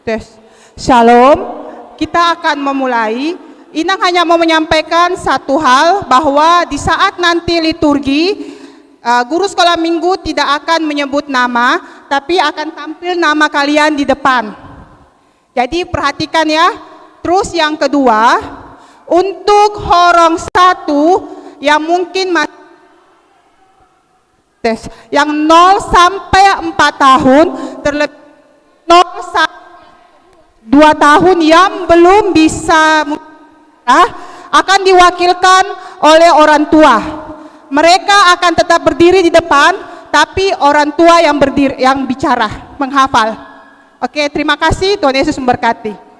Tes. Shalom, kita akan memulai. Inang hanya mau menyampaikan satu hal, bahwa di saat nanti liturgi, guru sekolah minggu tidak akan menyebut nama, tapi akan tampil nama kalian di depan. Jadi perhatikan ya. Terus yang kedua, untuk horong 1 yang mungkin tes, yang 0 sampai 4 tahun, terlebih 0 sampai 2 tahun yang belum bisa akan diwakilkan oleh orang tua. Mereka akan tetap berdiri di depan, tapi orang tua yang berdiri, yang bicara, menghafal. Oke, terima kasih. Tuhan Yesus memberkati.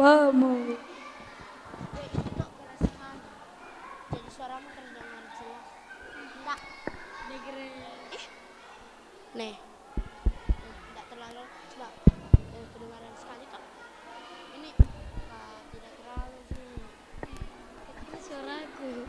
Vamos. Jadi suaramu terdengar jelas. Enggak. Nih. Enggak terlalu coba kedengaran sekali tak? Ini tidak terlalu sih. Ini suaraku.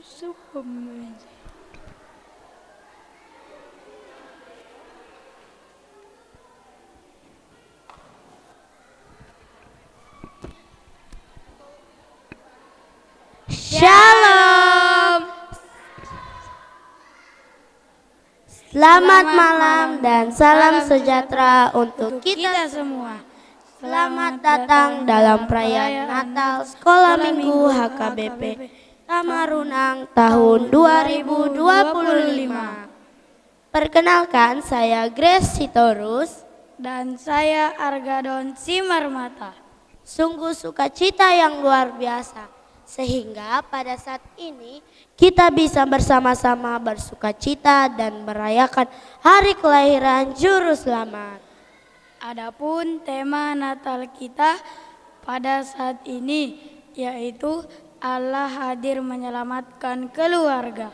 Superman. Shalom. Selamat malam dan salam sejahtera untuk kita semua. Selamat datang dalam perayaan Natal Sekolah Minggu HKBP Tamarunang tahun 2025. Perkenalkan, saya Grace Sitorus Dan saya Argadon Simarmata. Sungguh sukacita yang luar biasa, sehingga pada saat ini kita bisa bersama-sama bersukacita dan merayakan hari kelahiran Juru Selamat. Adapun tema Natal kita pada saat ini yaitu Allah hadir menyelamatkan keluarga.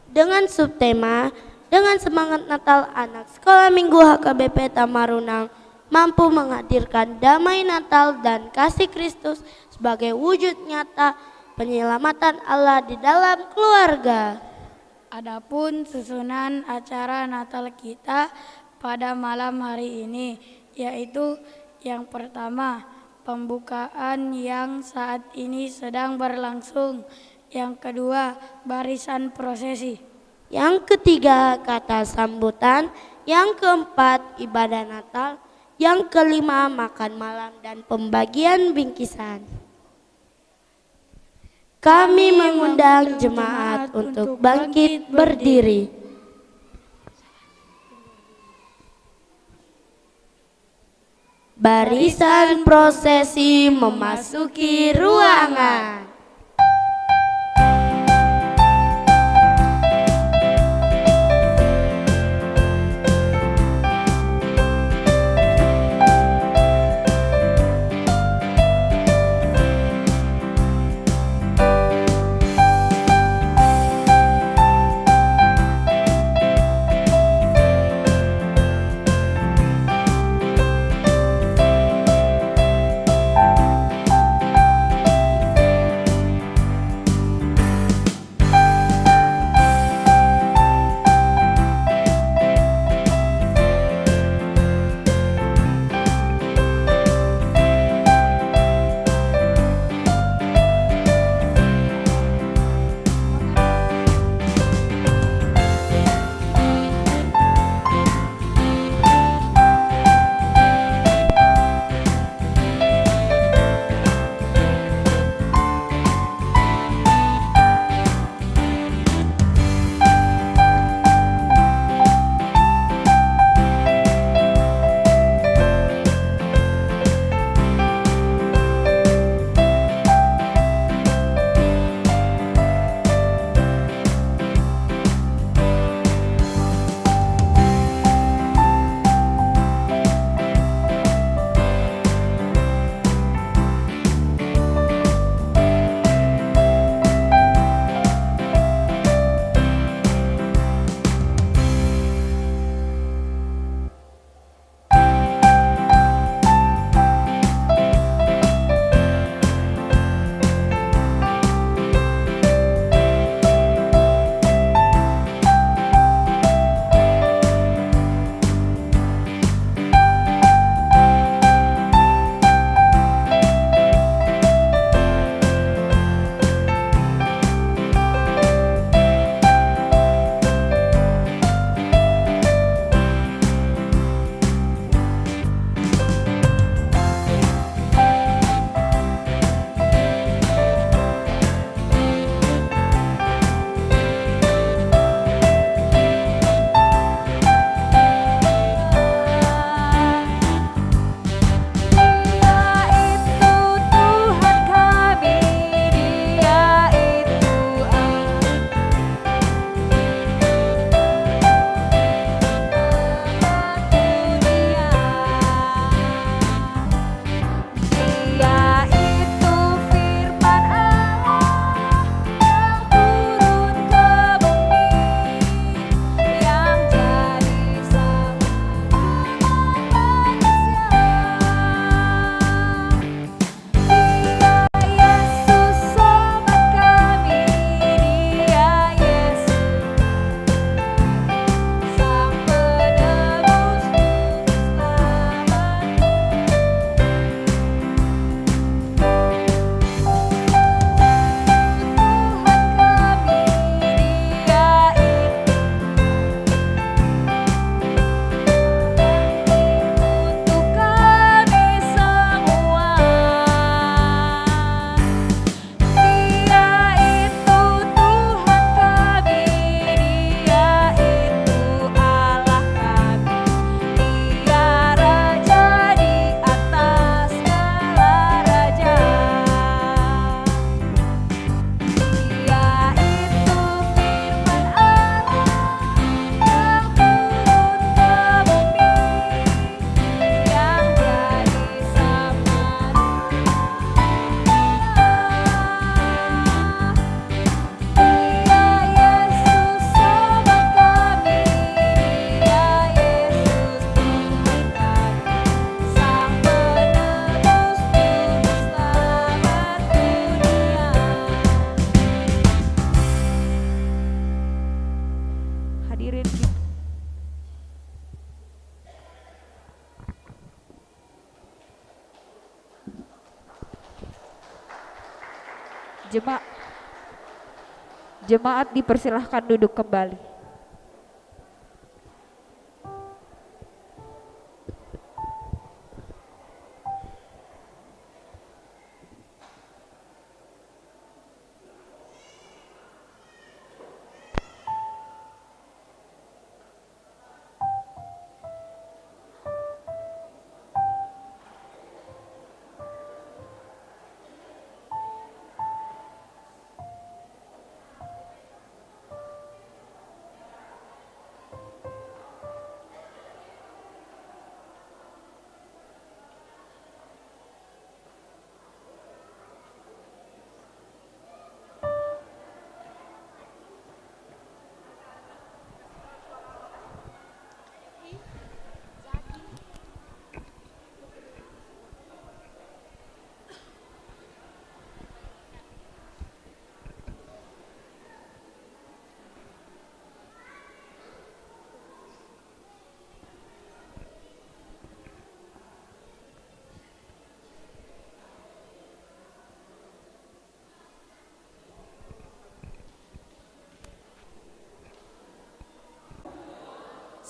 Dengan subtema, dengan semangat Natal, anak Sekolah Minggu HKBP Tamarunang mampu menghadirkan damai Natal dan kasih Kristus sebagai wujud nyata penyelamatan Allah di dalam keluarga. Adapun susunan acara Natal kita pada malam hari ini yaitu yang pertama, pembukaan yang saat ini sedang berlangsung. Yang kedua, barisan prosesi. Yang ketiga, kata sambutan. Yang keempat, ibadah Natal. Yang kelima, makan malam dan pembagian bingkisan. Kami mengundang jemaat untuk bangkit berdiri. Barisan prosesi memasuki ruangan. Jemaat dipersilahkan duduk kembali.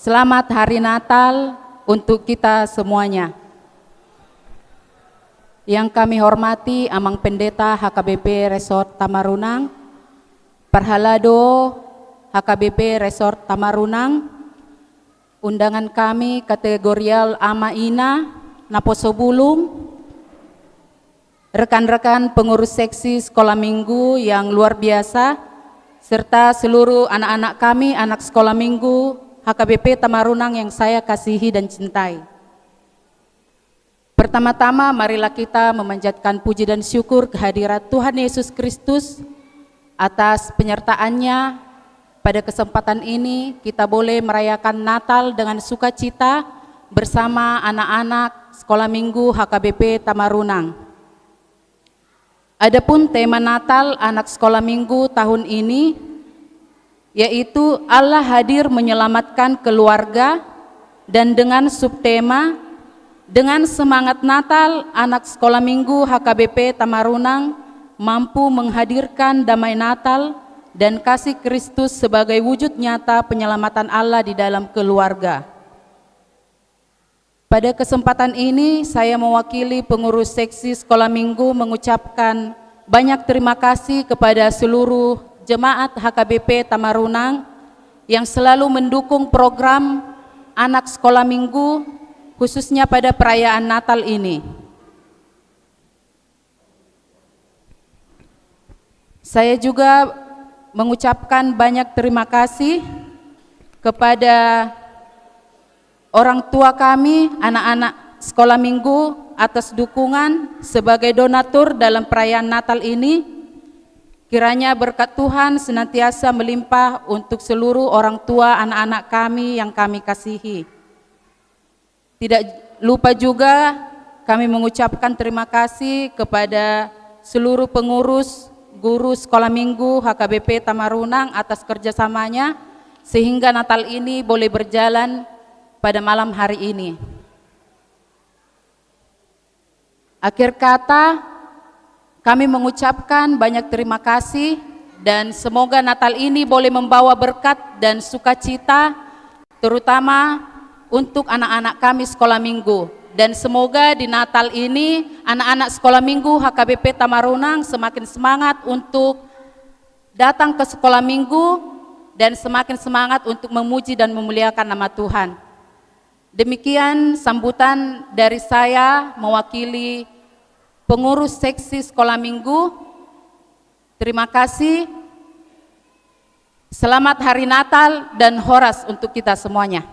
Selamat Hari Natal untuk kita semuanya. Yang kami hormati Amang Pendeta HKBP Resort Tamarunang, Parhalado HKBP Resort Tamarunang, undangan kami kategorial Ama Ina, Naposobulung, rekan-rekan pengurus seksi sekolah minggu yang luar biasa, serta seluruh anak-anak kami, anak sekolah minggu HKBP Tamarunang yang saya kasihi dan cintai. Pertama-tama marilah kita memanjatkan puji dan syukur kehadirat Tuhan Yesus Kristus atas penyertaannya. Pada kesempatan ini kita boleh merayakan Natal dengan sukacita bersama anak-anak sekolah minggu HKBP Tamarunang. Adapun tema Natal anak sekolah minggu tahun ini yaitu Allah hadir menyelamatkan keluarga, dan dengan subtema dengan semangat Natal anak sekolah minggu HKBP Tamarunang mampu menghadirkan damai Natal dan kasih Kristus sebagai wujud nyata penyelamatan Allah di dalam keluarga. Pada kesempatan ini saya mewakili pengurus seksi sekolah minggu mengucapkan banyak terima kasih kepada seluruh jemaat HKBP Tamarunang yang selalu mendukung program anak sekolah minggu khususnya pada perayaan Natal ini. Saya juga mengucapkan banyak terima kasih kepada orang tua kami, anak-anak sekolah minggu atas dukungan sebagai donatur dalam perayaan Natal ini. Kiranya berkat Tuhan senantiasa melimpah untuk seluruh orang tua anak-anak kami yang kami kasihi. Tidak lupa juga kami mengucapkan terima kasih kepada seluruh pengurus, guru sekolah minggu HKBP Tamarunang atas kerjasamanya sehingga Natal ini boleh berjalan pada malam hari ini. Akhir kata, kami mengucapkan banyak terima kasih dan semoga Natal ini boleh membawa berkat dan sukacita terutama untuk anak-anak kami sekolah minggu, dan semoga di Natal ini anak-anak sekolah minggu HKBP Tamarunang semakin semangat untuk datang ke sekolah minggu dan semakin semangat untuk memuji dan memuliakan nama Tuhan. Demikian sambutan dari saya mewakili pengurus seksi sekolah minggu. Terima kasih. Selamat Hari Natal dan Horas untuk kita semuanya.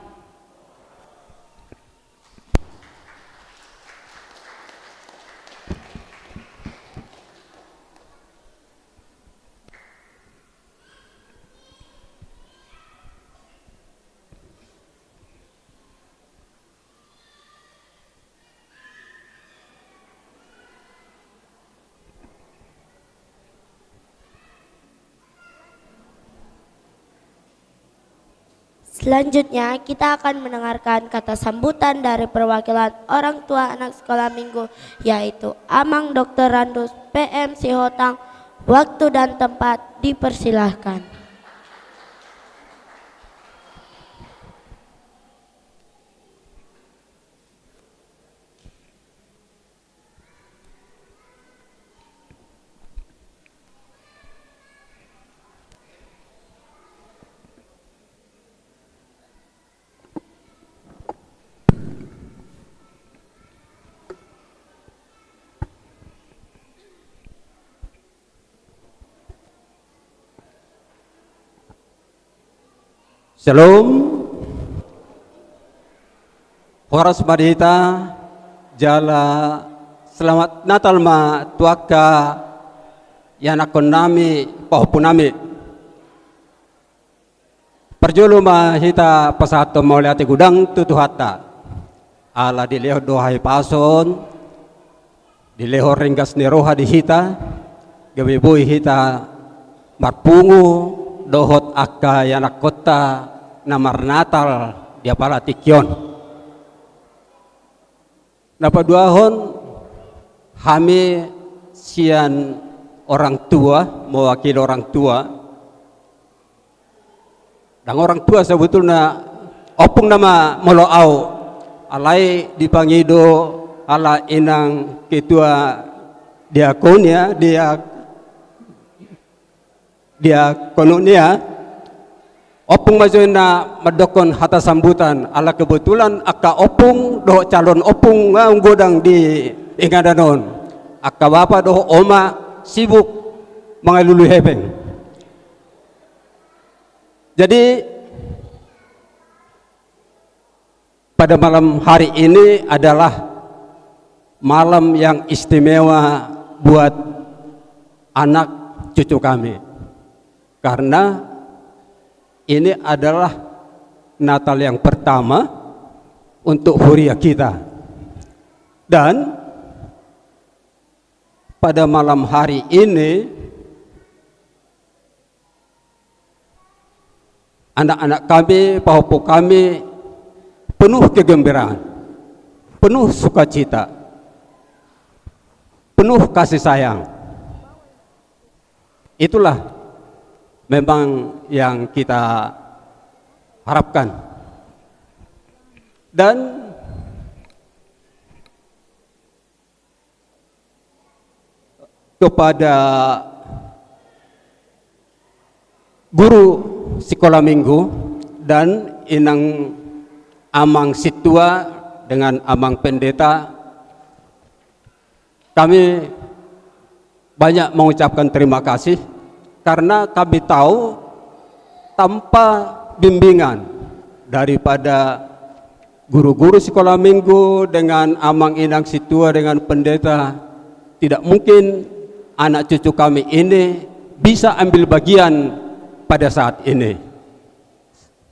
Selanjutnya kita akan mendengarkan kata sambutan dari perwakilan orang tua anak sekolah minggu, yaitu Amang Dr. Randus PM Sihotang, Waktu dan tempat dipersilahkan. Shalom. Horas madita jala selamat Natal ma tuaka yanakon nami pahupunami. Perjulu ma hita pasato mauliati gudang tutuhata. Ala dileho dohai pason dileho ringgas niroha di hita gabibui hita marpungu dohot akka yanak kota namar Natal dia pala tikyon. Napaduahon kami sian orang tua, mewakili orang tua. Dan orang tua sebetulnya opung nama moloau alai dipangido ala inang ketua diakonia dia konunia opung majoina madokon hata sambutan ala kebetulan akka opung doh calon opung nggodang di ingadanon akka bapa doh oma sibuk mengalulu hebeng. Jadi pada malam hari ini adalah malam yang istimewa buat anak cucu kami. Karena ini adalah Natal yang pertama untuk huria kita. Dan pada malam hari ini anak-anak kami, pahopo kami penuh kegembiraan, penuh sukacita, penuh kasih sayang. Itulah memang yang kita harapkan. Dan kepada guru sekolah minggu dan inang amang situa dengan amang pendeta, kami banyak mengucapkan terima kasih. Karena kami tahu tanpa bimbingan daripada guru-guru sekolah minggu dengan amang inang situa dengan pendeta, tidak mungkin anak cucu kami ini bisa ambil bagian pada saat ini.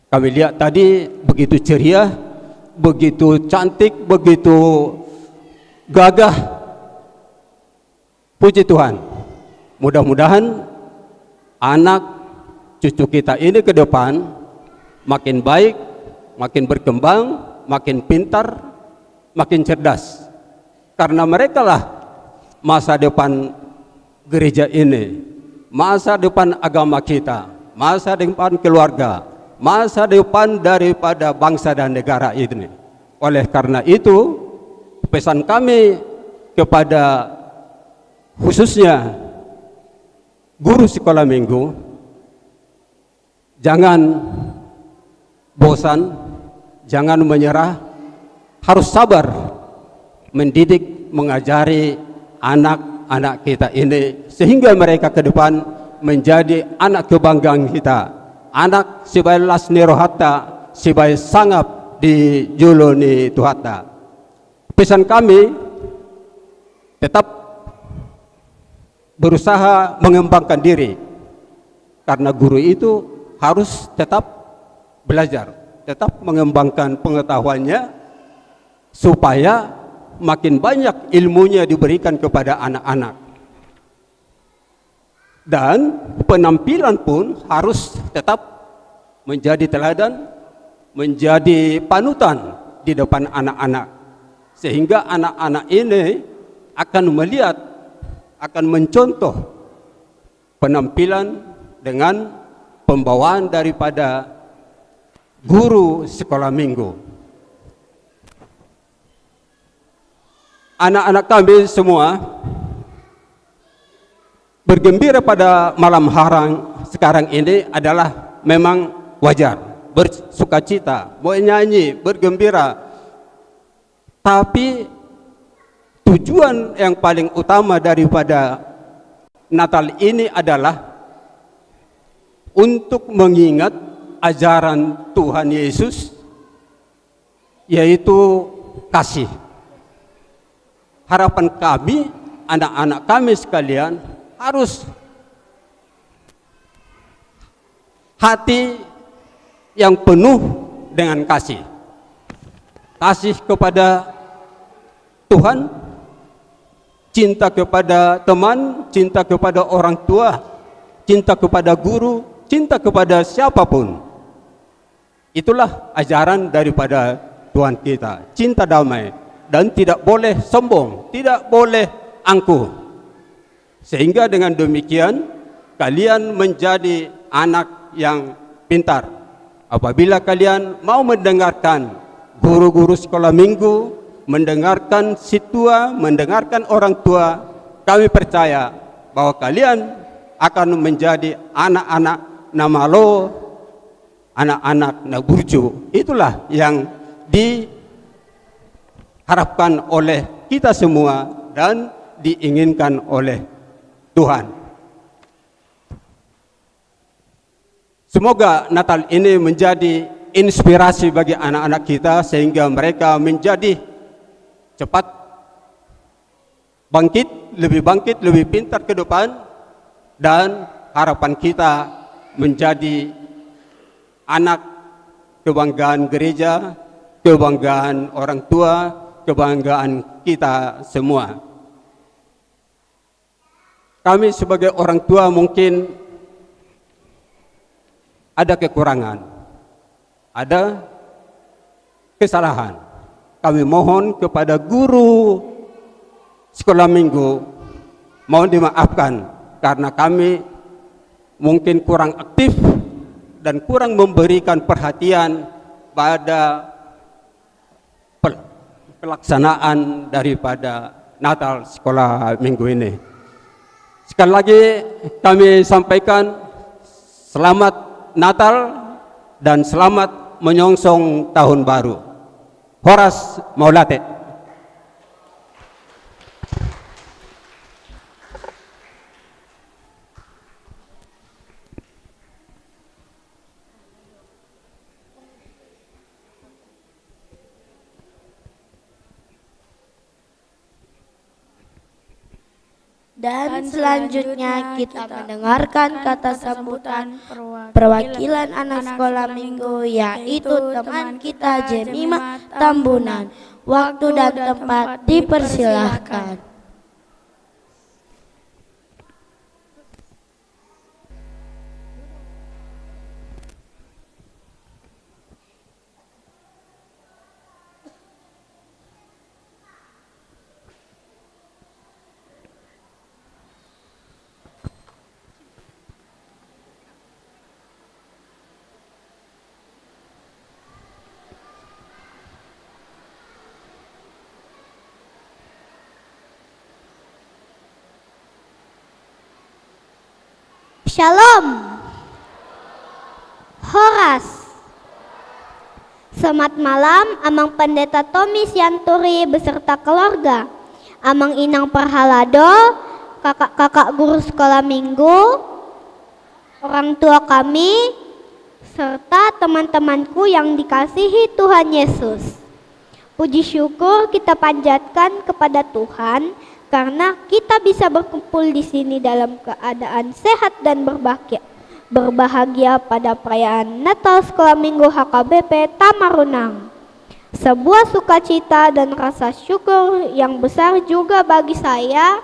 Kami lihat tadi begitu ceria, begitu cantik, begitu gagah. Puji Tuhan. Mudah-mudahan anak cucu kita ini ke depan makin baik, makin berkembang, makin pintar, makin cerdas. Karena mereka lah masa depan gereja ini, masa depan agama kita, masa depan keluarga, masa depan daripada bangsa dan negara ini. Oleh karena itu, pesan kami kepada khususnya guru sekolah minggu, jangan bosan, jangan menyerah, harus sabar mendidik, mengajari anak-anak kita ini sehingga mereka ke depan menjadi anak kebanggaan kita, anak sibai lasni rohata, sibai sangap di juloni tuhata. Pesan kami tetap berusaha mengembangkan diri, karena guru itu harus tetap belajar, tetap mengembangkan pengetahuannya supaya makin banyak ilmunya diberikan kepada anak-anak. Dan penampilan pun harus tetap menjadi teladan, menjadi panutan di depan anak-anak, sehingga anak-anak ini akan melihat, akan mencontoh penampilan dengan pembawaan daripada guru sekolah minggu. Anak-anak kami semua bergembira pada malam hari sekarang ini adalah memang wajar, bersukacita, bernyanyi, bergembira. Tapi tujuan yang paling utama daripada Natal ini adalah untuk mengingat ajaran Tuhan Yesus, yaitu kasih. Harapan kami, anak-anak kami sekalian, harus hati yang penuh dengan kasih. Kasih kepada Tuhan, cinta kepada teman, cinta kepada orang tua, cinta kepada guru, cinta kepada siapapun. Itulah ajaran daripada Tuhan kita, cinta damai. Dan tidak boleh sombong, tidak boleh angkuh. Sehingga dengan demikian kalian menjadi anak yang pintar. Apabila kalian mau mendengarkan guru-guru sekolah minggu, mendengarkan si tua, mendengarkan orang tua, kami percaya bahwa kalian akan menjadi anak-anak namalo, anak-anak naburju. Itulah yang diharapkan oleh kita semua dan diinginkan oleh Tuhan. Semoga Natal ini menjadi inspirasi bagi anak-anak kita sehingga mereka menjadi cepat bangkit, lebih pintar ke depan, dan harapan kita menjadi anak kebanggaan gereja, kebanggaan orang tua, kebanggaan kita semua. Kami sebagai orang tua mungkin ada kekurangan, ada kesalahan. Kami mohon kepada guru sekolah minggu, mohon dimaafkan karena kami mungkin kurang aktif dan kurang memberikan perhatian pada pelaksanaan daripada Natal sekolah minggu ini. Sekali lagi kami sampaikan selamat Natal dan selamat menyongsong tahun baru. Horas Maulate. Dan selanjutnya kita mendengarkan kata sambutan perwakilan anak sekolah minggu, yaitu teman kita Jemima Tambunan. Waktu dan tempat dipersilahkan. Shalom. Horas. Selamat malam Amang Pendeta Tommy Sianturi beserta keluarga, Amang Inang Perhalado, kakak-kakak guru sekolah minggu, orang tua kami, serta teman-temanku yang dikasihi Tuhan Yesus. Puji syukur kita panjatkan kepada Tuhan karena kita bisa berkumpul di sini dalam keadaan sehat dan berbahagia pada perayaan Natal Sekolah Minggu HKBP Tamarunang. Sebuah sukacita dan rasa syukur yang besar juga bagi saya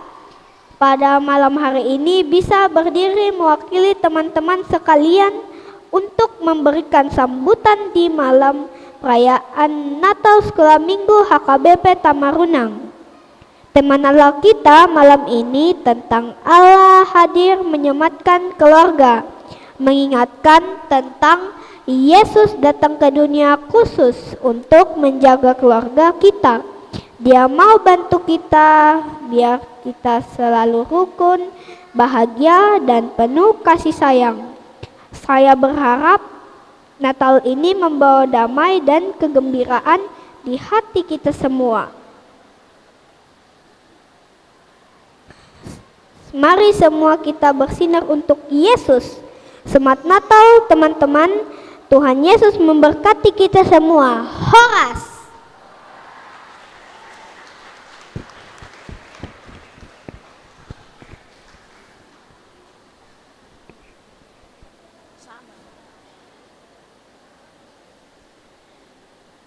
pada malam hari ini bisa berdiri mewakili teman-teman sekalian untuk memberikan sambutan di malam perayaan Natal Sekolah Minggu HKBP Tamarunang. Tema Natal kita malam ini tentang Allah hadir menyematkan keluarga, mengingatkan tentang Yesus datang ke dunia khusus untuk menjaga keluarga kita. Dia mau bantu kita biar kita selalu rukun, bahagia, dan penuh kasih sayang. Saya berharap Natal ini membawa damai dan kegembiraan di hati kita semua. Mari semua kita bersinar untuk Yesus. Selamat Natal teman-teman. Tuhan Yesus memberkati kita semua. Horas.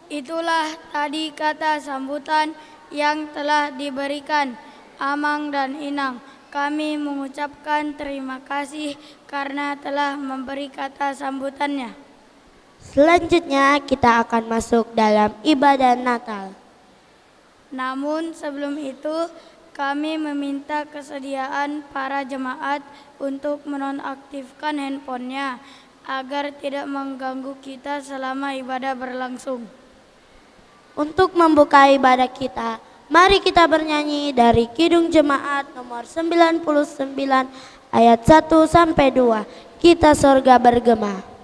Itulah tadi kata sambutan yang telah diberikan Amang dan Inang. Kami mengucapkan terima kasih karena telah memberi kata sambutannya. Selanjutnya kita akan masuk dalam ibadah Natal. Namun sebelum itu kami meminta kesediaan para jemaat untuk menonaktifkan handphonenya agar tidak mengganggu kita selama ibadah berlangsung. Untuk membuka ibadah kita, mari kita bernyanyi dari Kidung Jemaat nomor 99 ayat 1 sampai 2. Kita sorga bergema.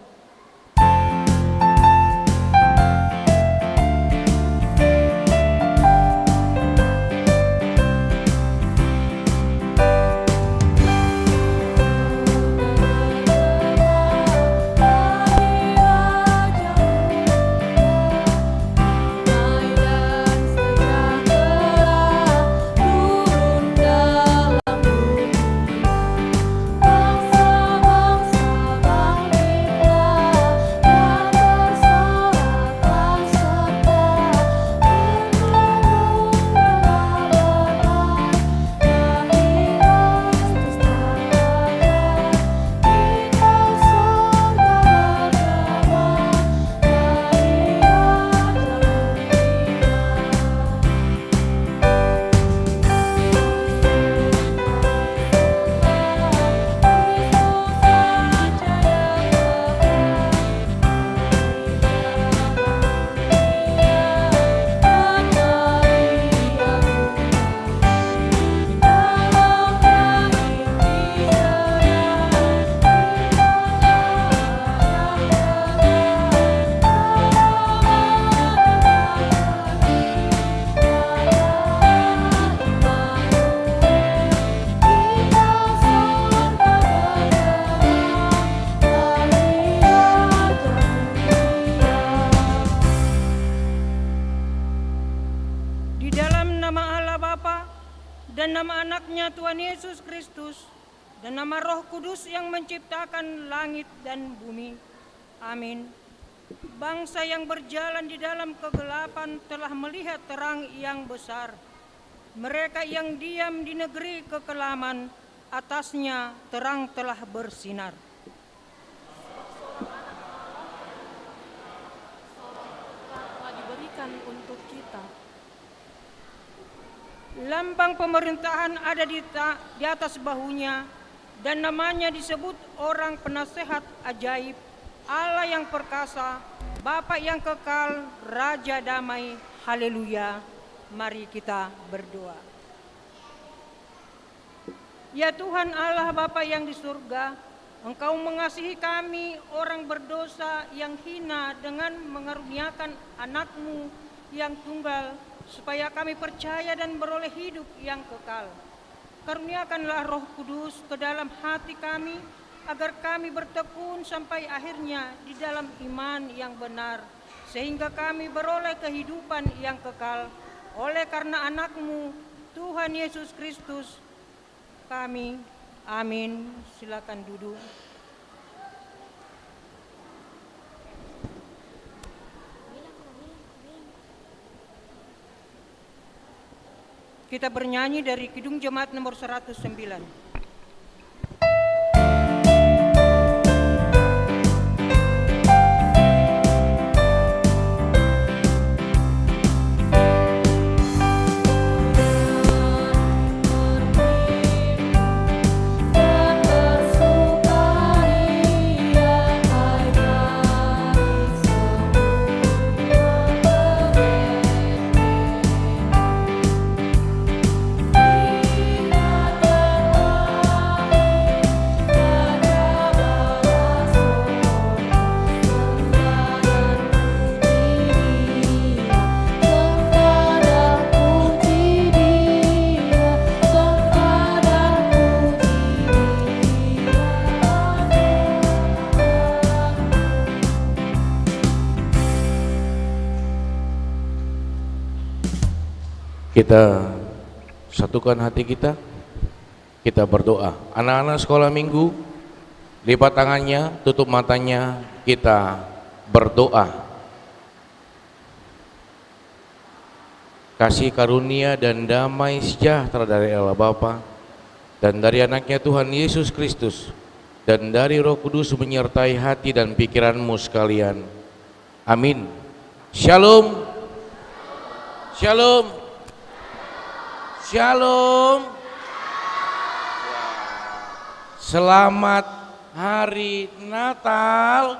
dan nama anaknya Tuhan Yesus Kristus, dan nama Roh Kudus yang menciptakan langit dan bumi. Amin. Bangsa yang berjalan di dalam kegelapan telah melihat terang yang besar. Mereka yang diam di negeri kekelaman, atasnya terang telah bersinar. Diberikan untuk kita. Lambang pemerintahan ada di atas bahunya, dan namanya disebut orang penasehat ajaib, Allah yang perkasa, Bapa yang kekal, Raja damai. Haleluya. Mari kita berdoa. Ya Tuhan Allah Bapa yang di surga, Engkau mengasihi kami orang berdosa yang hina dengan mengaruniakan anak-Mu yang tunggal, supaya kami percaya dan beroleh hidup yang kekal. Karuniakanlah Roh Kudus ke dalam hati kami, agar kami bertekun sampai akhirnya di dalam iman yang benar, sehingga kami beroleh kehidupan yang kekal. Oleh karena anak-Mu, Tuhan Yesus Kristus, kami. Amin. Silakan duduk. Kita bernyanyi dari Kidung Jemaat nomor 109. Kita satukan hati kita, kita berdoa. Anak-anak sekolah minggu, lipat tangannya, tutup matanya, kita berdoa. Kasih karunia dan damai sejahtera dari Allah Bapa dan dari anaknya Tuhan Yesus Kristus dan dari Roh Kudus menyertai hati dan pikiranmu sekalian. Amin. Shalom. Shalom. Shalom. Selamat hari Natal.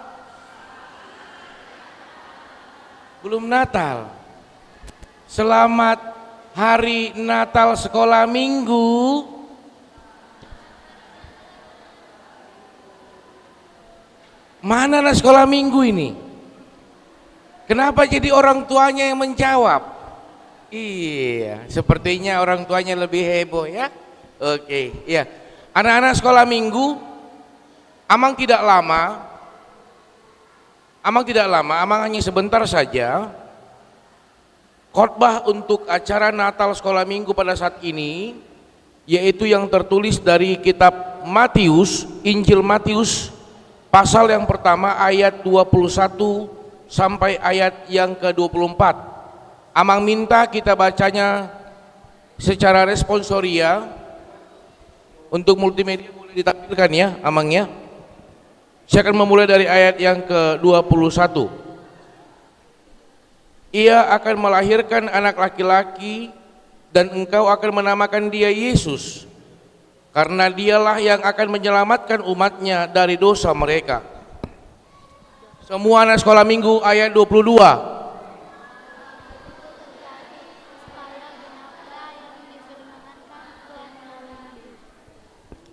Belum Natal. Selamat hari Natal sekolah minggu. Mana anak sekolah minggu ini? Kenapa jadi orang tuanya yang menjawab? Iya, sepertinya orang tuanya lebih heboh ya. Oke, iya. Anak-anak sekolah minggu, Amang tidak lama, Amang hanya sebentar saja. Khotbah untuk acara Natal sekolah minggu pada saat ini, yaitu yang tertulis dari kitab Matius, Injil Matius, pasal yang pertama ayat 21 sampai ayat yang ke-24. Amang minta kita bacanya secara responsoria. Untuk multimedia boleh ditampilkan ya, Amang ya. Saya akan memulai dari ayat yang ke-21. Ia akan melahirkan anak laki-laki dan engkau akan menamakan dia Yesus, karena dialah yang akan menyelamatkan umatnya dari dosa mereka. Semua anak sekolah minggu ayat 22.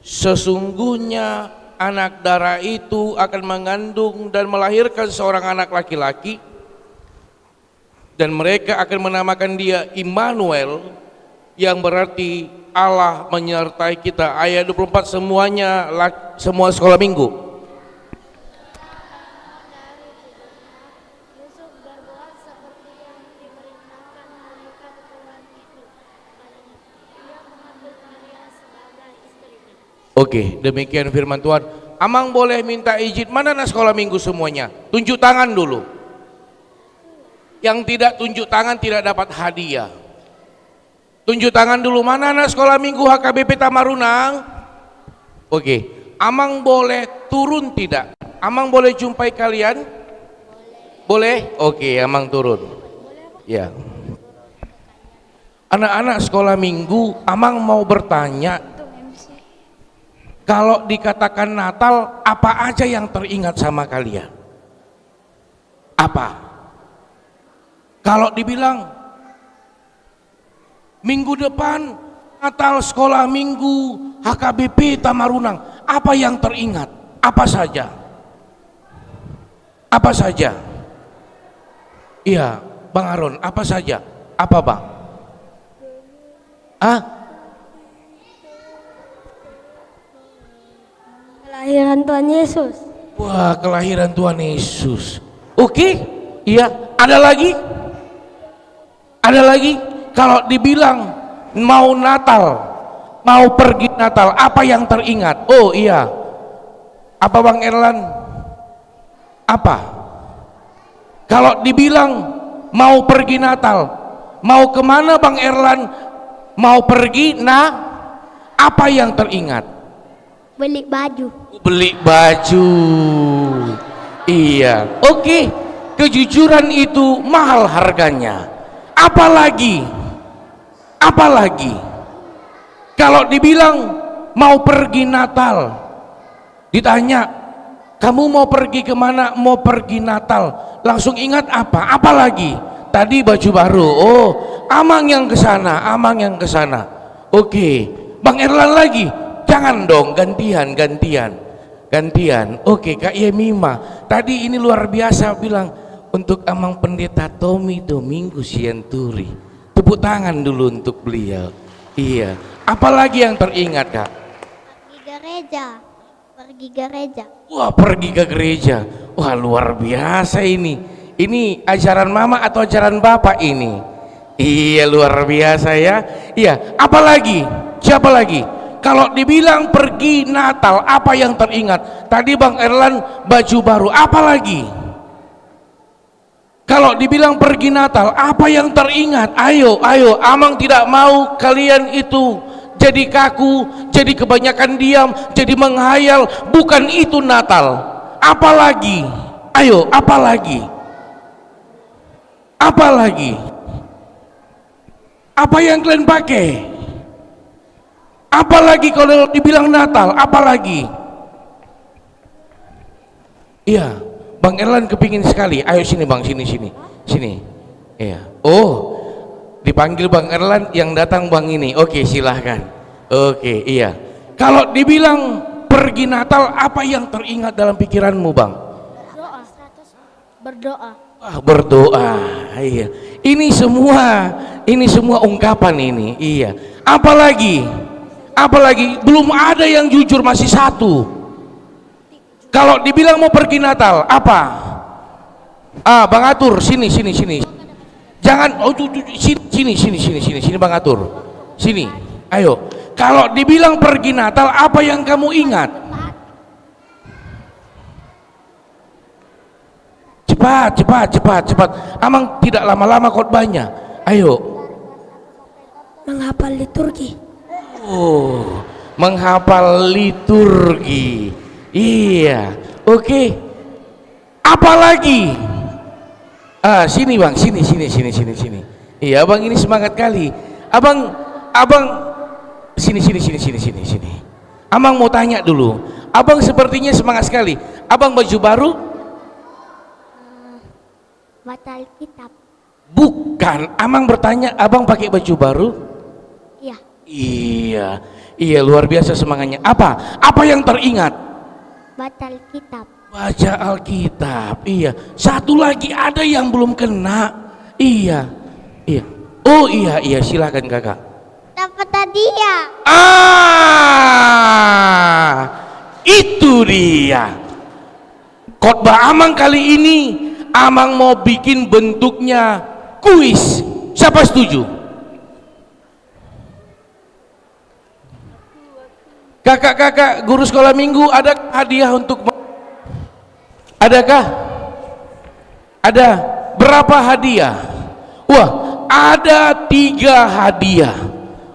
Sesungguhnya anak darah itu akan mengandung dan melahirkan seorang anak laki-laki, dan mereka akan menamakan dia Immanuel, yang berarti Allah menyertai kita. Ayat 24 semuanya, semua sekolah minggu. Oke, demikian firman Tuhan. Amang boleh minta izin, mana anak sekolah minggu semuanya? Tunjuk tangan dulu. Yang tidak tunjuk tangan tidak dapat hadiah. Tunjuk tangan dulu, mana anak sekolah minggu HKBP Tamarunang? Oke, Amang boleh turun tidak? Amang boleh jumpai kalian? Boleh? Oke, Amang turun. Ya. Anak-anak sekolah minggu, Amang mau bertanya. Kalau dikatakan Natal, apa aja yang teringat sama kalian? Apa? Kalau dibilang minggu depan Natal sekolah minggu HKBP Tamarunang, apa yang teringat? Apa saja? Apa saja? Iya, Bang Aron, apa saja? Apa Bang? Kelahiran Tuhan Yesus. Wah, kelahiran Tuhan Yesus. Oke, iya. Ada lagi? Ada lagi? Kalau dibilang mau Natal, mau pergi Natal, apa yang teringat? Oh iya. Apa Bang Erlan? Apa? Kalau dibilang mau pergi Natal, mau kemana Bang Erlan? Mau pergi, apa yang teringat? Beli baju. Beli baju. Iya. Oke. Kejujuran itu mahal harganya. Apalagi kalau dibilang mau pergi Natal, ditanya kamu mau pergi kemana? Mau pergi Natal, langsung ingat apa? Apalagi tadi baju baru. Oh, Amang yang kesana, Amang yang kesana. Oke, Bang Erlan lagi. Jangan dong, gantian. Oke, Kak Yemima tadi ini luar biasa bilang untuk Amang Pendeta Tommy Domingo Sianturi. Tepuk tangan dulu untuk beliau. Iya. Apalagi yang teringat Kak? Pergi gereja. Wah, pergi ke gereja. Wah, luar biasa ini. Ini ajaran mama atau ajaran bapak ini? Iya, luar biasa ya. Iya, apalagi? Siapa lagi? Kalau dibilang pergi Natal, apa yang teringat? Tadi Bang Erlan baju baru, apa lagi? Kalau dibilang pergi Natal, apa yang teringat? Ayo, Amang tidak mau kalian itu jadi kaku, jadi kebanyakan diam, jadi menghayal. Bukan itu Natal. Apalagi? Ayo, apalagi? Apalagi? Apa yang kalian pakai? Apalagi kalau dibilang Natal? Apalagi? Iya, Bang Erlan kepingin sekali. Ayo sini Bang, sini. Iya. Oh, dipanggil Bang Erlan, yang datang Bang ini. Oke, silahkan. Oke, iya. Kalau dibilang pergi Natal, apa yang teringat dalam pikiranmu Bang? Berdoa. Wah, berdoa. Iya. Ini semua ungkapan ini. Iya. Apalagi? Belum ada yang jujur, masih satu. Kalau dibilang mau pergi Natal, apa? Bang Atur, sini. Jangan, sini Bang Atur. Sini. Ayo. Kalau dibilang pergi Natal, apa yang kamu ingat? Cepat. Amang tidak lama-lama khotbahnya. Ayo. Menghafal liturgi. Oh, menghafal liturgi. Iya. Oke. Apalagi? Sini Bang, sini. Iya, Abang ini semangat kali. Abang sini. Amang mau tanya dulu. Abang sepertinya semangat sekali. Abang baju baru? Batal kitab. Bukan, Amang bertanya, abang pakai baju baru? Iya. Iya, luar biasa semangatnya. Apa yang teringat? Batal kitab. Baca Alkitab. Iya. Satu lagi ada yang belum kena. Iya. Oh iya, silakan Kakak. Dapat hadiah. Itu dia. Khotbah Amang kali ini, Amang mau bikin bentuknya kuis. Siapa setuju? Kakak-kakak guru sekolah minggu, ada hadiah untuk? Adakah? Ada berapa hadiah? Wah, ada 3 hadiah.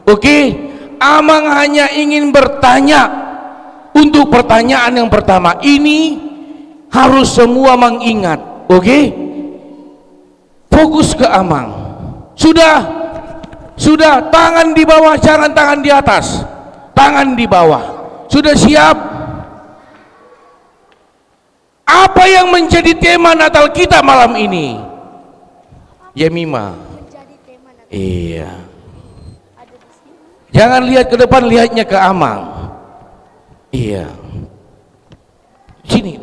Oke, Amang hanya ingin bertanya. Untuk pertanyaan yang pertama ini harus semua mengingat. Oke, fokus ke Amang. Sudah, tangan di bawah, jangan tangan di atas. Tangan di bawah. Sudah siap? Apa yang menjadi tema Natal kita malam ini? Yemima. Iya. Jangan lihat ke depan, lihatnya ke Amang. Iya. Sini.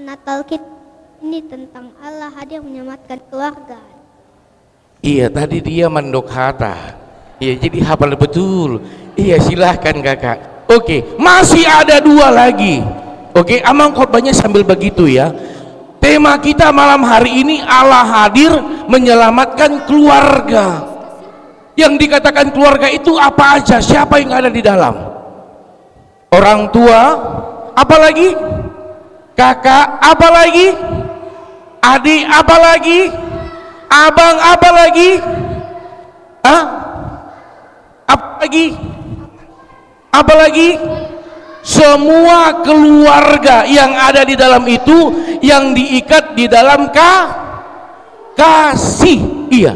Natal kita ini tentang Allah hadir menyelamatkan keluarga. Iya, tadi dia mandok hata. Iya, jadi hafal betul. Iya, silahkan Kakak. Oke, masih ada 2 lagi. Oke, Amang khotbahnya sambil begitu ya. Tema kita malam hari ini, Allah hadir menyelamatkan keluarga. Yang dikatakan keluarga itu apa aja? Siapa yang ada di dalam? Orang tua, apa lagi? Kakak, apa lagi? Adik, apa lagi? Abang, apa lagi? Apa lagi? Semua keluarga yang ada di dalam itu, yang diikat di dalam kasih. Iya.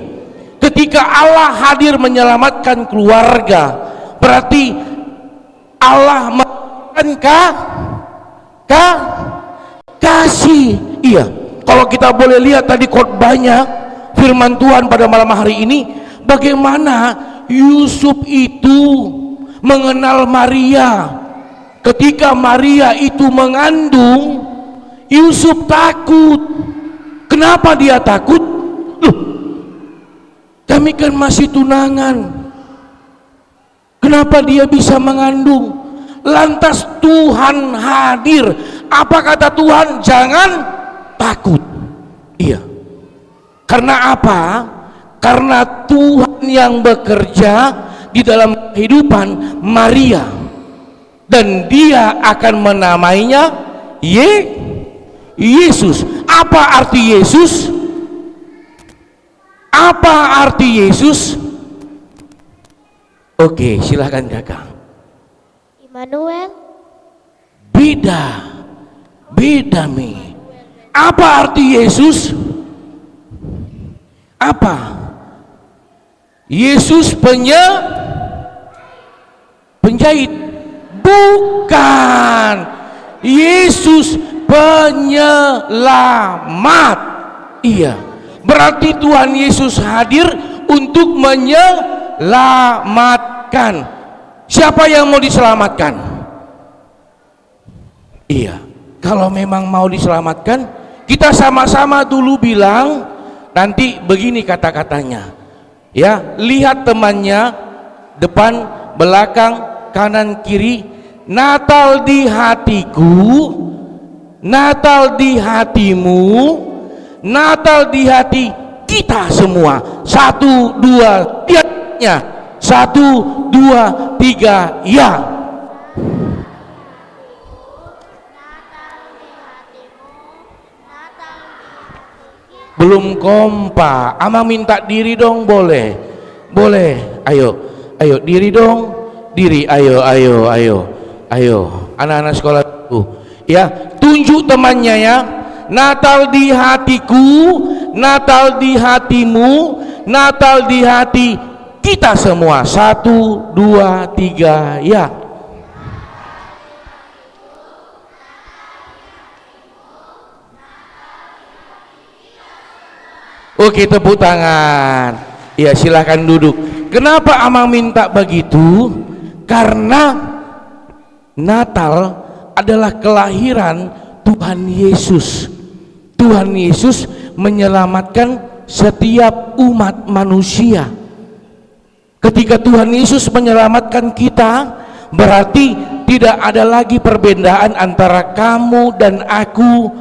Ketika Allah hadir menyelamatkan keluarga, berarti Allah menyelamatkan kasih. Iya. Kalau kita boleh lihat tadi khotbahnya, firman Tuhan pada malam hari ini, bagaimana Yusuf itu mengenal Maria. Ketika Maria itu mengandung, Yusuf takut. Kenapa dia takut? Loh, kami kan masih tunangan. Kenapa dia bisa mengandung? Lantas Tuhan hadir. Apa kata Tuhan? Jangan takut. Iya. Karena apa? Karena Tuhan yang bekerja di dalam kehidupan Maria, dan dia akan menamainya Yesus. Apa arti Yesus? Apa arti Yesus? Oke, silakan kakak. Immanuel. Beda Mi. Apa arti Yesus? Apa? Yesus penjahit? Bukan. Yesus penyelamat. Iya. Berarti Tuhan Yesus hadir untuk menyelamatkan. Siapa yang mau diselamatkan? Iya, kalau memang mau diselamatkan, kita sama-sama dulu bilang, nanti begini kata-katanya. Ya, lihat temannya, depan, belakang, kanan, kiri. Natal di hatiku, Natal di hatimu, Natal di hati kita semua. 1, 2, 3-nya. 1, 2, 3, ya. Belum kompak. Amang minta diri dong, boleh? Boleh. Ayo diri dong. Diri, ayo. Anak-anak sekolah itu. Ya, tunjuk temannya ya. Natal di hatiku, Natal di hatimu, Natal di hati kita semua. 1, 2, 3, ya. Oke, tepuk tangan. Ya, silahkan duduk. Kenapa Amang minta begitu? Karena Natal adalah kelahiran Tuhan Yesus. Tuhan Yesus menyelamatkan setiap umat manusia. Ketika Tuhan Yesus menyelamatkan kita, berarti tidak ada lagi perbedaan antara kamu dan aku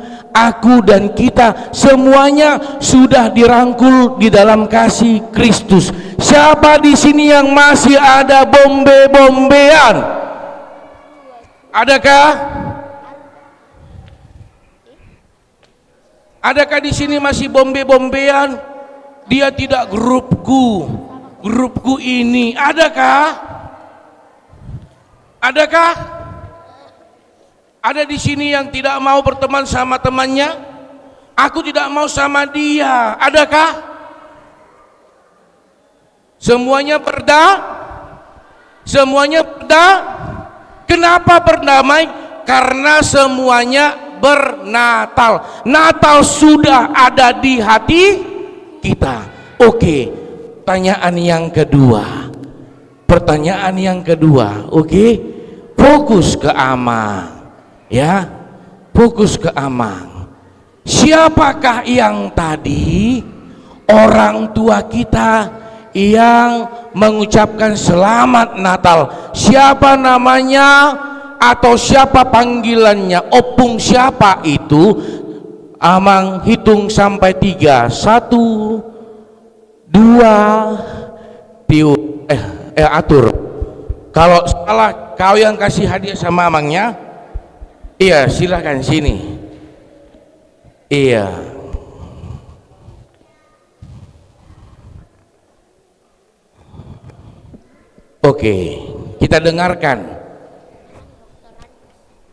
dan kita. Semuanya sudah dirangkul di dalam kasih Kristus. Siapa di sini yang masih ada bombe-bombean? Adakah? Adakah di sini masih bombe-bombean? Dia tidak grupku ini. Adakah? Ada di sini yang tidak mau berteman sama temannya? Aku tidak mau sama dia. Adakah? Semuanya perda? Kenapa berdamai? Karena semuanya bernatal. Natal sudah ada di hati kita. Oke, pertanyaan yang kedua. Oke, fokus ke Amang. Ya, fokus ke Amang. Siapakah yang tadi orang tua kita yang mengucapkan selamat Natal? Siapa namanya atau siapa panggilannya? Opung siapa itu? Amang hitung sampai 3. 1, 2, atur. Kalau salah kau yang kasih hadiah sama Amangnya. Iya, silakan sini. Iya. Oke, kita dengarkan.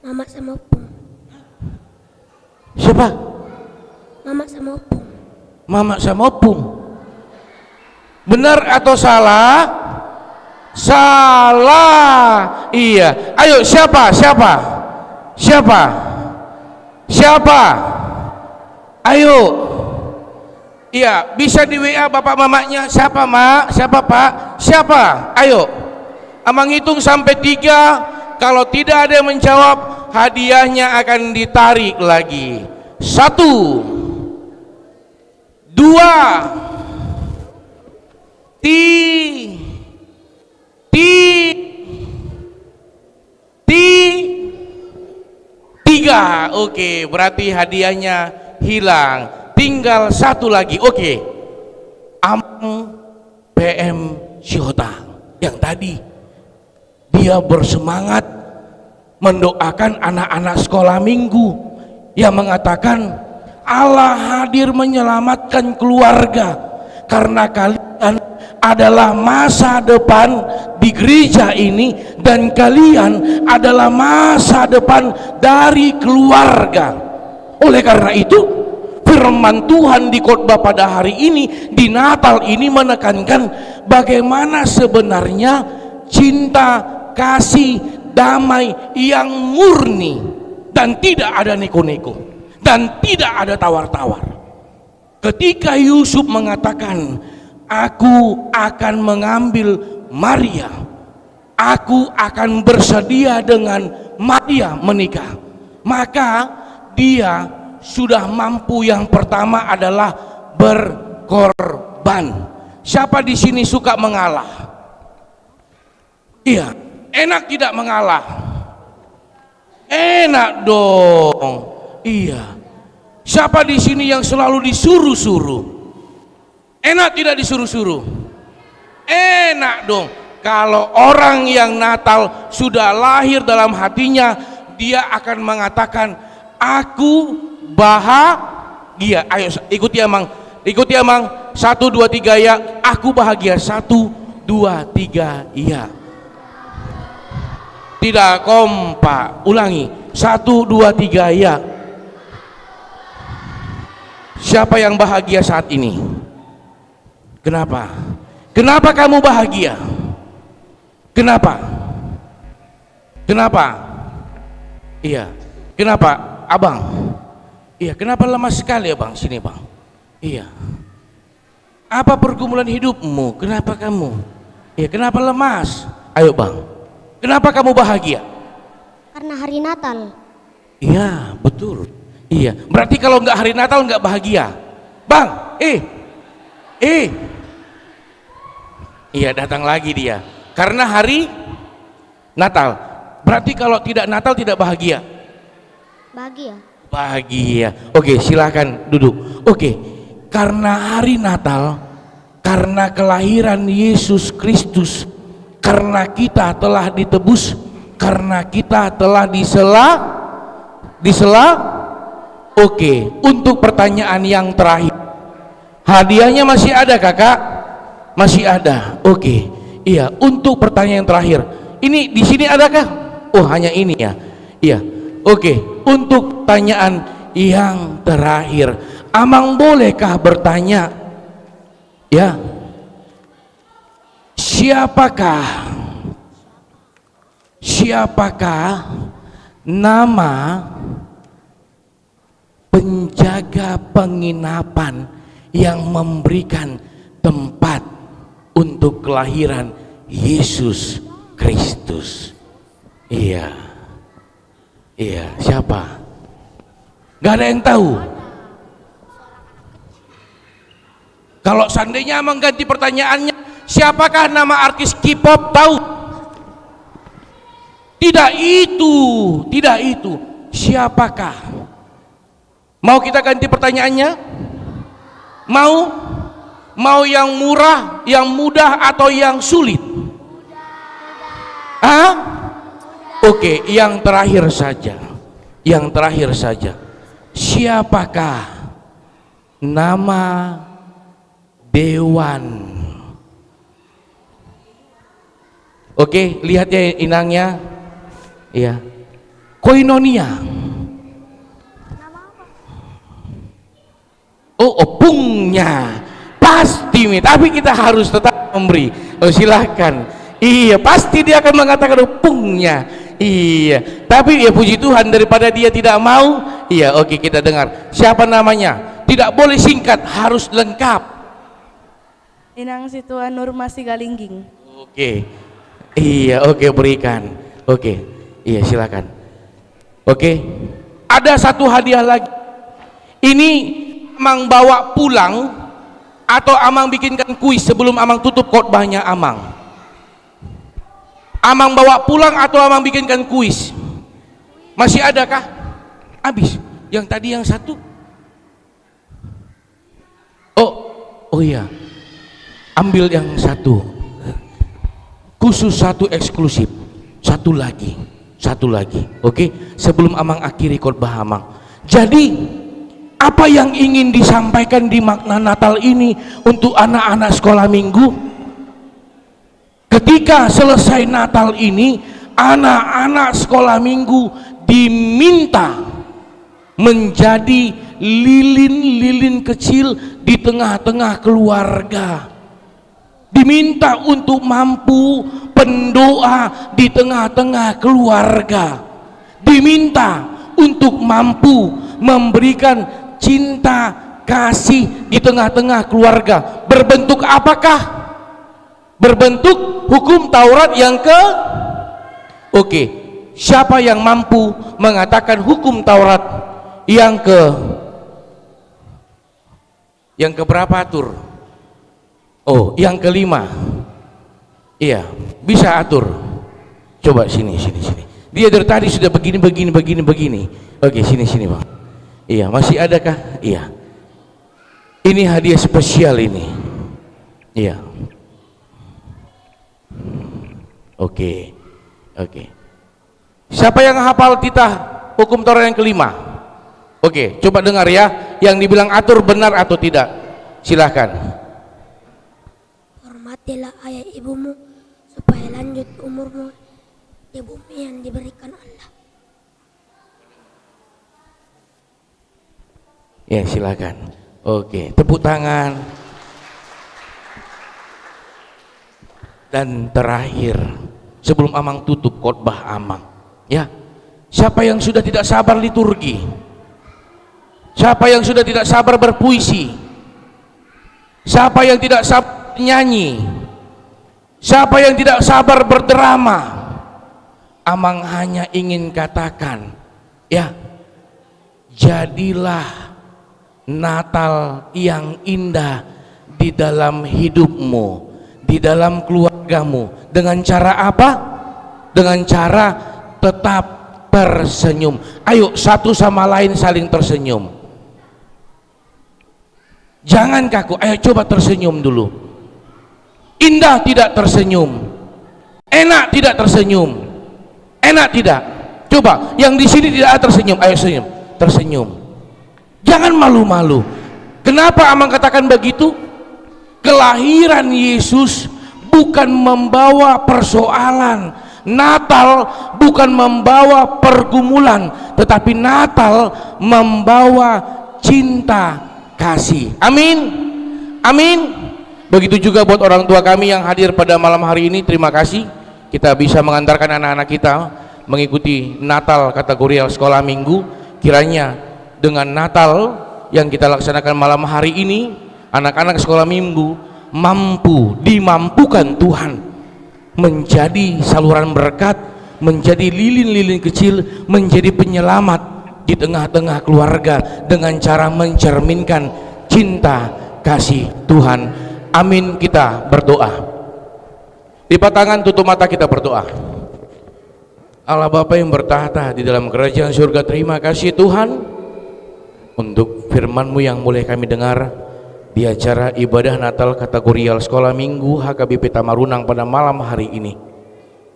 Mama sama Opung. Siapa? Mama sama Opung. Mama sama Opung. Benar atau salah? Salah. Iya. Ayo, siapa? Ayo. Iya, bisa di WA bapak mamanya. Siapa mak? Siapa pak? Siapa? Ayo. Amang hitung sampai 3. Kalau tidak ada yang menjawab, hadiahnya akan ditarik lagi. 1, 2, 3. Oke, berarti hadiahnya hilang. tinggal satu lagi. Oke. Amang PM Syihota yang tadi dia bersemangat mendoakan anak-anak sekolah minggu yang mengatakan Allah hadir menyelamatkan keluarga karena kalian adalah masa depan di gereja ini dan kalian adalah masa depan dari keluarga. Oleh karena itu firman Tuhan di khotbah pada hari ini, di Natal ini menekankan bagaimana sebenarnya cinta, kasih, damai yang murni dan tidak ada neko-neko dan tidak ada tawar-tawar. Ketika Yusuf mengatakan, aku akan mengambil Maria, aku akan bersedia dengan Maria menikah, maka dia sudah mampu. Yang pertama adalah berkorban. Siapa di sini suka mengalah? Iya, enak tidak mengalah? Enak dong. Iya. Siapa di sini yang selalu disuruh-suruh? Enak tidak disuruh-suruh? Enak dong. Kalau orang yang Natal sudah lahir dalam hatinya, dia akan mengatakan, aku bahagia. Ayo ikuti Amang. Ikuti Amang. 1, 2, 3 ya. Aku bahagia. 1, 2, 3 ya. Tidak kompak. Ulangi. 1, 2, 3 ya. Siapa yang bahagia saat ini? Kenapa? Kenapa kamu bahagia? Kenapa? Kenapa? Iya. Kenapa, Abang? Iya. Kenapa lemas sekali, Abang? Sini, Bang. Iya. Apa pergumulan hidupmu? Kenapa kamu? Iya. Kenapa lemas? Ayo, Bang. Kenapa kamu bahagia? Karena hari Natal. Iya, betul. Iya. Berarti kalau nggak hari Natal nggak bahagia, Bang. Iya, datang lagi dia. Karena hari Natal. Berarti kalau tidak Natal tidak bahagia. Bahagia. Bahagia. Oke, silakan duduk. Oke, karena hari Natal, karena kelahiran Yesus Kristus, karena kita telah ditebus, karena kita telah disela. Oke, untuk pertanyaan yang terakhir, hadiahnya masih ada kakak? Masih ada. Oke, iya. Untuk pertanyaan yang terakhir, ini di sini adakah? Oh, hanya ini ya. Iya. Oke, untuk pertanyaan yang terakhir, Amang bolehkah bertanya? Ya. Siapakah nama penjaga penginapan yang memberikan tempat untuk kelahiran Yesus Kristus? Iya. Iya, siapa? Gak ada yang tahu. Kalau seandainya mengganti pertanyaannya, siapakah nama artis K-pop? Tahu? Tidak itu. Siapakah? Mau kita ganti pertanyaannya? Mau yang murah, yang mudah, atau yang sulit? Oke, yang terakhir saja. Yang terakhir saja. Siapakah nama dewan? Oke, lihat ya inangnya. Iya. Koinonia. Oh, opungnya pasti, tapi kita harus tetap memberi. Oh, silahkan. Iya, pasti dia akan mengatakan opungnya. Iya, tapi ya puji Tuhan, daripada dia tidak mau. Iya, oke, kita dengar. Siapa namanya? Tidak boleh singkat, harus lengkap. Inang Situan Nurmasi Galingging. Oke. Iya, oke, berikan. Oke. Iya, silakan. Oke. Ada satu hadiah lagi. Ini Amang bawa pulang atau Amang bikinkan kuis sebelum Amang tutup khotbahnya Amang? Amang bawa pulang atau Amang bikinkan kuis? Masih adakah? Habis. Yang tadi yang satu? Oh iya, ambil yang satu, khusus satu eksklusif, satu lagi, oke? Sebelum Amang akhiri khotbah Amang. Jadi apa yang ingin disampaikan di makna Natal ini untuk anak-anak sekolah minggu? Ketika selesai Natal ini, anak-anak sekolah minggu diminta menjadi lilin-lilin kecil di tengah-tengah keluarga. Diminta untuk mampu pendoa di tengah-tengah keluarga. Diminta untuk mampu memberikan cinta kasih di tengah-tengah keluarga. Berbentuk apakah? Berbentuk hukum Taurat yang Oke, siapa yang mampu mengatakan hukum Taurat yang berapa atur? Oh, yang kelima. Iya, bisa atur. Coba sini. Dia dari tadi sudah begini. Oke, sini Bang. Iya, masih adakah? Iya. Ini hadiah spesial ini. Iya. Oke. Siapa yang hafal titah hukum Taurat yang kelima? Oke, coba dengar ya. Yang dibilang atur benar atau tidak? Silahkan. Hormatilah ayah ibumu supaya lanjut umurmu di bumi yang diberikan Allah. Ya, silakan. Oke, tepuk tangan. Dan terakhir, sebelum Amang tutup khotbah Amang, ya, siapa yang sudah tidak sabar liturgi? Siapa yang sudah tidak sabar berpuisi? Siapa yang tidak sabar nyanyi? Siapa yang tidak sabar berdrama? Amang hanya ingin katakan, ya, jadilah Natal yang indah di dalam hidupmu, di dalam keluargamu. Dengan cara apa? Dengan cara tetap tersenyum. Ayo satu sama lain saling tersenyum. Jangan kaku, ayo coba tersenyum dulu. Indah tidak tersenyum? Enak tidak tersenyum? Enak tidak? Coba yang di sini tidak tersenyum, ayo senyum, tersenyum. Jangan malu-malu. Kenapa Amang katakan begitu? Kelahiran Yesus bukan membawa persoalan. Natal bukan membawa pergumulan, tetapi Natal membawa cinta kasih. Amin. Begitu juga buat orang tua kami yang hadir pada malam hari ini. Terima kasih kita bisa mengantarkan anak-anak kita mengikuti Natal kategori sekolah minggu. Kiranya dengan Natal yang kita laksanakan malam hari ini, anak-anak sekolah minggu dimampukan Tuhan menjadi saluran berkat, menjadi lilin-lilin kecil, menjadi penyelamat di tengah-tengah keluarga dengan cara mencerminkan cinta kasih Tuhan. Amin. Kita berdoa. Lipat tangan, tutup mata, kita berdoa. Allah Bapa yang bertahta di dalam kerajaan surga, terima kasih Tuhan untuk firman-Mu yang mulai kami dengar di acara ibadah Natal kategorial sekolah minggu HKBP Tamarunang pada malam hari ini.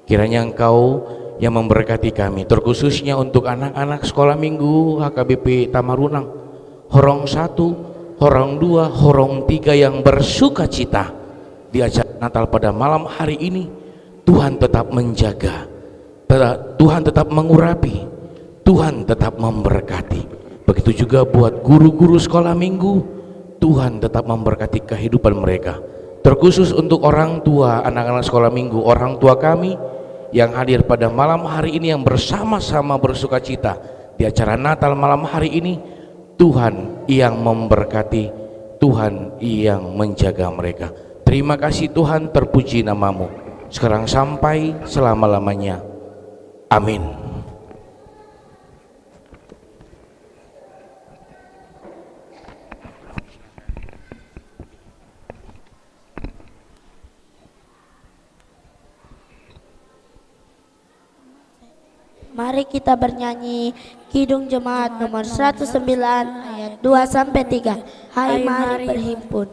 Kiranya Engkau yang memberkati kami, terkhususnya untuk anak-anak sekolah minggu HKBP Tamarunang, Horong 1, Horong 2, Horong 3 yang bersuka cita di acara Natal pada malam hari ini. Tuhan tetap menjaga, Tuhan tetap mengurapi, Tuhan tetap memberkati. Begitu juga buat guru-guru sekolah minggu, Tuhan tetap memberkati kehidupan mereka. Terkhusus untuk orang tua anak-anak sekolah minggu, orang tua kami yang hadir pada malam hari ini, yang bersama-sama bersuka cita di acara Natal malam hari ini. Tuhan yang memberkati, Tuhan yang menjaga mereka. Terima kasih Tuhan, terpuji namamu sekarang sampai selama-lamanya. Amin. Mari kita bernyanyi Kidung Jemaat nomor 109 ayat 2 sampai 3. Hai mari berhimpun.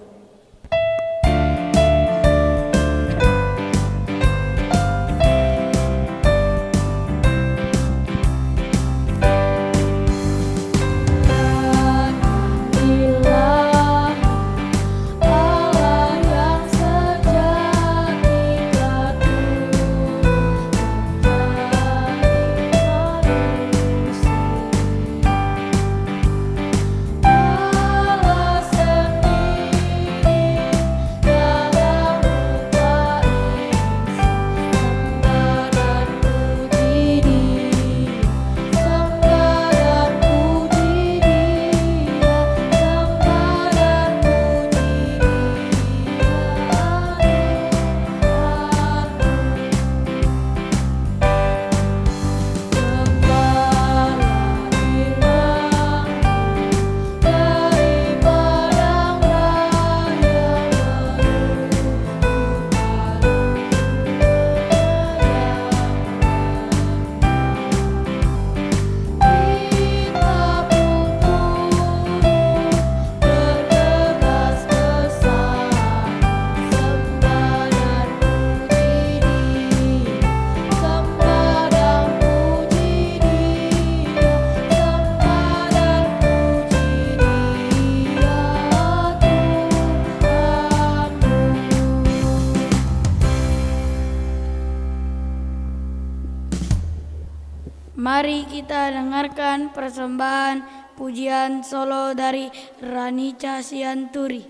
Mari kita dengarkan persembahan pujian solo dari Ranica Sianturi.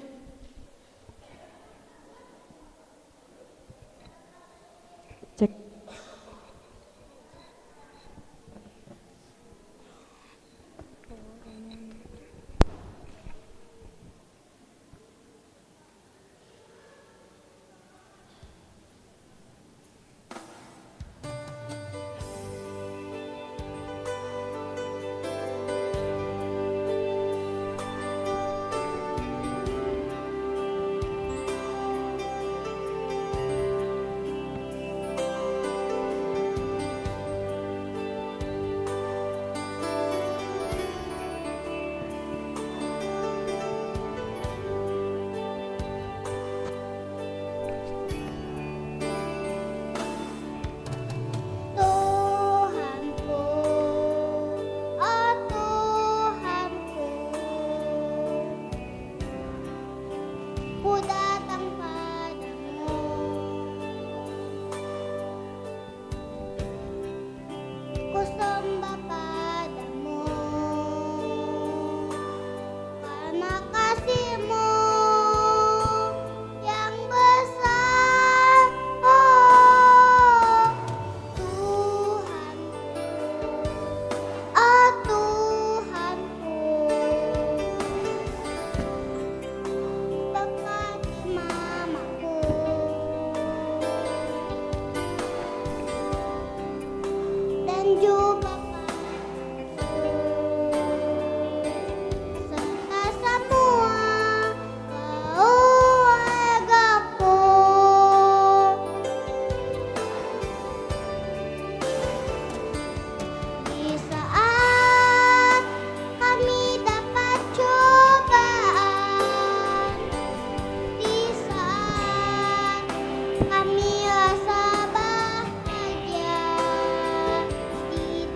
Cek. Kami rasa bahagia di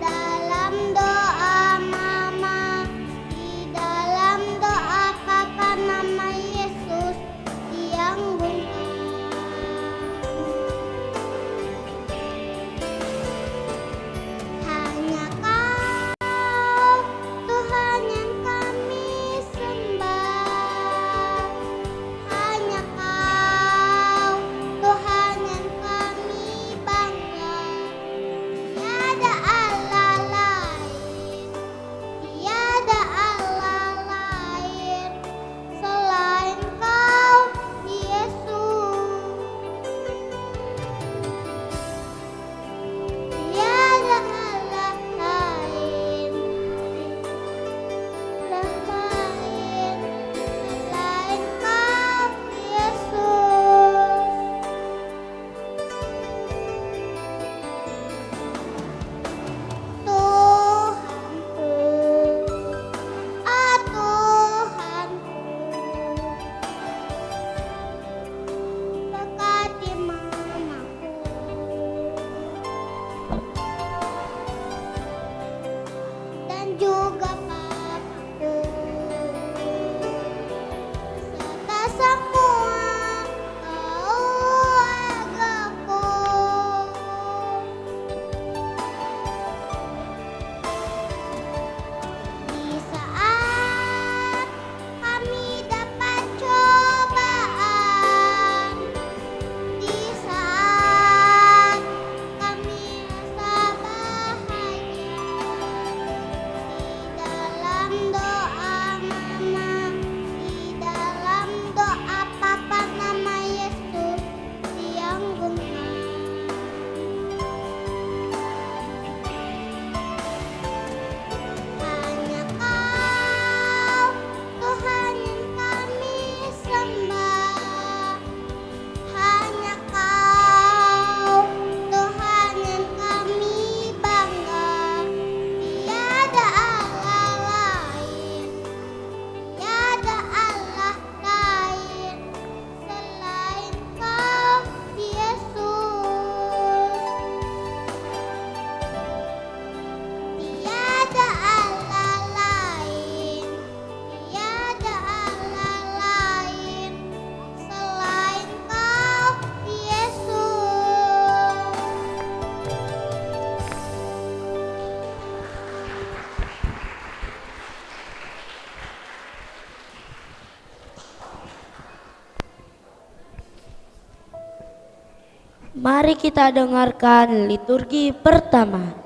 Mari kita dengarkan liturgi pertama.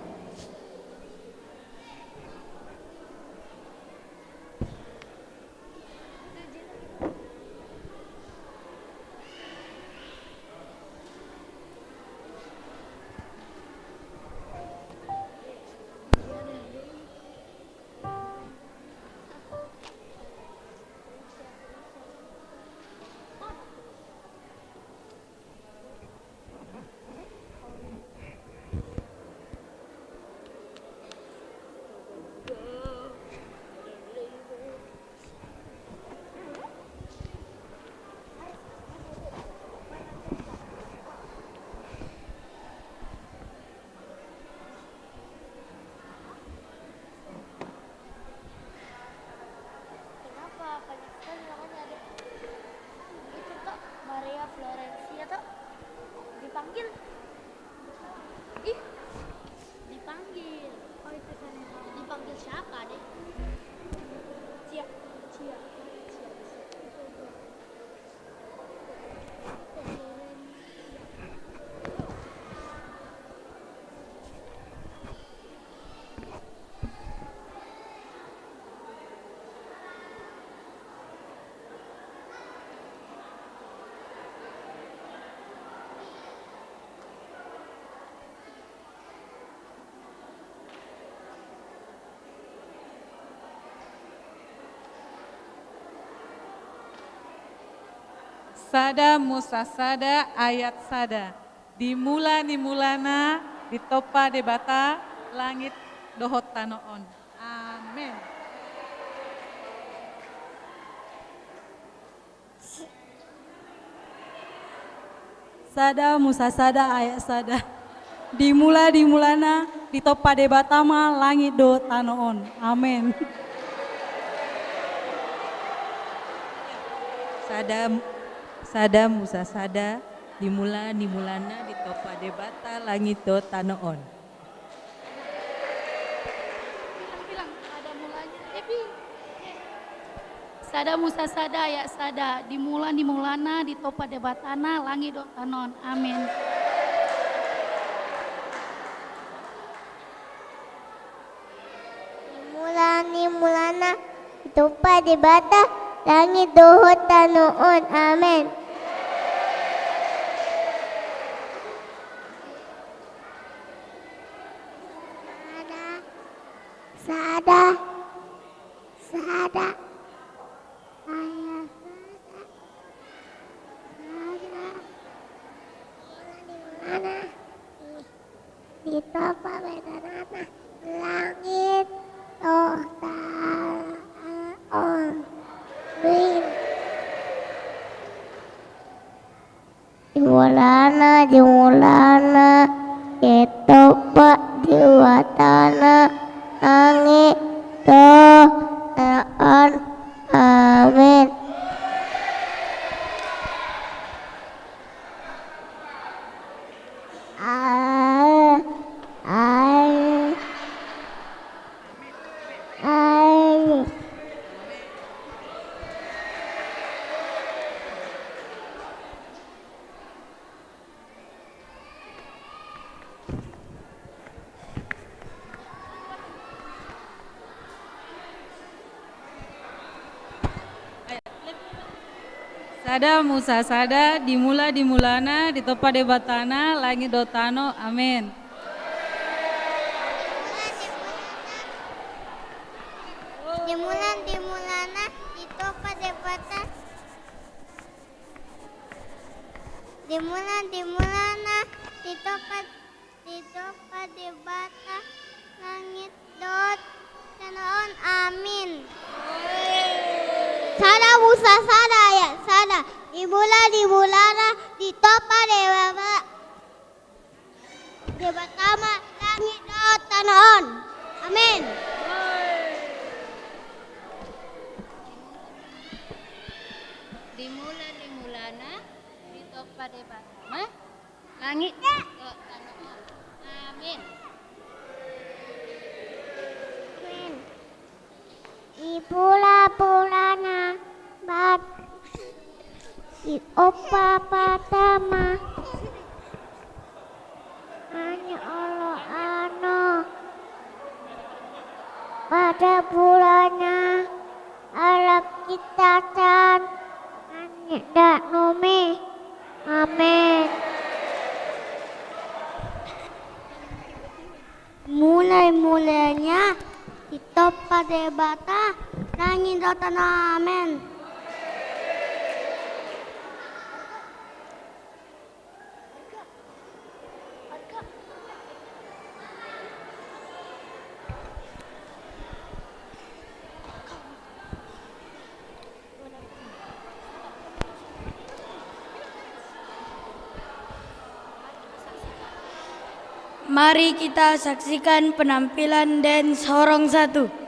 Sada Musa sada ayat sada. Dimulana ditopa debata langit dohot tanoon. Amin. Sada Musa sada ayat sada. Dimulana ditopa debata ma langit do tanoon. Amin. Sada Musa sada dimulana ditopa debata langit do tanoon. Sada Musa sada ayat sada. Dimulana ditopa debatana langit do tanon. Amin. Dimulana ditopa debata langit dohot tanoon. Amin. Sada ayat sada ditopa bedanana langit doh tanoon. Dimulana ditopa dewatana langit doh tanoon. Amin. Sada Musa sada dimulana ditopa debatana langit do tano. Amin. Dimulana ditopa debata dimulana ditopa debata langit dot tanoon. Amin. Sada Musa sada ayat sada. Dimulana ditopa debatama langit dot tanoon. Amin. Dimulana ditopa debatama langit do tanoon. Amin. Pulana bat ditopa patama pada bulannya Arab kita can dak nome. Amin. Mulai-mulainya kita pada bata nangin dotan amin. Mari kita saksikan penampilan dance Horong 1.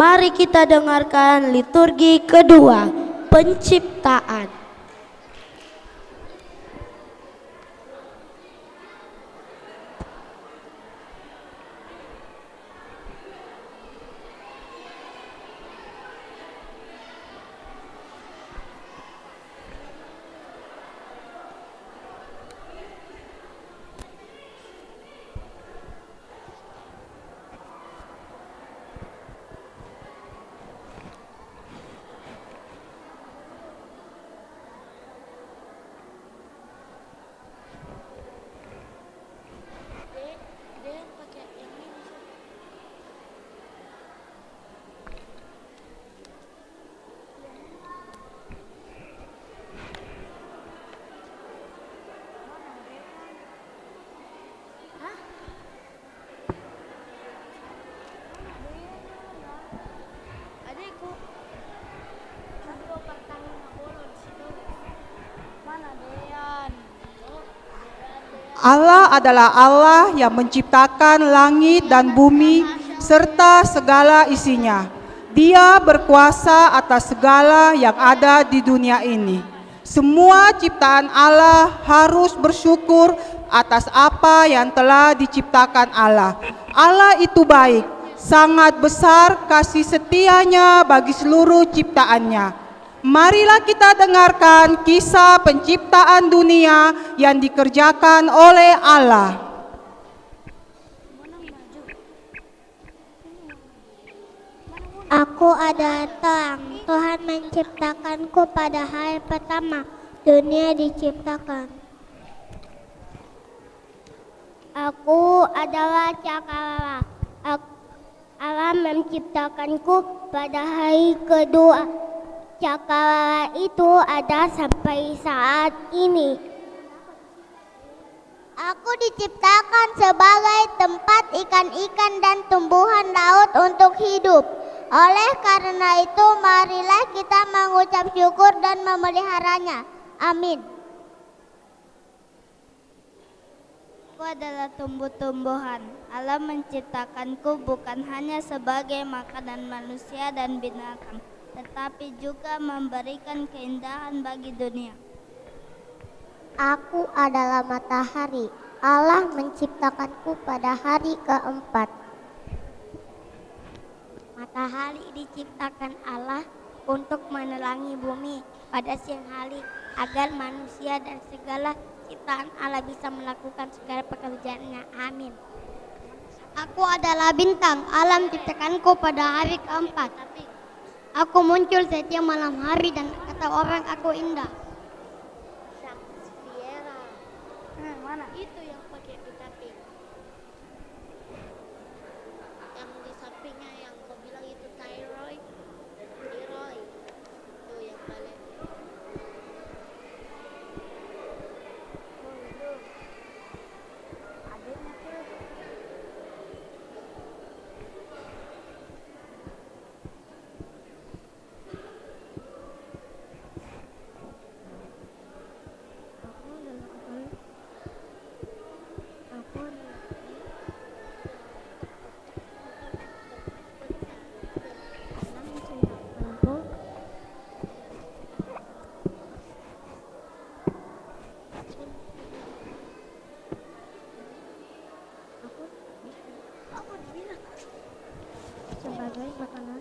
Mari kita dengarkan liturgi kedua, penciptaan. Allah adalah Allah yang menciptakan langit dan bumi serta segala isinya. Dia berkuasa atas segala yang ada di dunia ini. Semua ciptaan Allah harus bersyukur atas apa yang telah diciptakan Allah. Allah itu baik, sangat besar kasih setianya bagi seluruh ciptaannya. Marilah kita dengarkan kisah penciptaan dunia yang dikerjakan oleh Allah. Aku adalah terang. Tuhan menciptakanku pada hari pertama dunia diciptakan. Aku adalah cakrawala. Allah menciptakanku pada hari kedua. Cakrawala itu ada sampai saat ini. Aku diciptakan sebagai tempat ikan-ikan dan tumbuhan laut untuk hidup. Oleh karena itu, marilah kita mengucap syukur dan memeliharanya. Amin. Aku adalah tumbuh-tumbuhan. Allah menciptakanku bukan hanya sebagai makanan manusia dan binatang, tetapi juga memberikan keindahan bagi dunia. Aku adalah matahari. Allah menciptakanku pada hari keempat. Matahari diciptakan Allah untuk menerangi bumi pada siang hari agar manusia dan segala ciptaan Allah bisa melakukan segala pekerjaannya. Amin. Aku adalah bintang. Allah menciptakanku pada hari keempat. Aku muncul setiap malam hari dan kata orang aku indah. Mana? Itu yang pakai vitamin. Yang di sampingnya yang kau bilang itu thyroid. Itu yang paling. Adanya tuh. Sebagai makanan.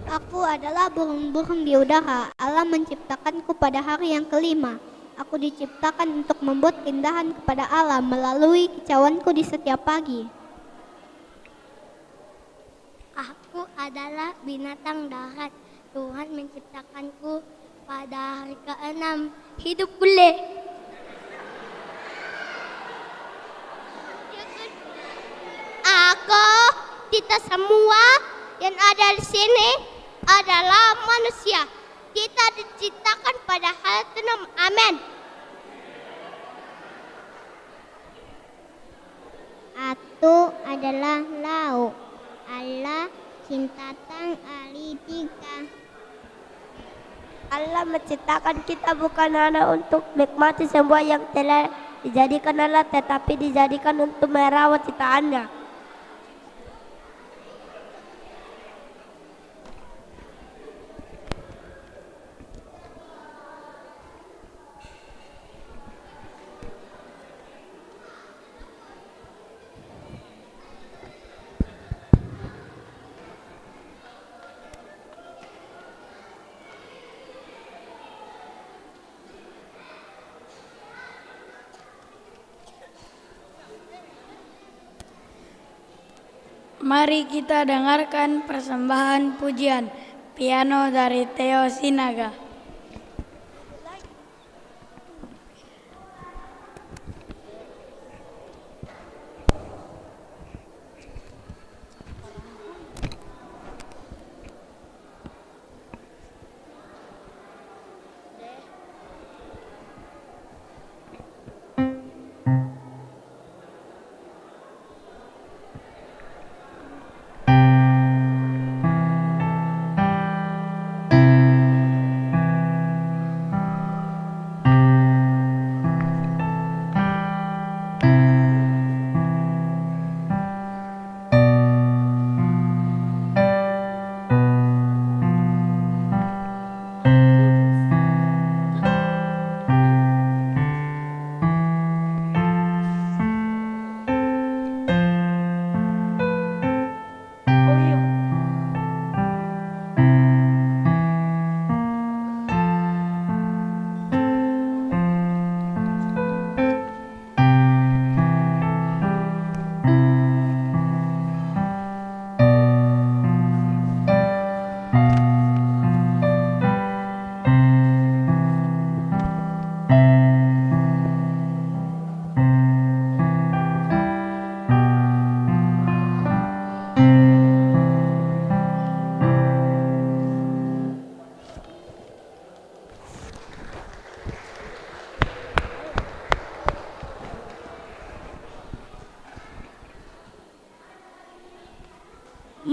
Aku adalah burung-burung di udara. Allah menciptakanku pada hari yang kelima. Aku diciptakan untuk membuat keindahan kepada Allah melalui kicauanku di setiap pagi. Aku adalah binatang darat. Tuhan menciptakanku pada hari ke-6. Hidup boleh. Aku, kita semua yang ada di sini adalah manusia. Kita diciptakan pada hari ke-6. Amin. Aku adalah laut. Allah cinta tang ali tiga. Allah menciptakan kita bukan hanya untuk nikmati semua yang telah dijadikan Allah, tetapi dijadikan untuk merawat ciptaannya. Mari kita dengarkan persembahan pujian piano dari Theo Sinaga.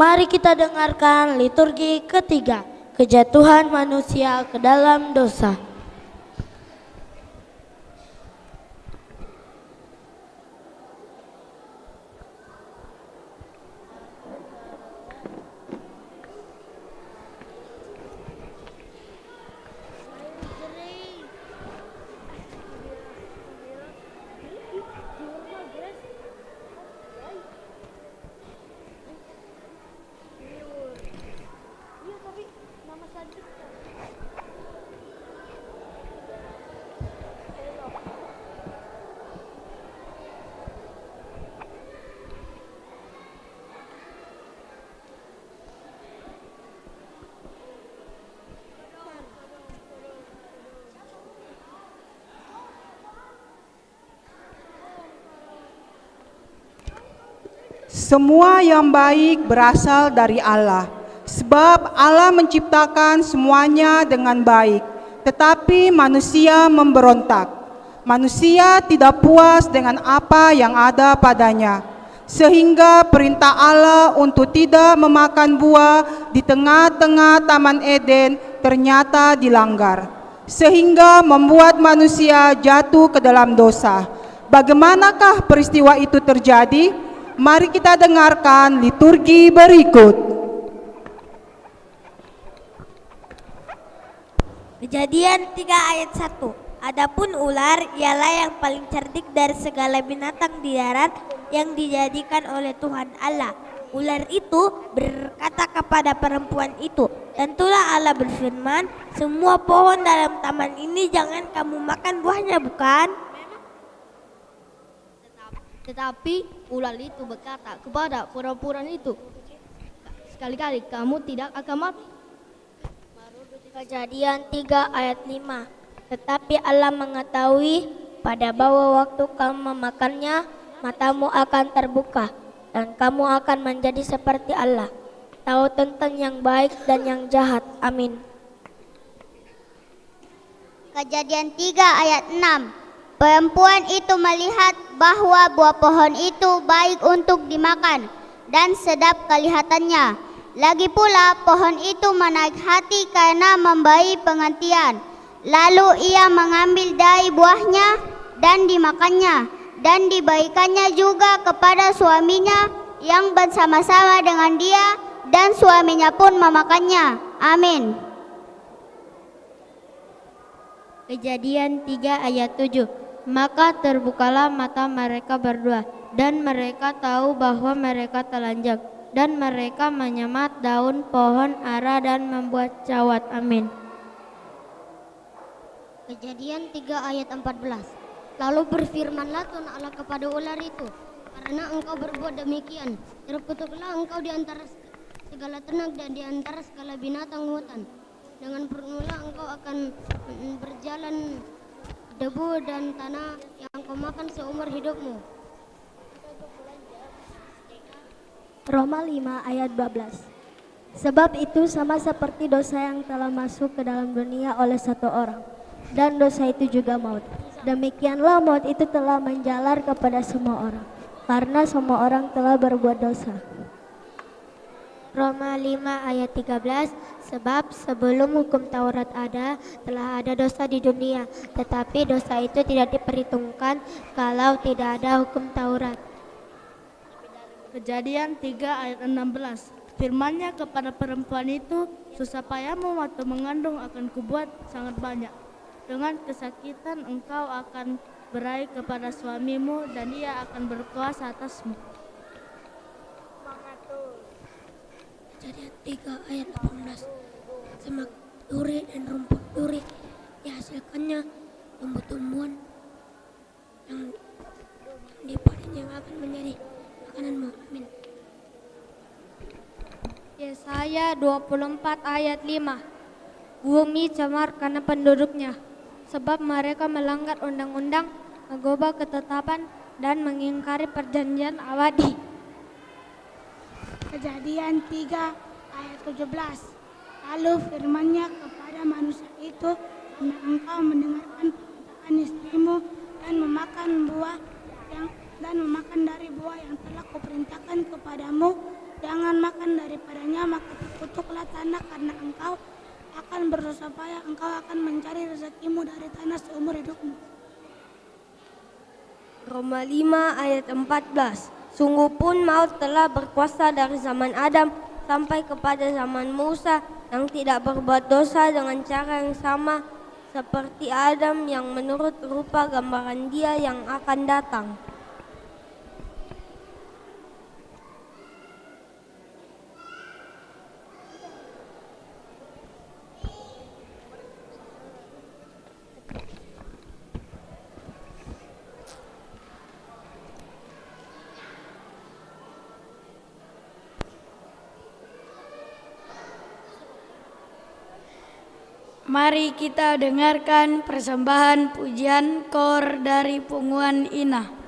Mari kita dengarkan liturgi ketiga, kejatuhan manusia ke dalam dosa. Semua yang baik berasal dari Allah, sebab Allah menciptakan semuanya dengan baik, tetapi manusia memberontak. Manusia tidak puas dengan apa yang ada padanya, sehingga perintah Allah untuk tidak memakan buah di tengah-tengah Taman Eden ternyata dilanggar, sehingga membuat manusia jatuh ke dalam dosa. Bagaimanakah peristiwa itu terjadi? Mari kita dengarkan liturgi berikut. Kejadian 3 ayat 1. Adapun ular ialah yang paling cerdik dari segala binatang di darat yang dijadikan oleh Tuhan Allah. Ular itu berkata kepada perempuan itu, tentulah Allah berfirman, semua pohon dalam taman ini jangan kamu makan buahnya, bukan? Tetapi ular itu berkata kepada perempuan itu, sekali-kali kamu tidak akan mati. Kejadian 3 ayat 5. Tetapi Allah mengetahui pada bahwa waktu kamu memakannya, matamu akan terbuka dan kamu akan menjadi seperti Allah, tahu tentang yang baik dan yang jahat. Amin. Kejadian 3 ayat 6. Perempuan itu melihat bahwa buah pohon itu baik untuk dimakan dan sedap kelihatannya, Lagi pula pohon itu menaik hati karena membayi pengantian. Lalu ia mengambil dari buahnya dan dimakannya, dan diberikannya juga kepada suaminya yang bersama-sama dengan dia, dan suaminya pun memakannya. Amin. Kejadian 3 ayat 7. Maka terbukalah mata mereka berdua, dan mereka tahu bahwa mereka telanjang, dan mereka menyemat daun pohon ara dan membuat cawat. Amin. Kejadian 3 ayat 14. Lalu berfirmanlah Tuhan Allah kepada ular itu, karena engkau berbuat demikian, terkutuklah engkau di antara segala ternak dan di antara segala binatang hutan. Dengan perutmulah engkau akan berjalan debu dan tanah yang kau makan seumur hidupmu. Roma 5 ayat 12. Sebab itu sama seperti dosa yang telah masuk ke dalam dunia oleh satu orang, dan dosa itu juga maut. Demikianlah maut itu telah menjalar kepada semua orang, karena semua orang telah berbuat dosa. Roma 5 ayat 13. Sebab sebelum hukum Taurat ada, telah ada dosa di dunia, tetapi dosa itu tidak diperhitungkan kalau tidak ada hukum Taurat. Kejadian 3 ayat 16. Firman-Nya kepada perempuan itu, susah payahmu waktu mengandung akan kubuat sangat banyak. Dengan kesakitan engkau akan beraih kepada suamimu, dan dia akan berkuasa atasmu. Kejadian 3 ayat 18. Semak duri dan rumput duri dihasilkannya tumbuh-tumbuhan yang dipadanya akan menjadi makananmu. Amin. Yesaya 24 ayat 5. Bumi cemar karena penduduknya, sebab mereka melanggar undang-undang, mengubah ketetapan, dan mengingkari perjanjian abadi. Kejadian 3 ayat 17. Lalu firman-Nya kepada manusia itu, karena engkau mendengarkan perkataan istrimu dan memakan dari buah yang telah kuperintahkan kepadamu, jangan makan daripadanya, maka terkutuklah tanah karena engkau akan berdosa payah, engkau akan mencari rezekimu dari tanah seumur hidupmu. Roma 5 ayat 14. Sungguh pun maut telah berkuasa dari zaman Adam sampai kepada zaman Musa, yang tidak berbuat dosa dengan cara yang sama seperti Adam, yang menurut rupa gambaran Dia yang akan datang. Mari kita dengarkan persembahan pujian kor dari Punguan Inah.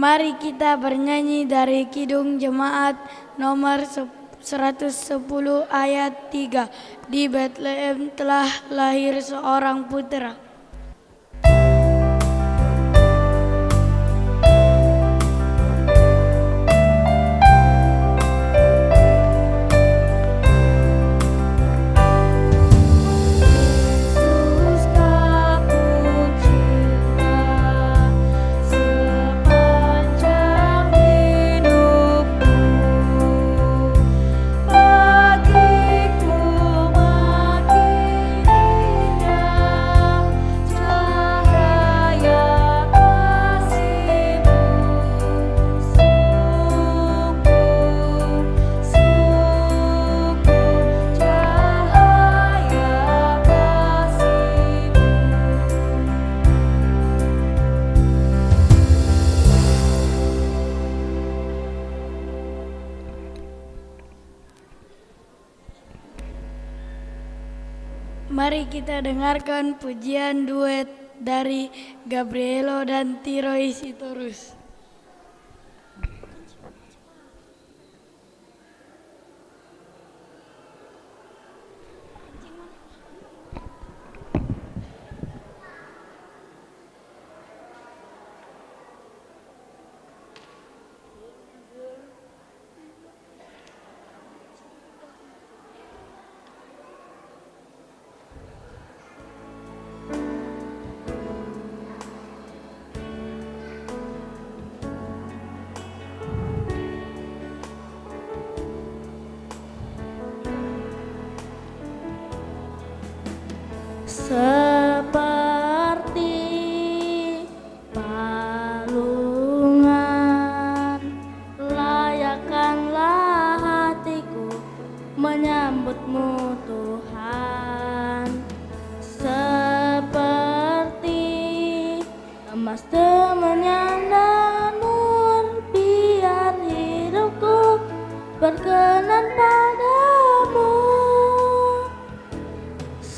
Mari kita bernyanyi dari Kidung Jemaat nomor 110 ayat 3. Di Bethlehem telah lahir seorang putra. Mari kita dengarkan pujian duet dari Gabrielo dan Tiroi Sitorus. Seperti palungan, layakkanlah hatiku menyambutmu Tuhan. Seperti emas menyandang biar hidupku berkenan padamu.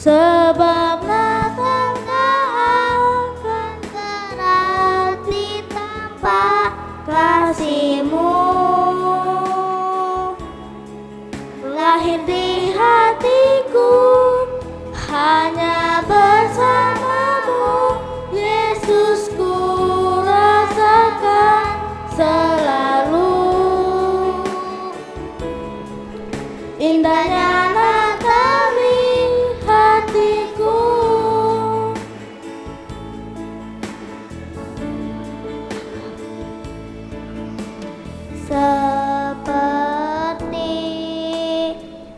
Sebab Natal akan berarti tanpa kasih-Mu. Lahir di hatiku hanya bersama-Mu, Yesus, ku rasakan selalu indahnya Natal di hatiku. Seperti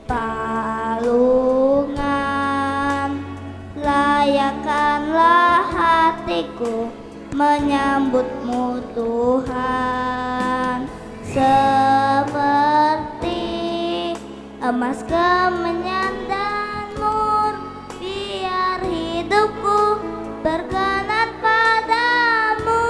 palungan, layakkanlah hatiku menyambutmu Tuhan. Seperti emas menyandang mur, biar hidupku berkenan padamu.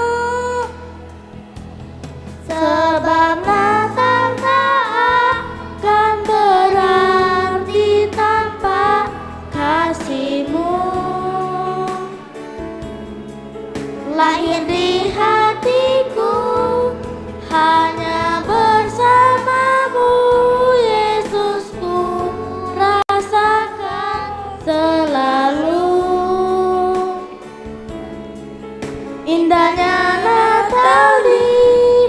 Sebab Natal tak akan berarti tanpa kasih-Mu. Lahir di hatiku hanya bersama-Mu, Yesus, ku rasakan selalu indahnya Natal di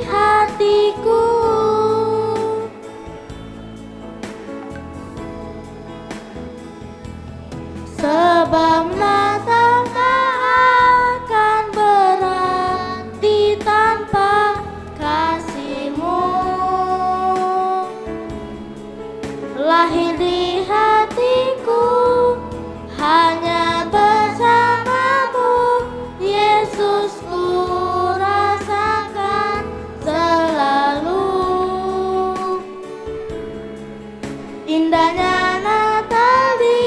hatiku. Sebab Natal tak akan berarti tanpa kasih-Mu. Lahir di hatiku hanya bersama-Mu, Yesus, ku rasakan selalu indahnya Natal di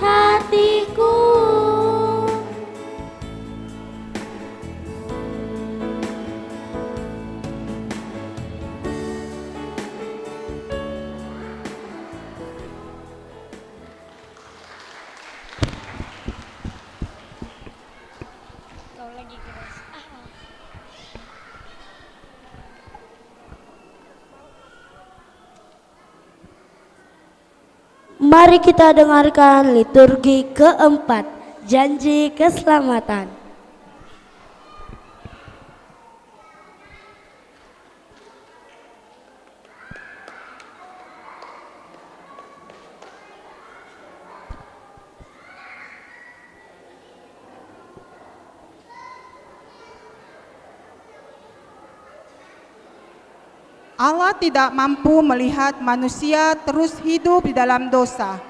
hatiku. Mari kita dengarkan liturgi keempat, janji keselamatan. Allah tidak mampu melihat manusia terus hidup di dalam dosa.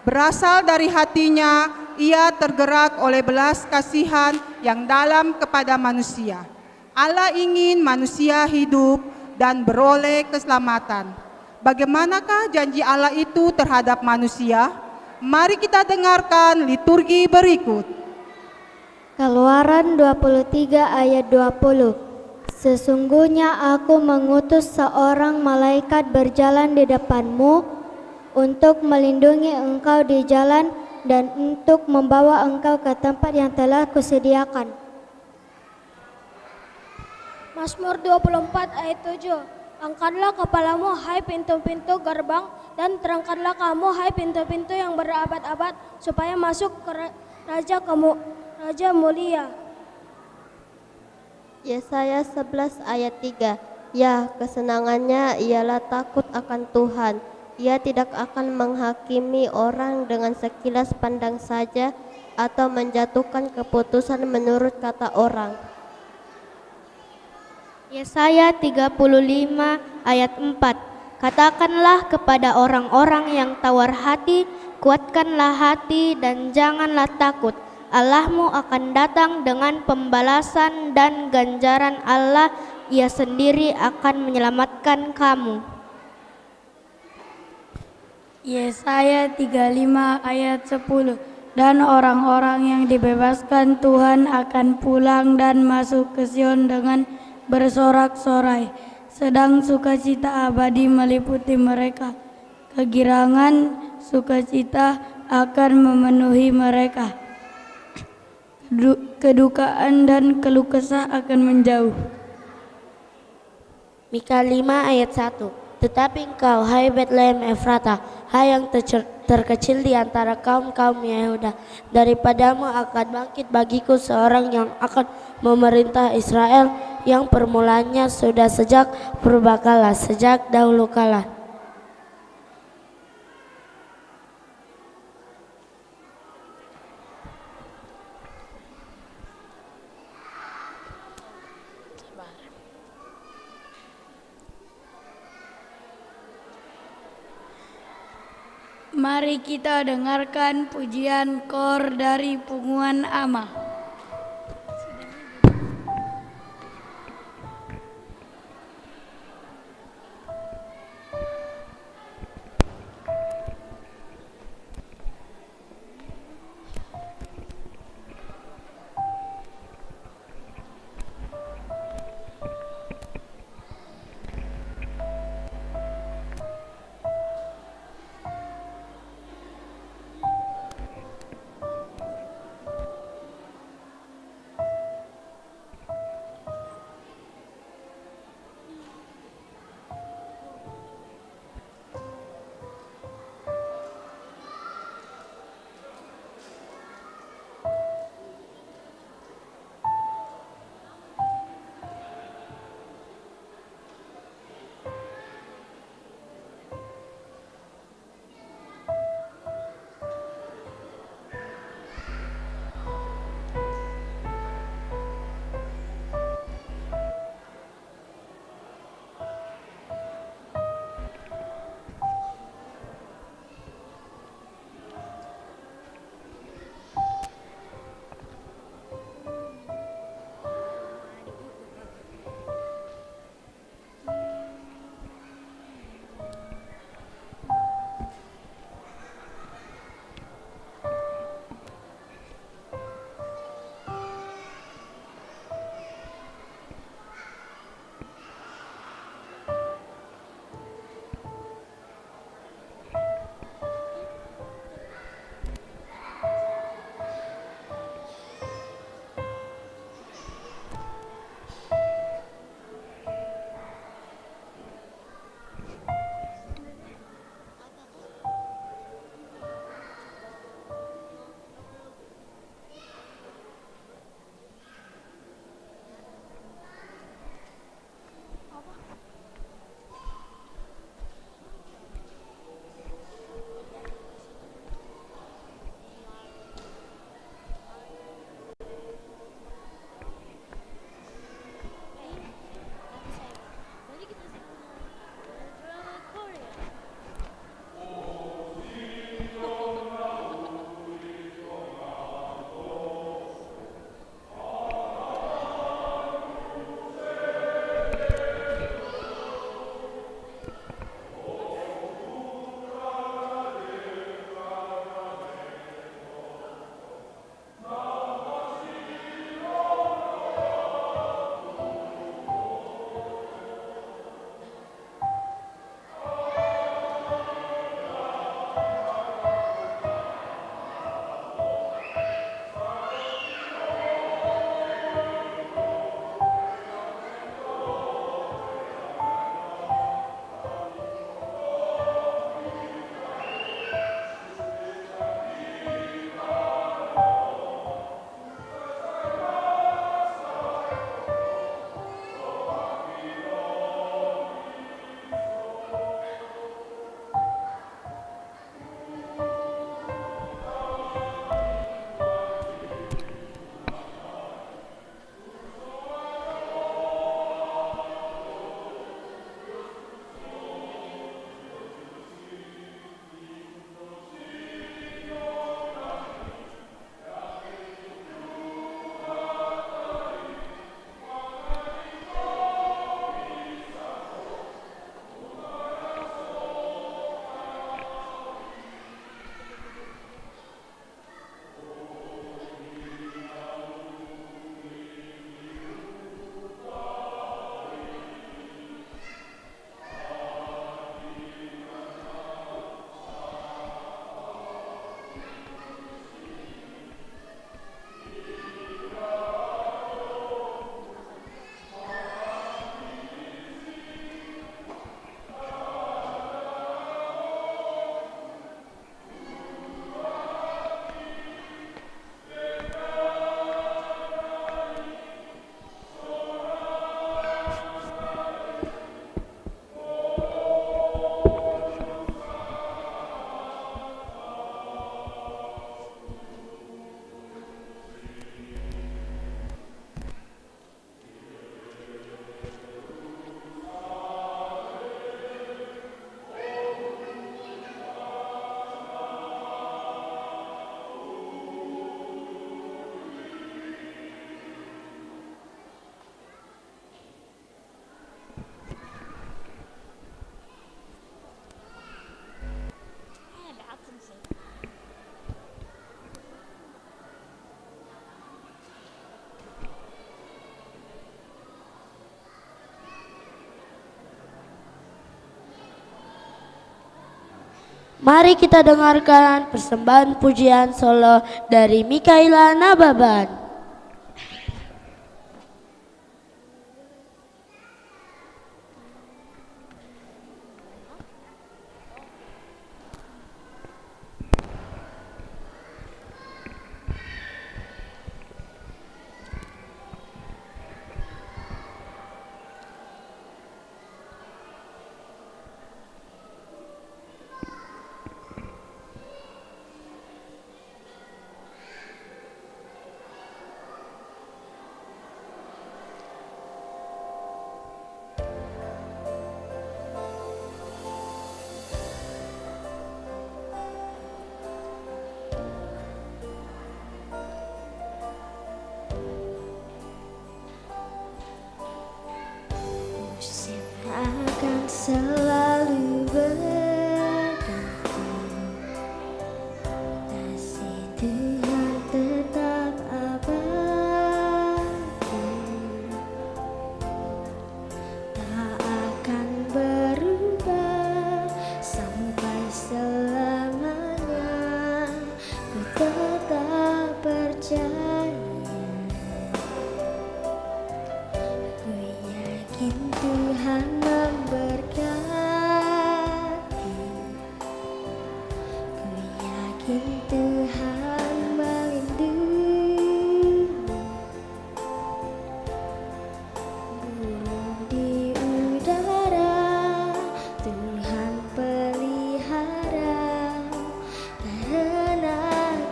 Berasal dari hatinya, ia tergerak oleh belas kasihan yang dalam kepada manusia. Allah ingin manusia hidup dan beroleh keselamatan. Bagaimanakah janji Allah itu terhadap manusia? Mari kita dengarkan liturgi berikut. Keluaran 23 ayat 20. Sesungguhnya aku mengutus seorang malaikat berjalan di depanmu untuk melindungi engkau di jalan dan untuk membawa engkau ke tempat yang telah kusediakan. Mazmur 24 ayat 7. Angkatlah kepalamu hai pintu-pintu gerbang dan terangkatlah kamu hai pintu-pintu yang berabad-abad supaya masuk ke Raja mulia. Yesaya 11 ayat 3. Ya, kesenangannya ialah takut akan Tuhan. Ia tidak akan menghakimi orang dengan sekilas pandang saja atau menjatuhkan keputusan menurut kata orang. Yesaya 35 ayat 4. Katakanlah kepada orang-orang yang tawar hati, kuatkanlah hati dan janganlah takut. Allahmu akan datang dengan pembalasan dan ganjaran Allah, Ia sendiri akan menyelamatkan kamu. Yesaya 35 ayat 10. Dan orang-orang yang dibebaskan Tuhan akan pulang dan masuk ke Sion dengan bersorak-sorai, sedang sukacita abadi meliputi mereka. Kegirangan sukacita akan memenuhi mereka. Kedukaan dan keluh kesah akan menjauh. Mika 5 ayat 1. Tetapi engkau, hai Betlehem Efrata, hai yang terkecil di antara kaum-kaum Yehuda, daripadamu akan bangkit bagiku seorang yang akan memerintah Israel, yang permulanya sudah sejak purbakala, sejak dahulu kala. Mari kita dengarkan pujian kor dari Punguan Ama. Mari kita dengarkan persembahan pujian solo dari Mikaela Nababan. Akan selalu berganti, kasih Tuhan tetap abadi, tak akan berubah sampai selamanya. Ku tetap percaya, ku yakin Tuhan memberkati, ku yakin Tuhan melindungi, burung di udara Tuhan pelihara karena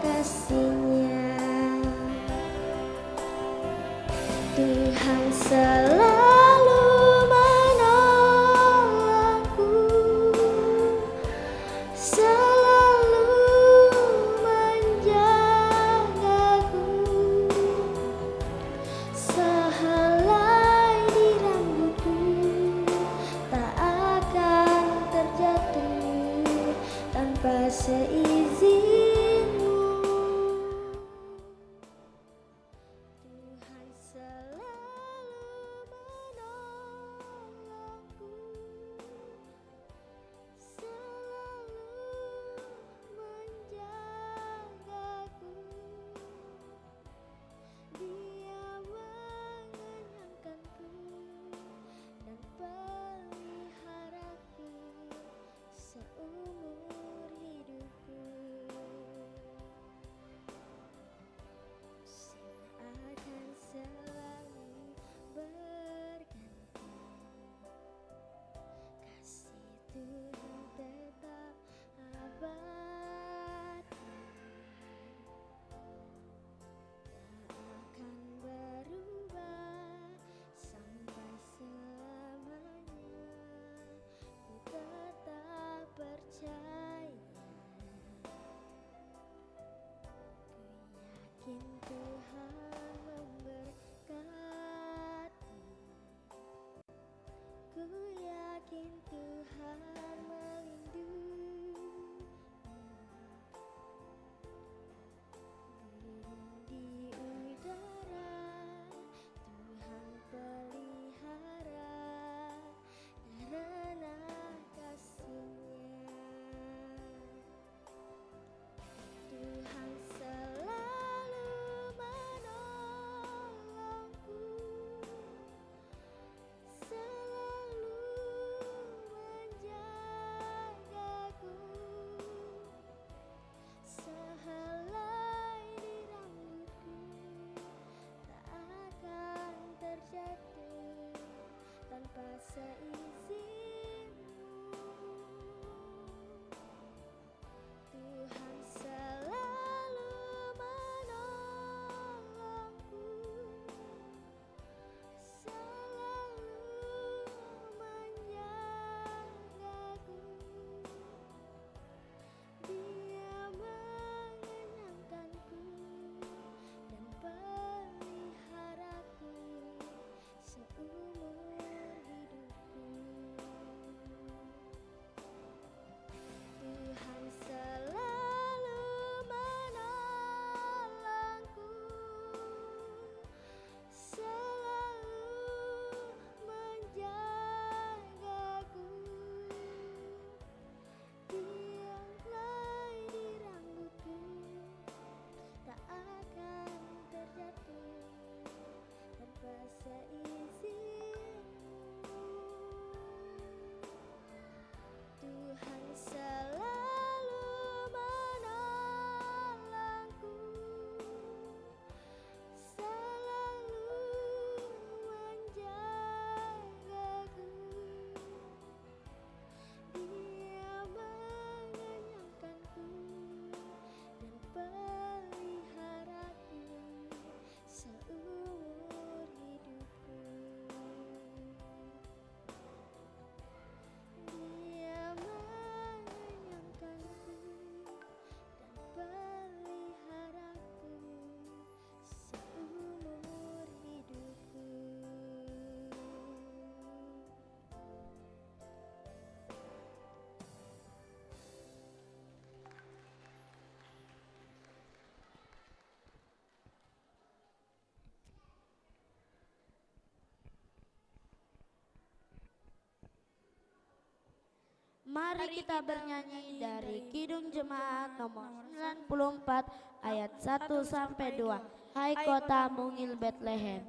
kasih-Nya. Tuhan selalu menolongku, selalu menjagaku, sehelai di rambutku tak akan terjatuh tanpa seizinmu. Tuhan selalu menolongku, selalu menjagaku, Dia mengenyangkanku dan peliharaku seumur hidupku. Akan selalu berganti, kasih Tuhan tetap abadi, tak akan berubah sampai selamanya. Ku tetap percaya, ku yakin Tuhan memberkati, ku yakin Tuhan melindungi, burung di udara Tuhan pelihara karena kasih-Nya. Tuhan selalu menolongku, selalu menjagaku, sehelai di rambutku tak akan terjatuh tanpa seizinmu. Tuhan selalu menolongku, selalu menjagaku, Dia mengenyangkanku dan peliharaku seumur hidupku. Mari kita bernyanyi dari Kidung Jemaat nomor 94 ayat 1 sampai 2. Hai kota mungil Bethlehem.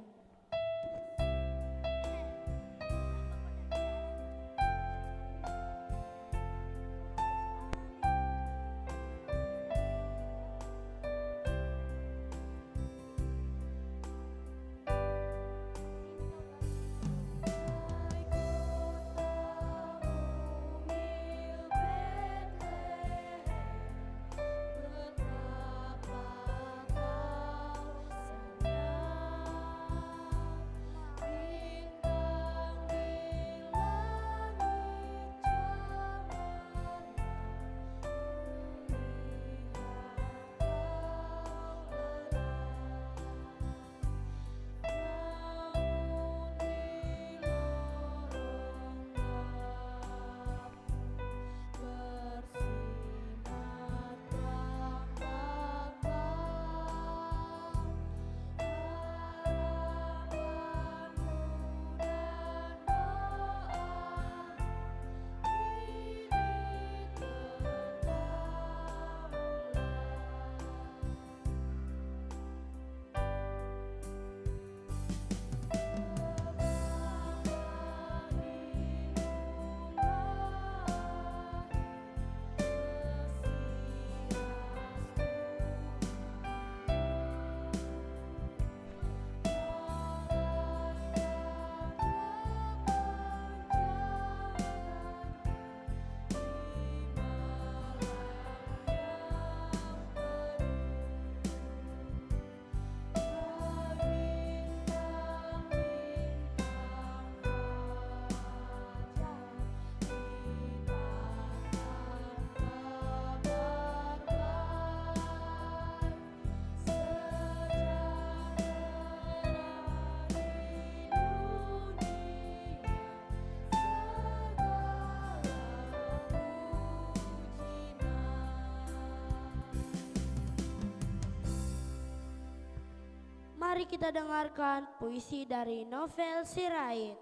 Mari kita dengarkan puisi dari Novel Sirait.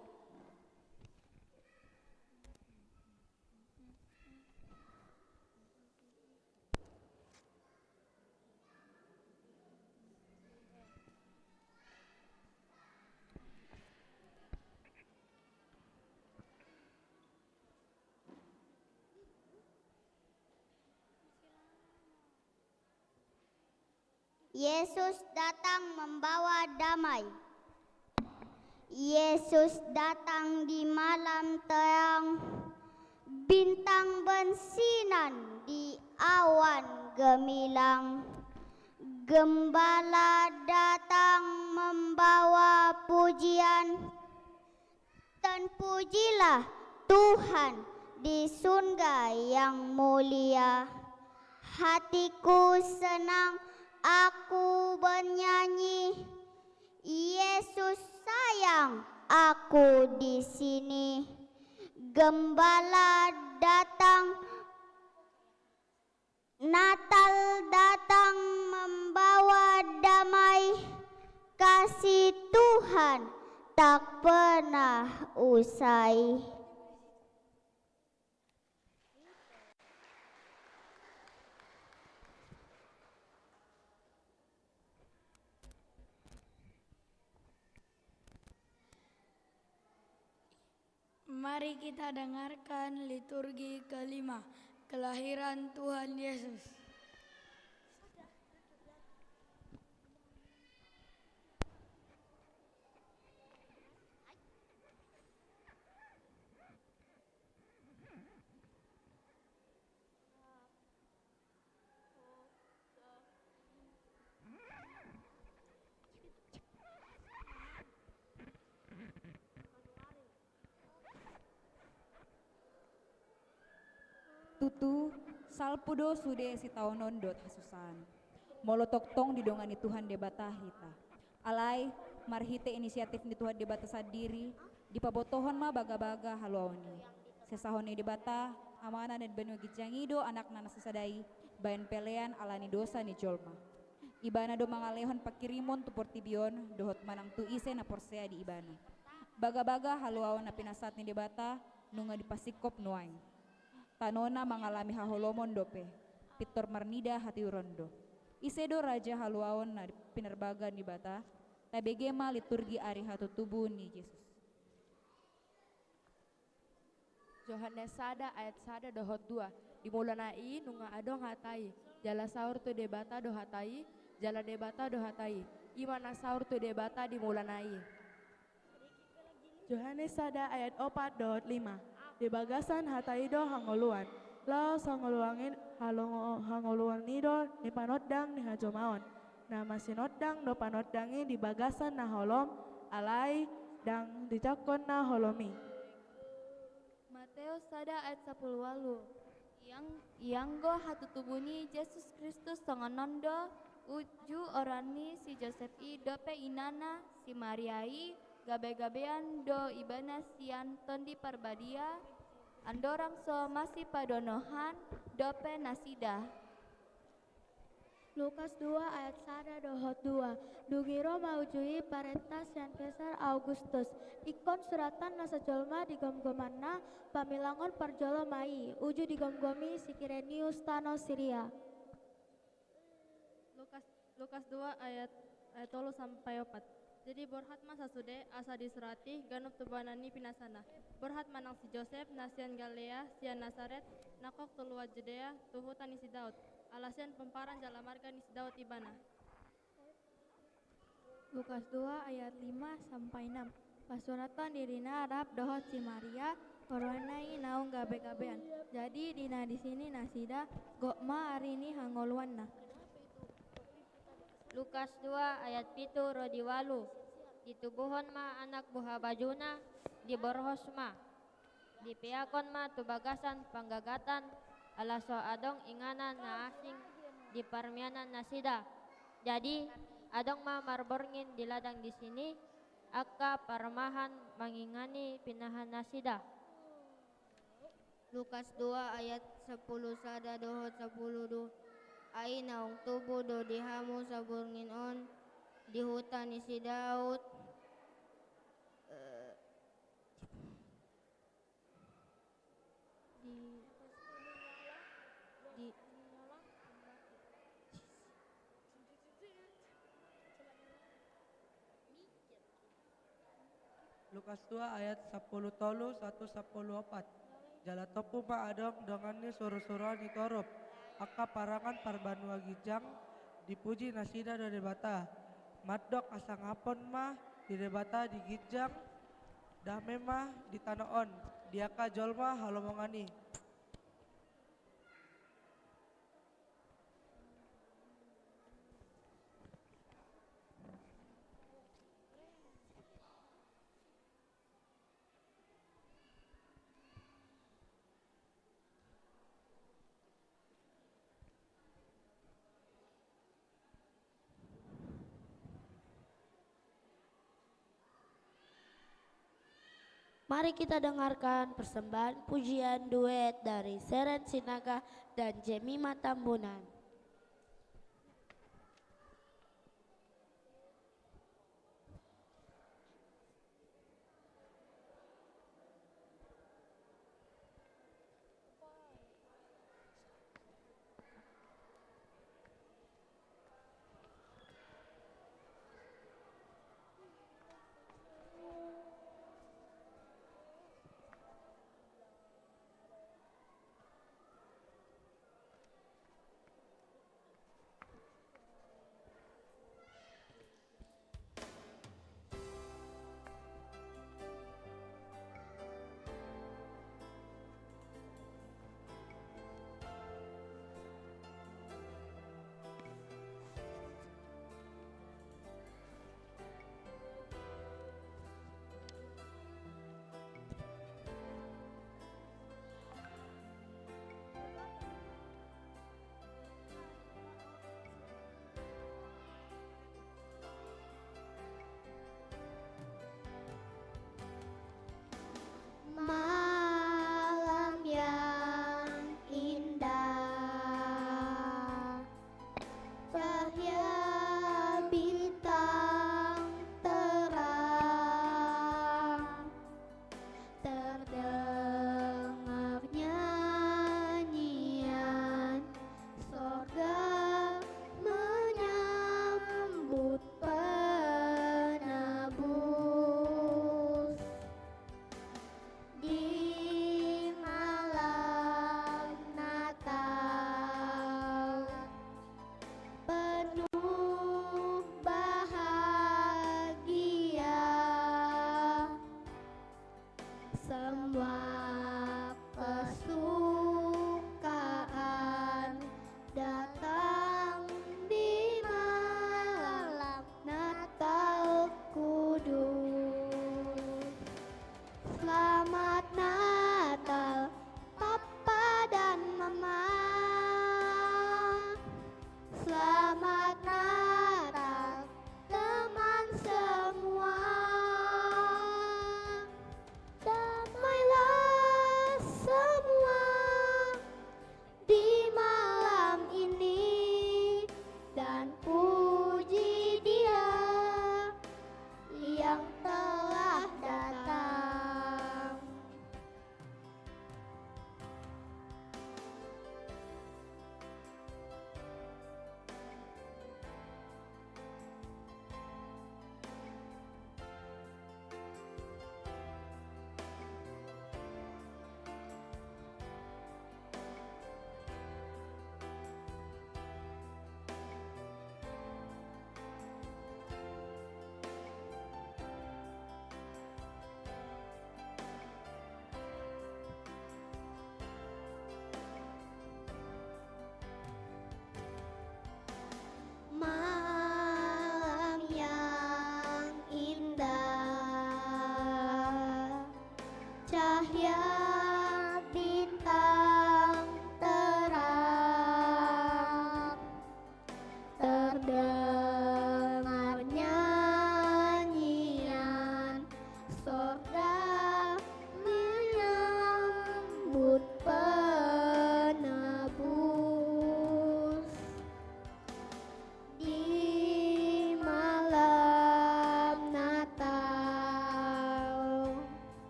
Yesus datang membawa damai. Yesus datang di malam terang, bintang bersinar di awan gemilang. Gembala datang membawa pujian, dan pujilah Tuhan di surga yang mulia. Hatiku senang, aku bernyanyi, Yesus sayang aku di sini. Gembala datang, Natal datang membawa damai. Kasih Tuhan tak pernah usai. Mari kita dengarkan liturgi kelima, kelahiran Tuhan Yesus. Tutu salpudo sude si taunon dot hasusan. Molotok tong didongani Tuhan debata hita. Alai marhite inisiatif ni Tuhan debata sadiri di pabotohon ma baga-baga haluani. Sesahone debata amana dan benu gijangido anak nana sesadai bayan pelean alani dosa ni jolma. Ibana do mangalehon pakirimon tu portibion dohot manang tu ise na porsea di ibana. Baga-baga haluawan na pinasat ni debata nunga dipasikop nuain. tanona mengalami haholomon dope, Pitor marnida hati urondo. Isedo raja haluaon na pinerbagan di bata, tabegema liturgi ari hatu tubuh ni Yesus. Yohanes sada ayat sada dohot dua. Dimulanai nunga adong hatai. Jala saur tu debata do hatai, jala debata do hatai. Imana saur tu debata dimulanai. Yohanes sada ayat 4 5. Di bagasan hatai do hangoluan. Lao sangoluangin hangoluan nido ni panodang ni hajomaon. Na masinodang do panodangi di bagasan na holom alai dang dicakon na holomi. Matius sada ayat 10 walu. Ianggo hatutubuni Yesus Kristus songonondo uju orani si Joseph i dope inana si Mariai gabe-gabean do ibana sian tondi parbadia andorang so masih padonohan dope nasida. Lukas 2 ayat 1 dohot 2. Dugiro maujui parentas yang Kaisar Augustus. Ikon suratan na sajolma digomgomanna pamilangon parjolo mai. Uju digomgomi si Kirenius tano Syria. Lukas 2 ayat 3 sampai 4. Jadi borhat masa sude asa diserati ganup tubanani pinasana. Borhat manang si Joseph nasian Galilea sian Nasaret nakok tuluat Judea tuhutan isi Daud. Alasian pemparan jala marga nis Daud ibana. Lukas 2 ayat 5 sampai 6. Pasuratan dirina Arab dohot si Maria koronai naung gabe-gabean. Jadi dina di sini nasida gokma hari ini hangoluanna. Lukas 2 ayat 7 rodiwalu. Ditubuhon ma anak buah bajuna diborhos ma. Dipiakon ma tubagasan panggagatan alaso adong inganan na asing di parmianan nasida. Jadi adong ma marborngin di ladang di sini akka parmahan mangingani pinahan nasida. Lukas 2 ayat 10 sada dohot 10 do. Ai naung tubuh do dihamu saburngin on di hutan isi Daud. Lukas 2 ayat 10 tolu 1 10 4. Jala topu pa adong dongani suruh-suruhan itorup. Aka parangan parbanua gijang dipuji nasida do debata. Madok asangapon mah di debata di gijang. Dame mah di tanoon. Diaka jolma halomongani. Mari kita dengarkan persembahan pujian duet dari Seren Sinaga dan Jemima Tambunan.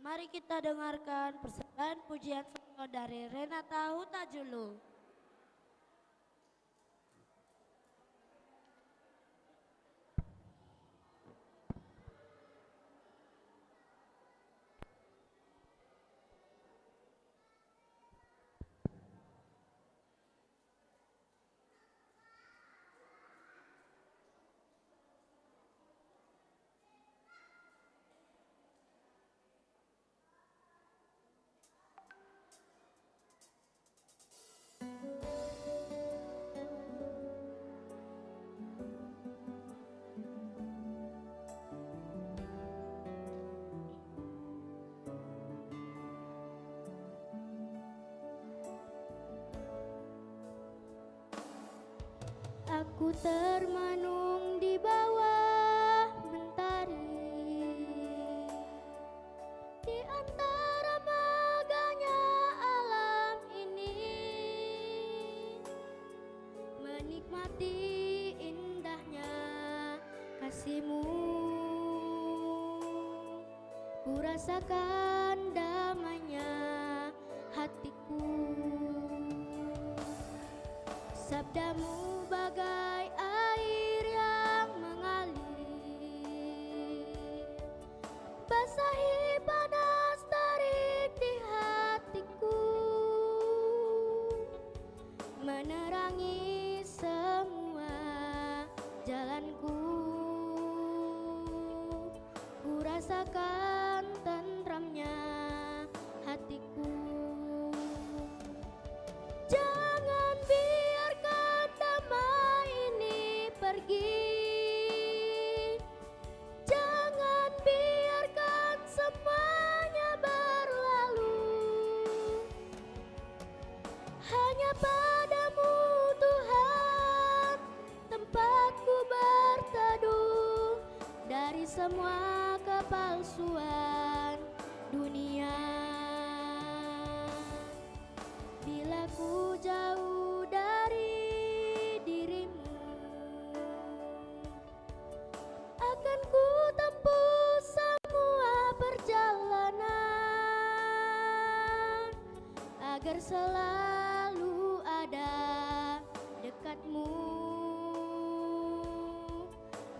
Mari kita dengarkan persembahan pujian solo dari Renata Hutajulu. Aku termenung di bawah mentari, di antara megahnya alam ini, menikmati indahnya kasih-Mu. Ku rasakan damainya hatiku. Sabdamu bagai air yang mengalir, basahi panas terik di hatiku, menerangi semua jalanku. Ku rasakan tentramnya hatiku. Jangan biarkan damai ini pergi. Jangan biarkan semuanya berlalu. Hanya padamu Tuhan tempatku berteduh dari semua kepalsuan dunia. Bila ku jauh dari diri-Mu, akan ku tempuh semua perjalanan agar selalu ada dekat-Mu.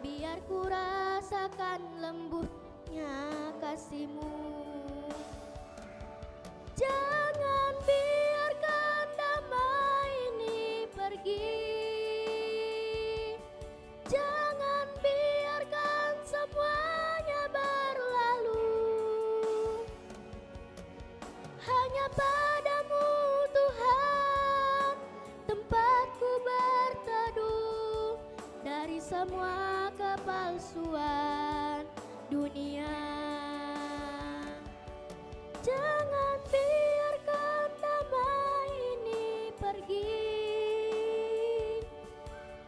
Biar ku rasakan lembutnya kasih-Mu. Jangan biarkan damai ini pergi. Jangan biarkan semuanya berlalu. Hanya padamu Tuhan tempatku berteduh dari semua kepalsuan dunia. Jangan biarkan damai ini pergi.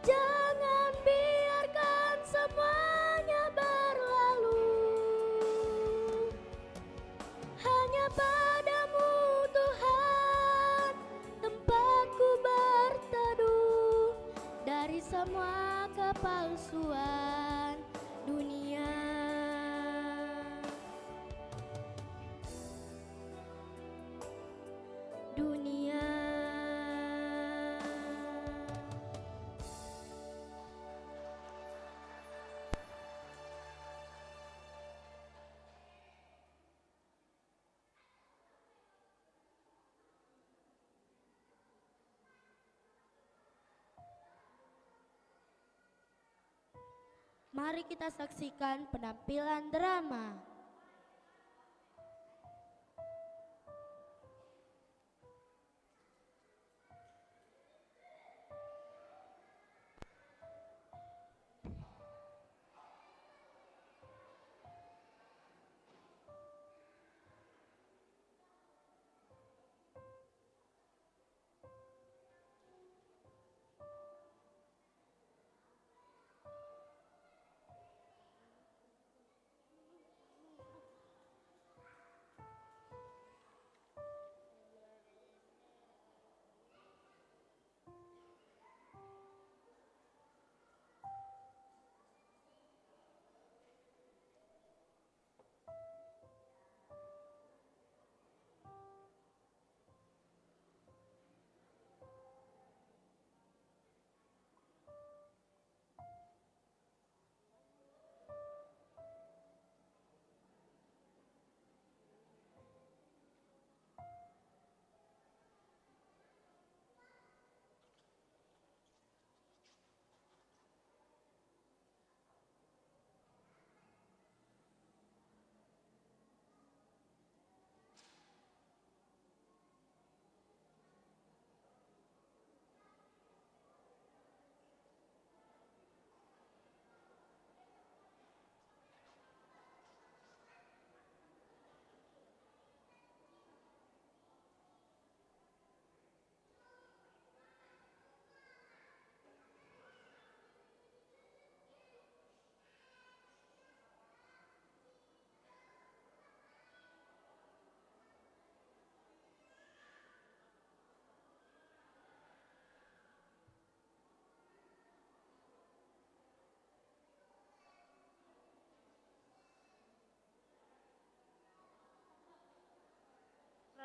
Jangan biarkan semuanya berlalu. Hanya padamu Tuhan tempatku berteduh dari semua kepalsuan dunia. Mari kita saksikan penampilan drama.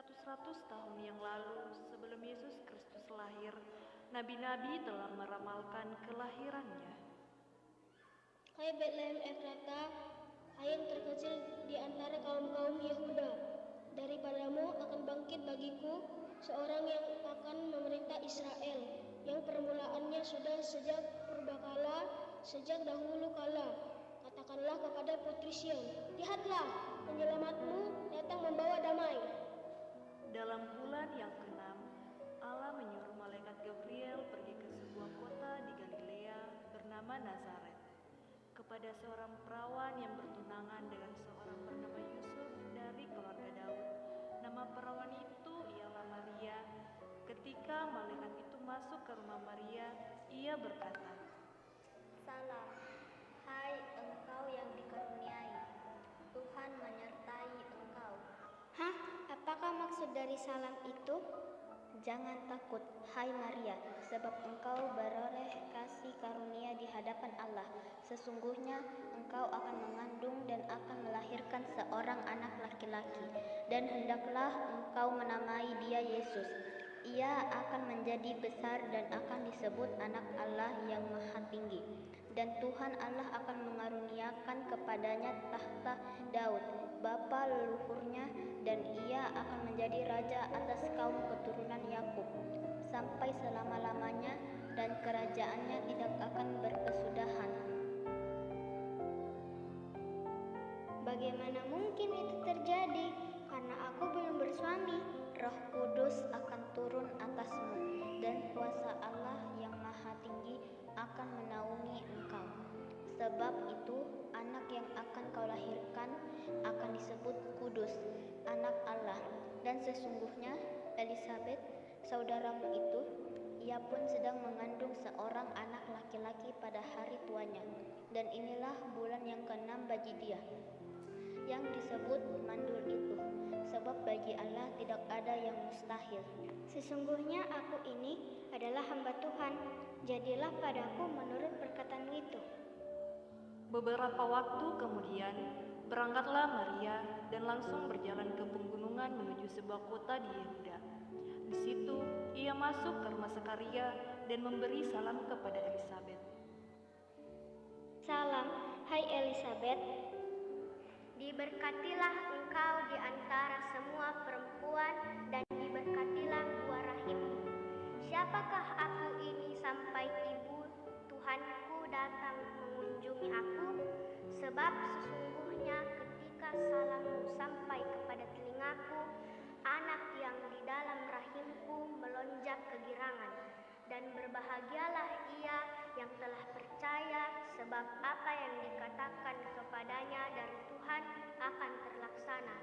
beratus-ratus tahun yang lalu sebelum Yesus Kristus lahir, nabi-nabi telah meramalkan kelahirannya. Hai Bethlehem Efrata, hai yang terkecil di antara kaum-kaum Yehuda, daripadamu akan bangkit bagiku seorang yang akan memerintah Israel, yang permulaannya sudah sejak purbakala, sejak dahulu kala. Katakanlah kepada putri Sion, lihatlah, penyelamatmu datang membawa damai. Dalam bulan yang ke-6, Allah menyuruh malaikat Gabriel pergi ke sebuah kota di Galilea bernama Nazaret, kepada seorang perawan yang bertunangan dengan seorang bernama Yusuf dari keluarga Daud. Nama perawan itu ialah Maria. Ketika malaikat itu masuk ke rumah Maria, ia berkata, Salam, hai engkau yang dikaruniai, Tuhan menyertai engkau. Hah? Apakah maksud dari salam itu? Jangan takut, hai Maria, sebab engkau beroleh kasih karunia di hadapan Allah. Sesungguhnya engkau akan mengandung dan akan melahirkan seorang anak laki-laki, dan hendaklah engkau menamai dia Yesus. Ia akan menjadi besar dan akan disebut anak Allah yang maha tinggi. Dan Tuhan Allah akan mengaruniakan kepadanya tahta Daud, bapa leluhurnya, dan ia akan menjadi raja atas kaum keturunan Yakub sampai selama-lamanya, dan kerajaannya tidak akan berkesudahan. Bagaimana mungkin itu terjadi? Karena aku belum bersuami. Roh Kudus akan turun atasmu, dan kuasa Allah yang maha tinggi akan menaungi engkau. Sebab itu anak yang akan kau lahirkan akan disebut kudus, anak Allah. Dan sesungguhnya Elisabet, saudaramu itu, ia pun sedang mengandung seorang anak laki-laki pada hari tuanya. Dan inilah bulan yang ke-6 bagi dia, yang disebut mandul itu. Sebab bagi Allah tidak ada yang mustahil. Sesungguhnya aku ini adalah hamba Tuhan, jadilah padaku menurut perkataanmu itu. Beberapa waktu kemudian, berangkatlah Maria dan langsung berjalan ke pegunungan menuju sebuah kota di Yehuda. Di situ ia masuk ke rumah Zakaria dan memberi salam kepada Elisabet. Salam, hai Elisabet. Diberkatilah engkau di antara semua perempuan, dan diberkatilah buah rahimmu. Siapakah aku ini sampai ibu Tuhanku datang mengunjungi aku? Sebab sesungguhnya ketika salammu sampai kepada telingaku, anak yang di dalam rahimku melonjak kegirangan. Dan berbahagialah ia yang telah percaya, sebab apa yang dikatakan kepadanya dari Tuhan akan terlaksana.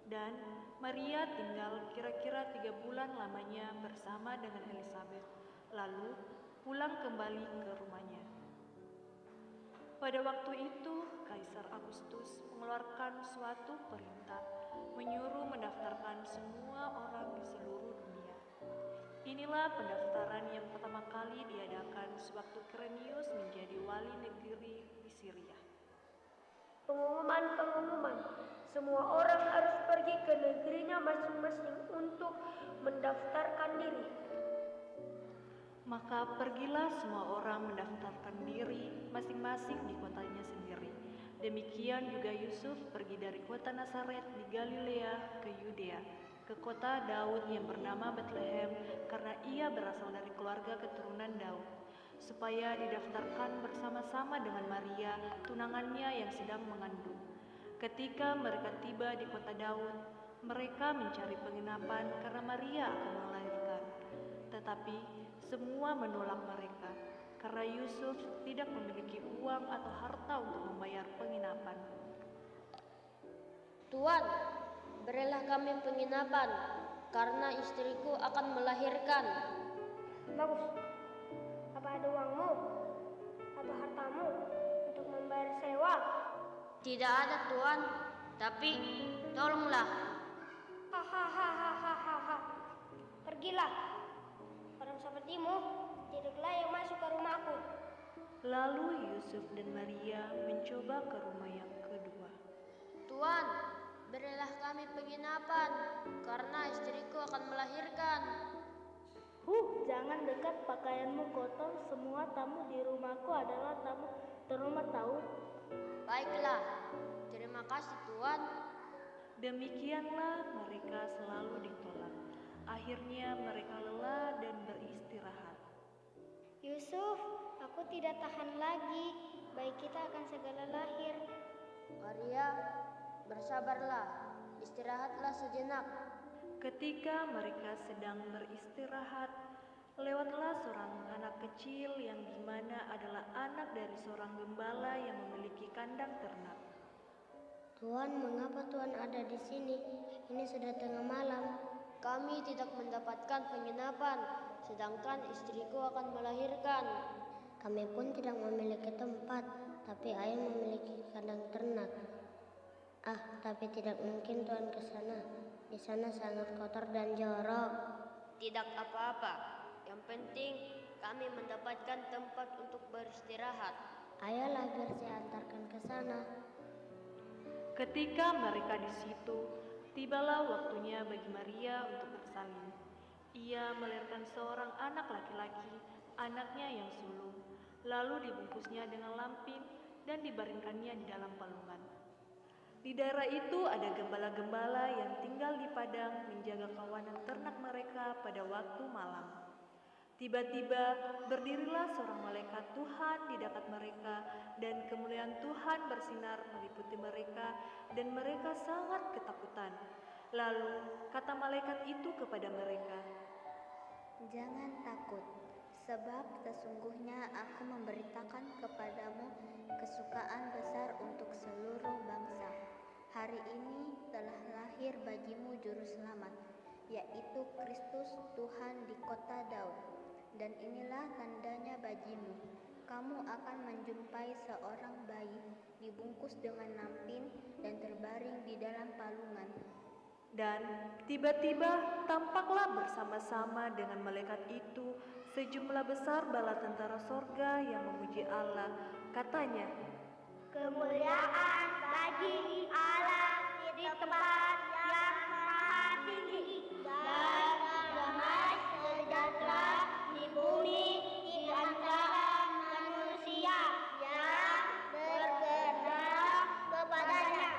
Dan Maria tinggal kira-kira 3 bulan lamanya bersama dengan Elisabet, lalu pulang kembali ke rumahnya. Pada waktu itu, Kaisar Agustus mengeluarkan suatu perintah, menyuruh mendaftarkan semua orang di seluruh dunia. Inilah pendaftaran yang pertama kali diadakan sewaktu Quirinius menjadi wali negeri di Syria. Pengumuman, semua orang harus pergi ke negerinya masing-masing untuk mendaftarkan diri. Maka pergilah semua orang mendaftarkan diri masing-masing di kotanya sendiri. Demikian juga Yusuf pergi dari kota Nazaret di Galilea ke Yudea, ke kota Daud yang bernama Bethlehem, karena ia berasal dari keluarga keturunan Daud, supaya didaftarkan bersama-sama dengan Maria, tunangannya yang sedang mengandung. Ketika mereka tiba di kota Daud, mereka mencari penginapan karena Maria akan melahirkan. Tetapi semua menolak mereka, karena Yusuf tidak memiliki uang atau harta untuk membayar penginapan. Tuan, berilah kami penginapan, karena istriku akan melahirkan. Bagus. Apa ada uangmu atau hartamu untuk membayar sewa? Tidak ada, Tuan, tapi tolonglah. Hahaha. Pergilah. Orang sepertimu tidaklah yang masuk ke rumahku. Lalu Yusuf dan Maria mencoba ke rumah yang kedua. Tuan, berilah kami penginapan, karena istriku akan melahirkan. Jangan dekat, pakaianmu kotor. Semua tamu di rumahku adalah tamu terhormat tahu. Baiklah, terima kasih Tuan. Demikianlah mereka selalu ditolak. Akhirnya mereka lelah dan beristirahat. Yusuf, aku tidak tahan lagi. Baik kita akan segala lahir. Maria, bersabarlah, istirahatlah sejenak. Ketika mereka sedang beristirahat, lewatlah seorang anak kecil yang dimana adalah anak dari seorang gembala yang memiliki kandang ternak. Tuan, mengapa Tuan ada di sini? Ini sudah tengah malam. Kami tidak mendapatkan penginapan, sedangkan istriku akan melahirkan. Kami pun tidak memiliki tempat, tapi ayah memiliki kandang ternak. Tapi tidak mungkin Tuan ke sana. Di sana sangat kotor dan jorok. Tidak apa-apa, yang penting kami mendapatkan tempat untuk beristirahat. Ayolah biar saya antarkan ke sana. Ketika mereka di situ, tibalah waktunya bagi Maria untuk bersalin. Ia melahirkan seorang anak laki-laki, anaknya yang sulung, lalu dibungkusnya dengan lampin dan dibaringkannya di dalam palungan. Di daerah itu ada gembala-gembala yang tinggal di padang menjaga kawanan ternak mereka pada waktu malam. Tiba-tiba berdirilah seorang malaikat Tuhan di dekat mereka, dan kemuliaan Tuhan bersinar meliputi mereka, dan mereka sangat ketakutan. Lalu kata malaikat itu kepada mereka, Jangan takut, sebab sesungguhnya aku memberitakan kepadamu kesukaan besar untuk seluruh bangsa. Hari ini telah lahir bagimu juru selamat, yaitu Kristus Tuhan di kota Daud. Dan inilah tandanya bagimu, kamu akan menjumpai seorang bayi dibungkus dengan lampin dan terbaring di dalam palungan. dan tiba-tiba tampaklah bersama-sama dengan malaikat itu sejumlah besar bala tentara sorga yang memuji Allah. Katanya, Kemuliaan bagi Allah di tempat yang maha tinggi, dan damai sejahtera di bumi di antara manusia yang berkenan kepadanya.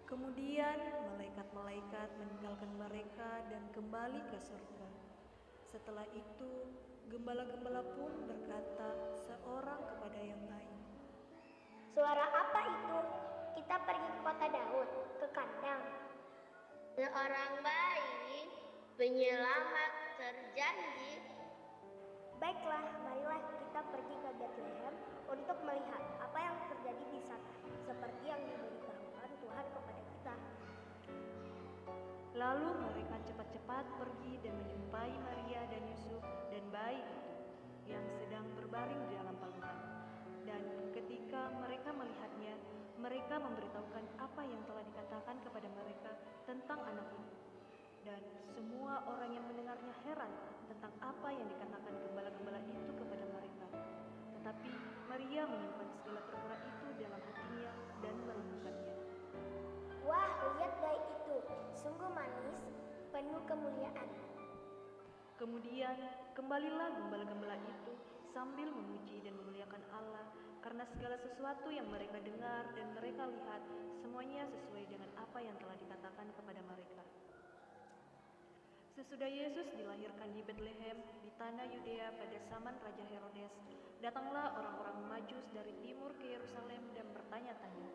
kemudian malaikat-malaikat meninggalkan mereka dan kembali ke surga. Setelah itu, gembala-gembala pun berkata seorang kepada yang lain, Suara apa itu? Kita pergi ke kota Daud, ke kandang. Seorang bayi, penyelamat terjanji. Baiklah, marilah kita pergi ke Bethlehem untuk melihat apa yang terjadi di sana, seperti yang diberitahukan Tuhan kepada kita. Lalu mereka cepat-cepat pergi dan menjumpai Maria dan Yusuf dan bayi itu yang sedang berbaring di dalam palungan. Dan ketika mereka melihatnya, mereka memberitahukan apa yang telah dikatakan kepada mereka tentang anak itu. Dan semua orang yang mendengarnya heran tentang apa yang dikatakan gembala-gembala itu kepada mereka. Tetapi Maria menyimpan segala perkara itu dalam hatinya dan melakukannya. Wah, lihat bayi itu, sungguh manis, penuh kemuliaan. Kemudian kembalilah gembala-gembala itu sambil memuji dan memuliakan Allah karena segala sesuatu yang mereka dengar dan mereka lihat semuanya sesuai dengan apa yang telah dikatakan kepada mereka. Sesudah Yesus dilahirkan di Bethlehem di tanah Yudea pada zaman Raja Herodes, datanglah orang-orang Majus dari timur ke Yerusalem dan bertanya-tanya,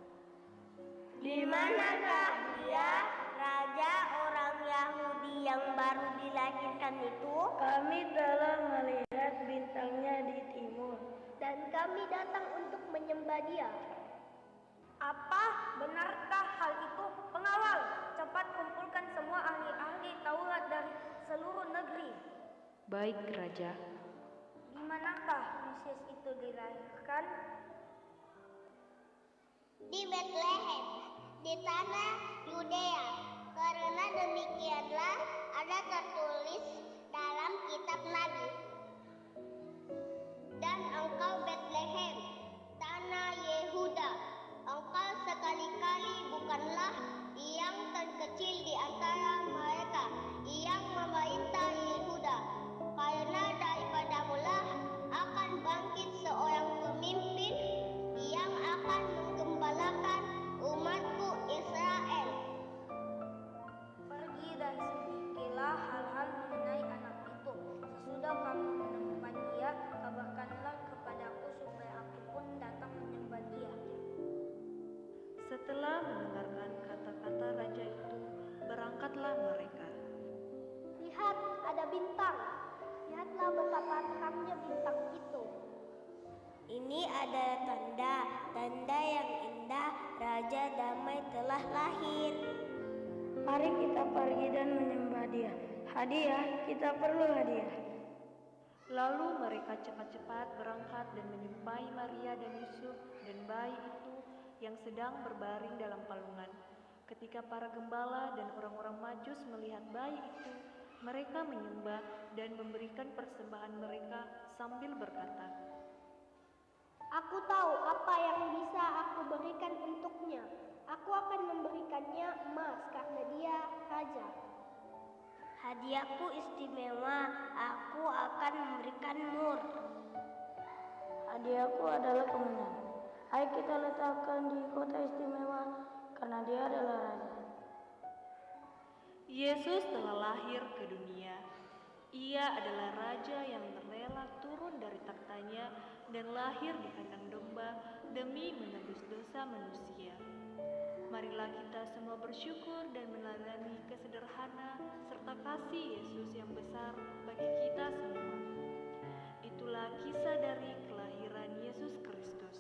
Di manakah dia, raja orang Yahudi yang baru dilahirkan itu? Kami telah melihat bintangnya di timur. Dan kami datang untuk menyembah dia. Apa benarkah hal itu? Pengawal, cepat kumpulkan semua ahli-ahli Taurat dari seluruh negeri. Baik, Raja. Di manakah Yesus itu dilahirkan? Di Bethlehem, di tanah Yudea, karena demikianlah ada tertulis dalam kitab Nabi. Dan engkau Bethlehem, tanah Yehuda, engkau sekali-kali bukanlah mereka. Lihat, ada bintang. Lihatlah betapa terangnya bintang itu. Ini adalah tanda yang indah, Raja Damai telah lahir. Mari kita pergi dan menyembah Dia. Hadiah, kita perlu hadiah. Lalu mereka cepat-cepat berangkat dan menjumpai Maria dan Yusuf dan bayi itu yang sedang berbaring dalam palungan. Ketika para gembala dan orang-orang Majus melihat bayi itu, mereka menyembah dan memberikan persembahan mereka sambil berkata, Aku tahu apa yang bisa aku berikan untuknya. Aku akan memberikannya emas karena dia raja. Hadiahku istimewa, aku akan memberikan mur. Hadiahku adalah kemenangan. Ayo kita letakkan di kota istimewa karena dia adalah raja. Yesus telah lahir ke dunia. Ia adalah raja yang rela turun dari taktanya dan lahir di kandang domba demi menebus dosa manusia. Marilah kita semua bersyukur dan meneladani kesederhana serta kasih Yesus yang besar bagi kita semua. Itulah kisah dari kelahiran Yesus Kristus.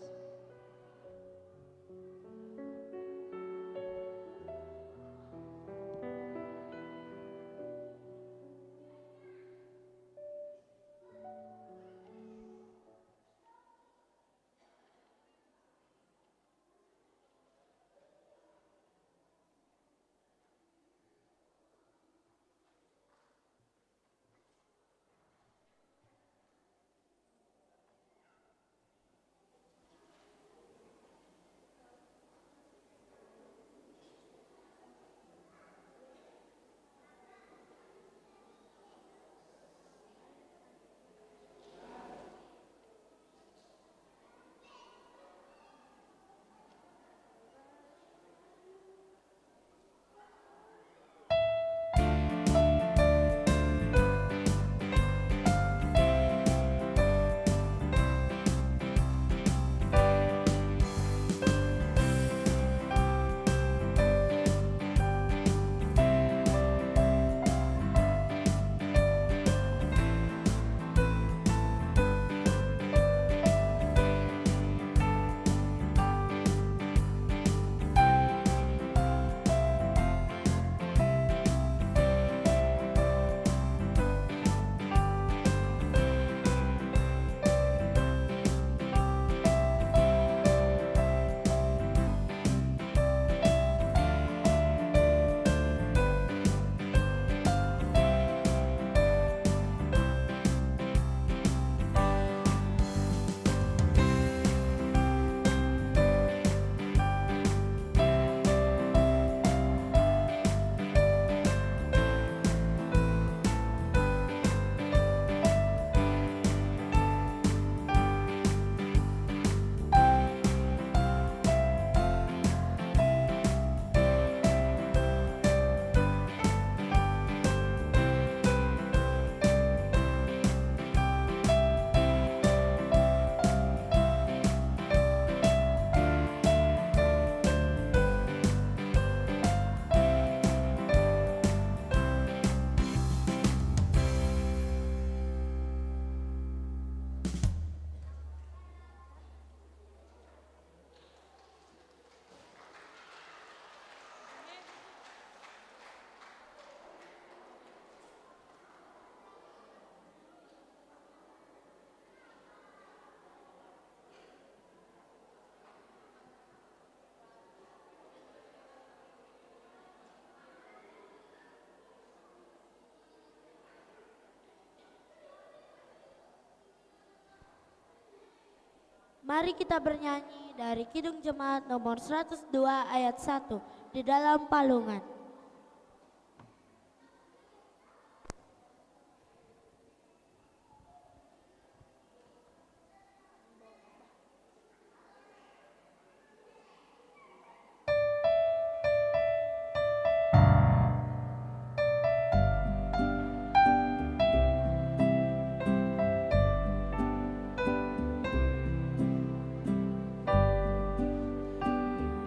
Mari kita bernyanyi dari Kidung Jemaat nomor 102 ayat 1 di dalam palungan.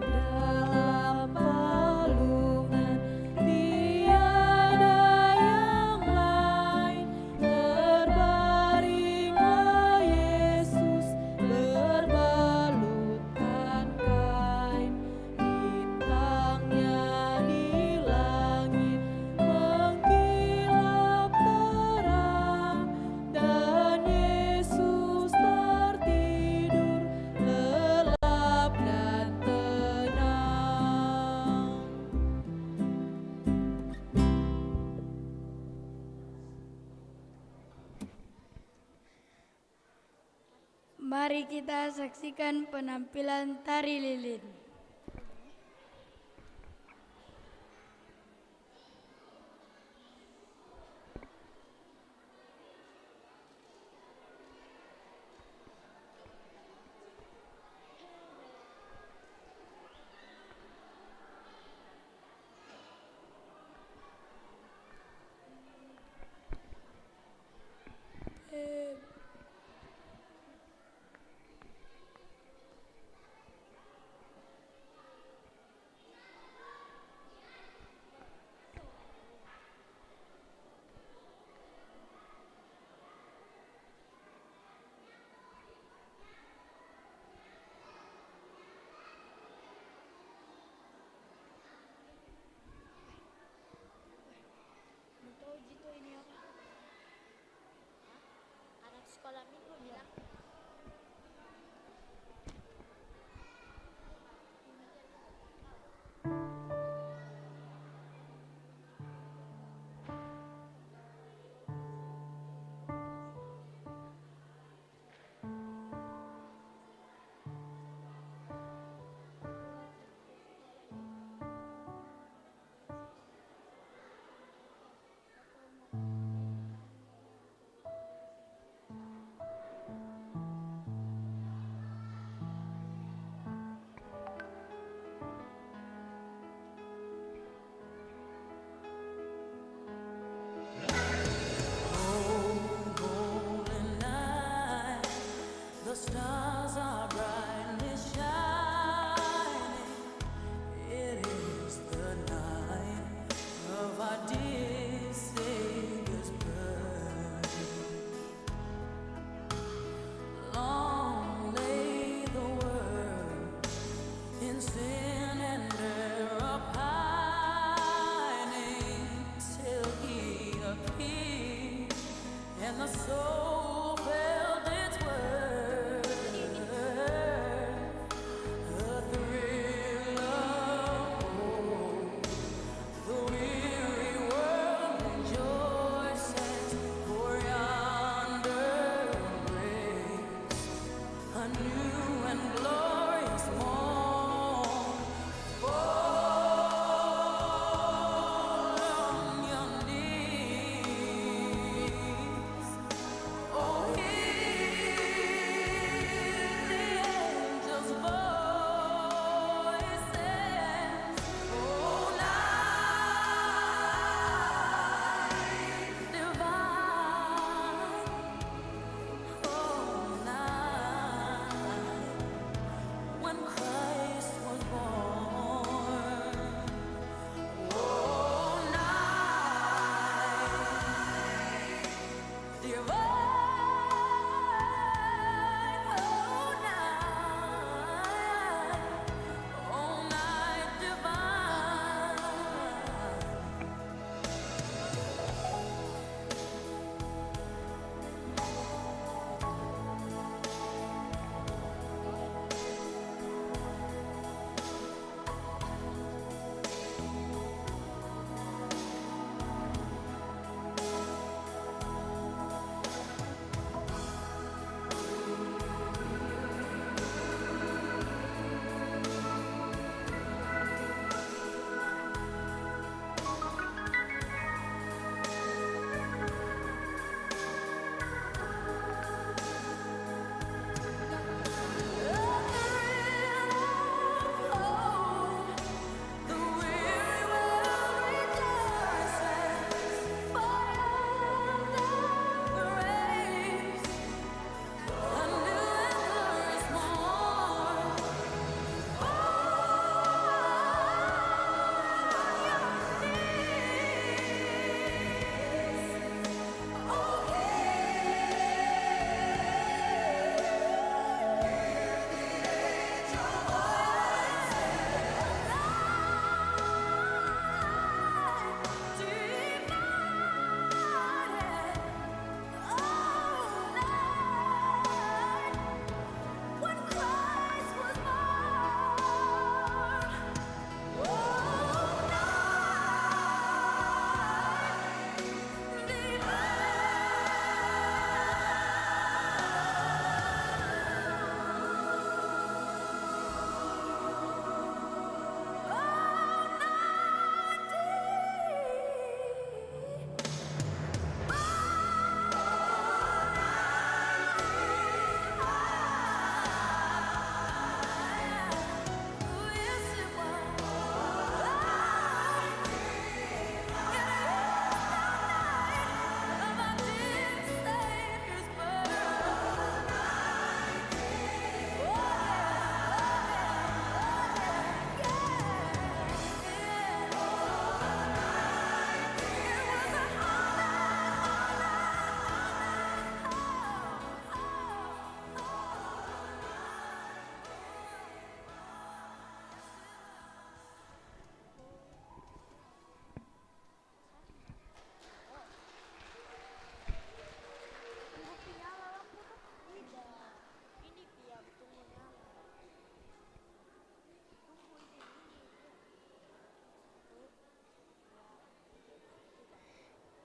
Dalam palungan Mari kita saksikan penampilan tari lilin.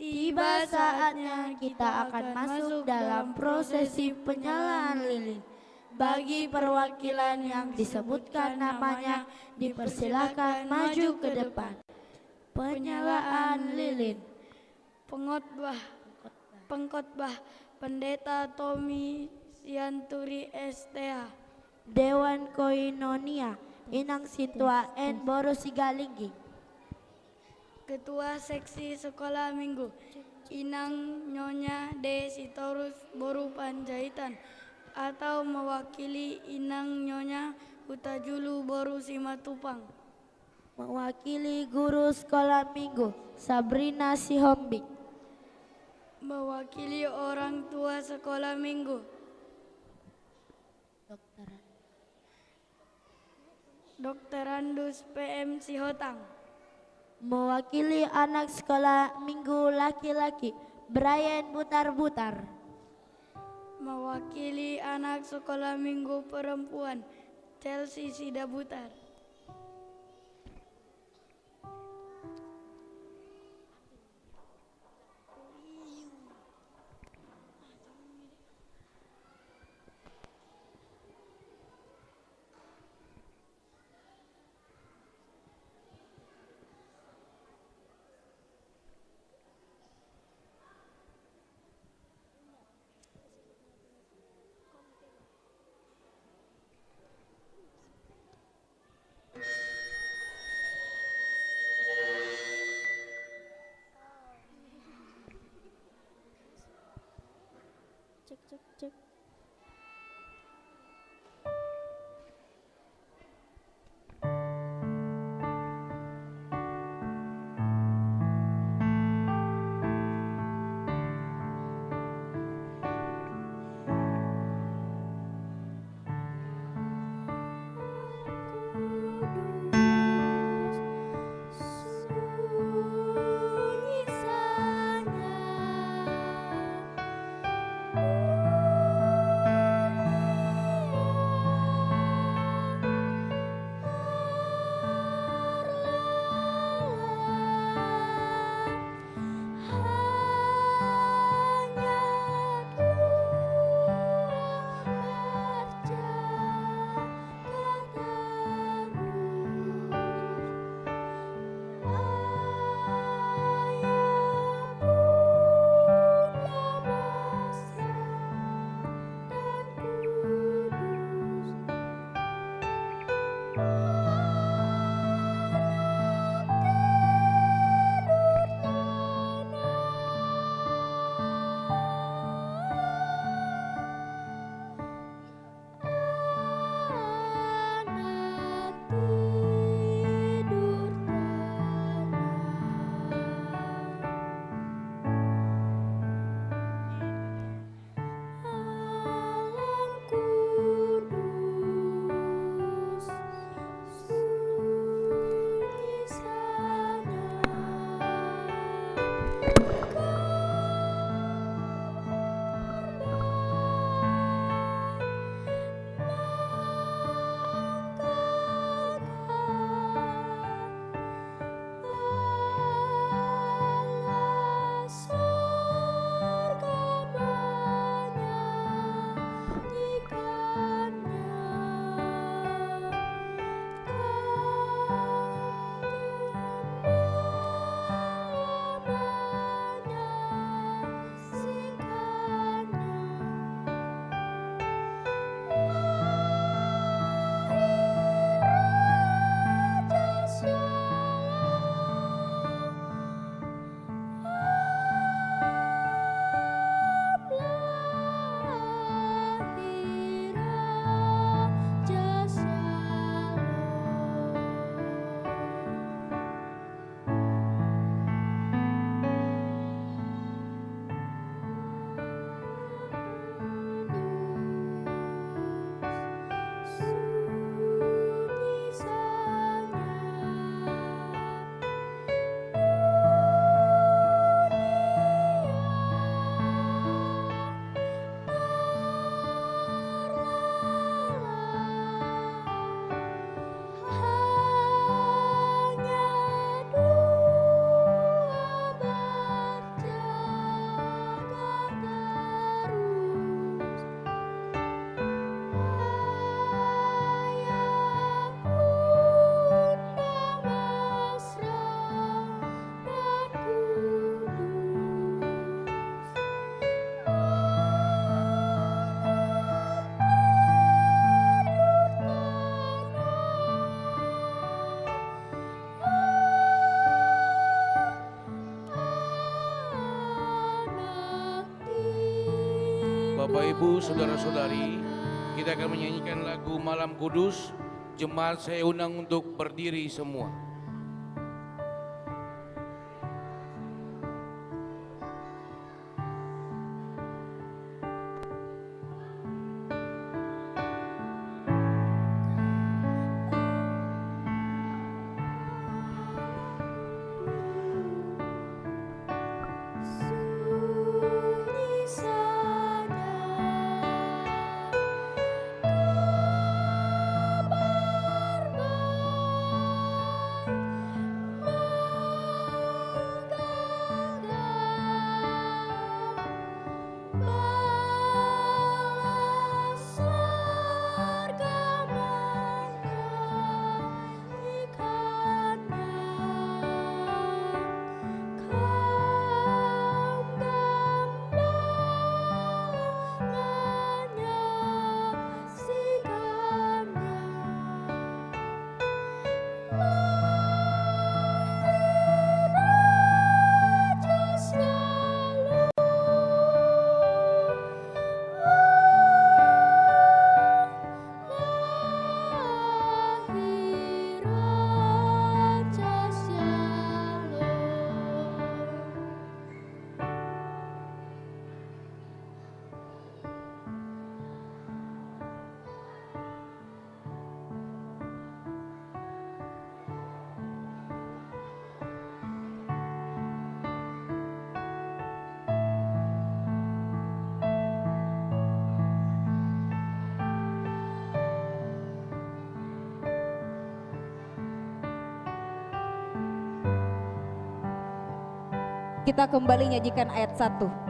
Tiba saatnya kita akan masuk dalam prosesi penyalaan lilin. Bagi perwakilan yang disebutkan namanya, dipersilakan maju ke depan. Penyalaan lilin. Pengkhotbah Pendeta Tommy Sianturi STH. Dewan Koinonia Inang Sintua N Boru Sigalinggi. Ketua Seksi Sekolah Minggu Inang Nyonya D. Sitorus Boru Panjaitan atau mewakili Inang Nyonya Hutajulu Boru Simatupang. Mewakili guru sekolah minggu Sabrina Sihombing. Mewakili orang tua sekolah minggu Dr. Andus PM Sihotang. Mewakili anak sekolah minggu laki-laki Brian Butar-Butar. Mewakili anak sekolah minggu perempuan Chelsea Sidabutar. Cek. Sunyi saja Bapak Ibu, Saudara-saudari, kita akan menyanyikan lagu Malam Kudus. Jemaat saya undang untuk berdiri semua. Kita kembali nyanyikan ayat 1.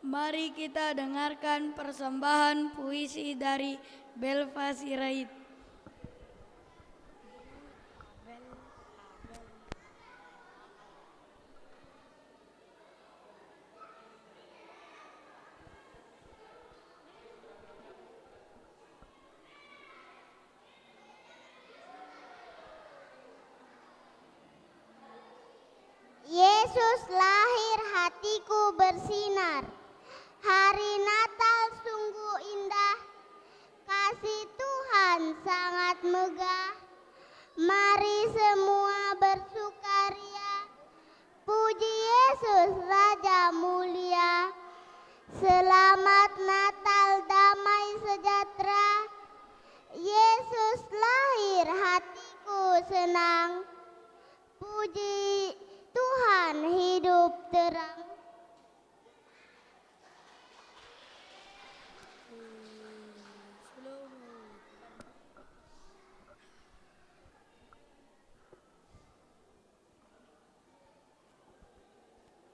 Mari kita dengarkan persembahan puisi dari Belva Sirait. lahir hatiku bersinar. Hari Natal sungguh indah, kasih Tuhan sangat megah. Mari semua bersukaria, puji Yesus Raja mulia. Selamat Natal damai sejahtera, Yesus lahir hatiku senang. Puji Tuhan hidup terang.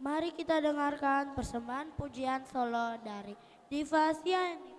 Mari kita dengarkan persembahan pujian solo dari Diva Siani.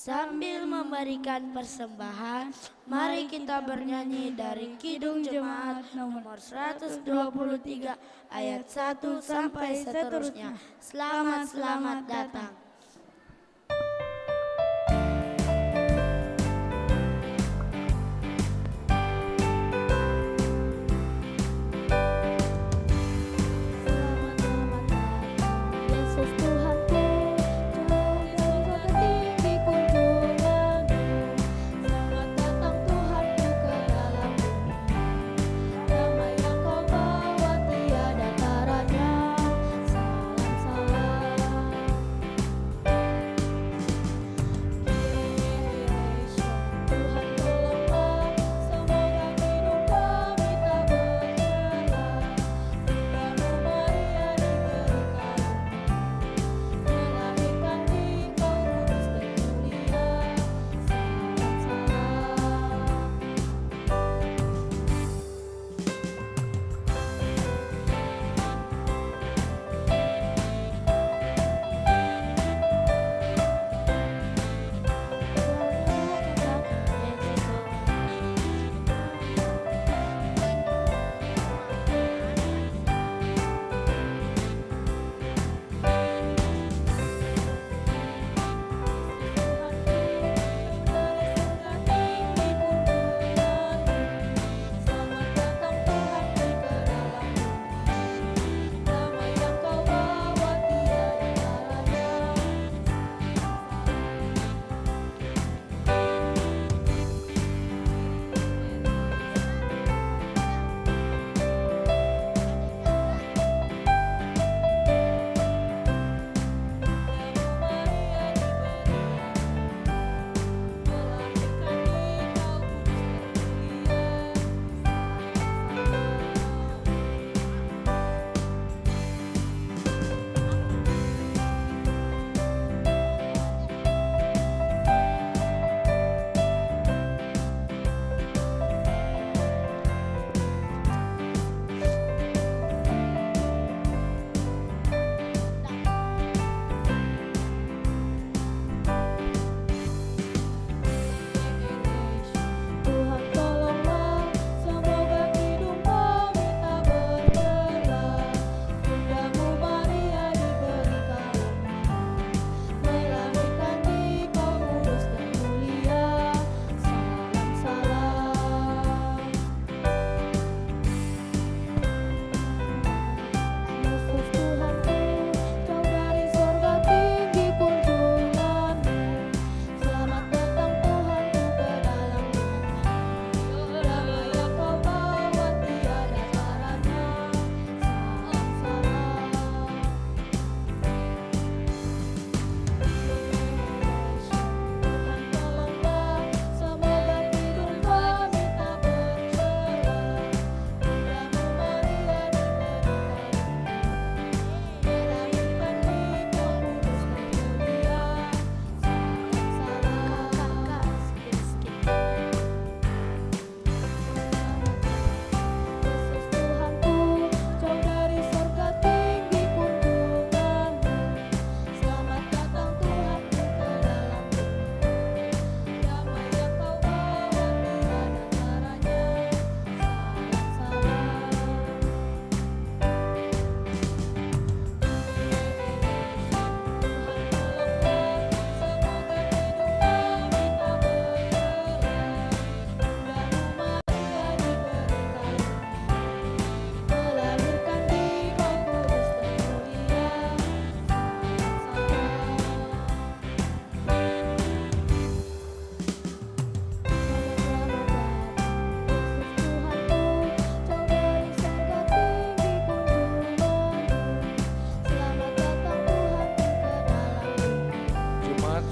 Sambil memberikan persembahan, mari kita bernyanyi dari Kidung Jemaat nomor 123 ayat 1 sampai seterusnya. Selamat datang.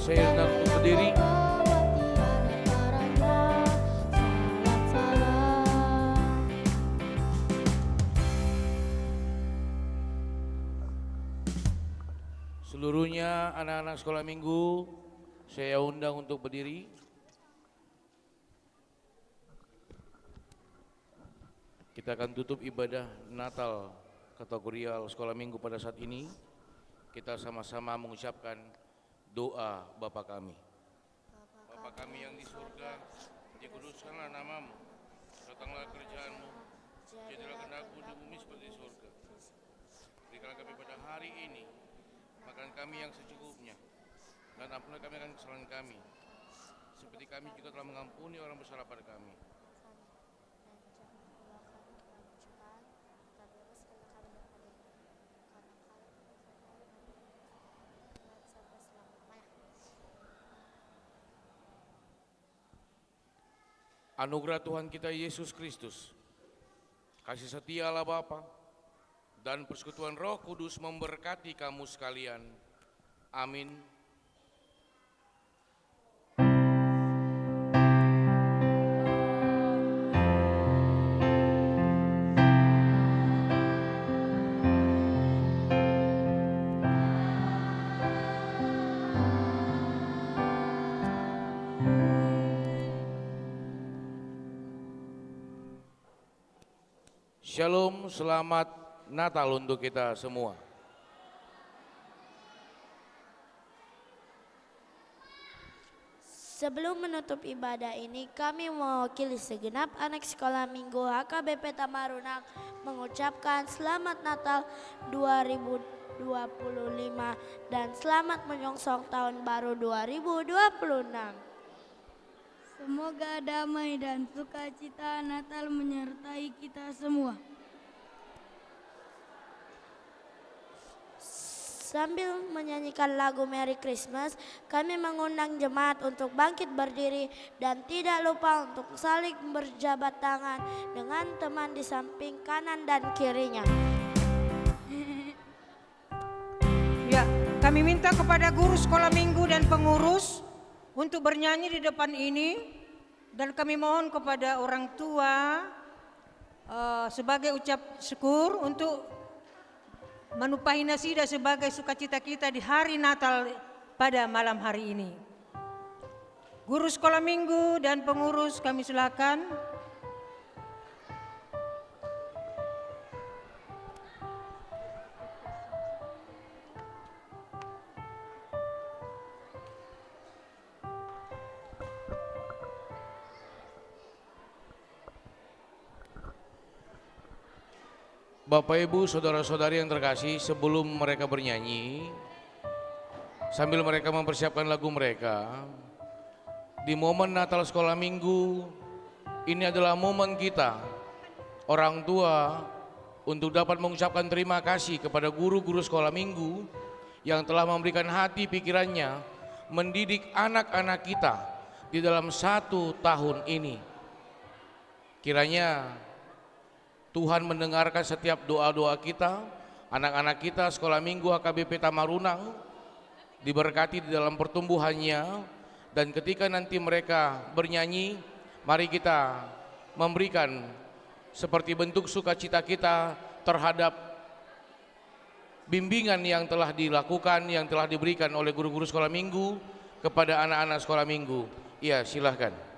Saya undang untuk berdiri. Seluruhnya anak-anak sekolah minggu, saya undang untuk berdiri. Kita akan tutup ibadah Natal kategorial sekolah minggu pada saat ini. Kita sama-sama mengucapkan doa Bapa kami. kami yang di surga, dikuduskanlah namamu, datanglah kerjaanmu, jadilah kehendakmu di bumi seperti di surga. Berikanlah kami pada hari ini makan kami yang secukupnya, dan ampunilah kami akan kesalahan kami, seperti kami juga telah mengampuni orang bersalah pada kami. Anugerah Tuhan kita Yesus Kristus, kasih setia Allah Bapa, dan persekutuan Roh Kudus memberkati kamu sekalian. Amin. Shalom, selamat Natal untuk kita semua. Sebelum menutup ibadah ini, kami mewakili segenap anak sekolah minggu HKBP Tamarunang mengucapkan Selamat Natal 2025 dan selamat menyongsong tahun baru 2026. Semoga damai dan sukacita Natal menyertai kita semua. Sambil menyanyikan lagu Merry Christmas, kami mengundang jemaat untuk bangkit berdiri dan tidak lupa untuk saling berjabat tangan dengan teman di samping kanan dan kirinya. Ya, kami minta kepada guru sekolah minggu dan pengurus untuk bernyanyi di depan ini, dan kami mohon kepada orang tua sebagai ucap syukur untuk menumpahi nasidah sebagai sukacita kita di hari Natal pada malam hari ini. Guru sekolah minggu dan pengurus kami silakan. Bapak Ibu, saudara-saudari yang terkasih, sebelum mereka bernyanyi, sambil mereka mempersiapkan lagu mereka, di momen Natal sekolah minggu, ini adalah momen kita, orang tua, untuk dapat mengucapkan terima kasih kepada guru-guru sekolah minggu yang telah memberikan hati pikirannya, mendidik anak-anak kita di dalam 1 tahun ini. Kiranya Tuhan mendengarkan setiap doa-doa kita, anak-anak kita sekolah minggu HKBP Tamarunang diberkati di dalam pertumbuhannya, dan ketika nanti mereka bernyanyi, mari kita memberikan seperti bentuk sukacita kita terhadap bimbingan yang telah dilakukan, yang telah diberikan oleh guru-guru sekolah minggu kepada anak-anak sekolah minggu. Iya, silahkan.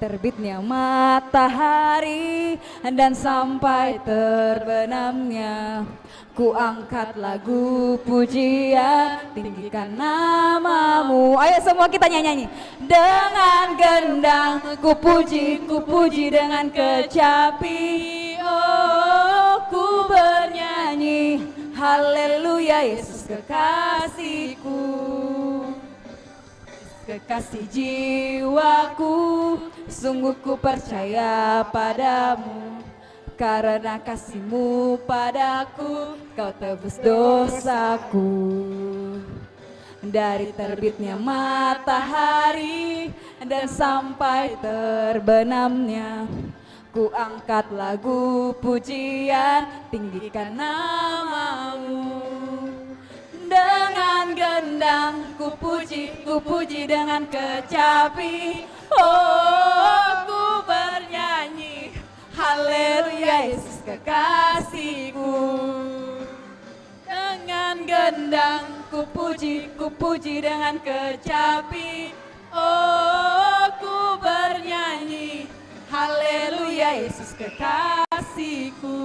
Terbitnya matahari dan sampai terbenamnya, ku angkat lagu pujian, tinggikan namamu. Ayo semua kita nyanyi. Dengan gendang ku puji dengan kecapi. Oh, ku bernyanyi haleluya Yesus kekasihku. Kekasih jiwaku, sungguh ku percaya padamu, karena kasih-Mu padaku, Kau tebus dosaku. dari terbitnya matahari dan sampai terbenamnya. Ku angkat lagu pujian, tinggikan namamu. Dengan gendang ku puji dengan kecapi. Oh, ku bernyanyi, haleluya Yesus kekasihku. Dengan gendang ku puji dengan kecapi. Oh, ku bernyanyi, haleluya Yesus kekasihku.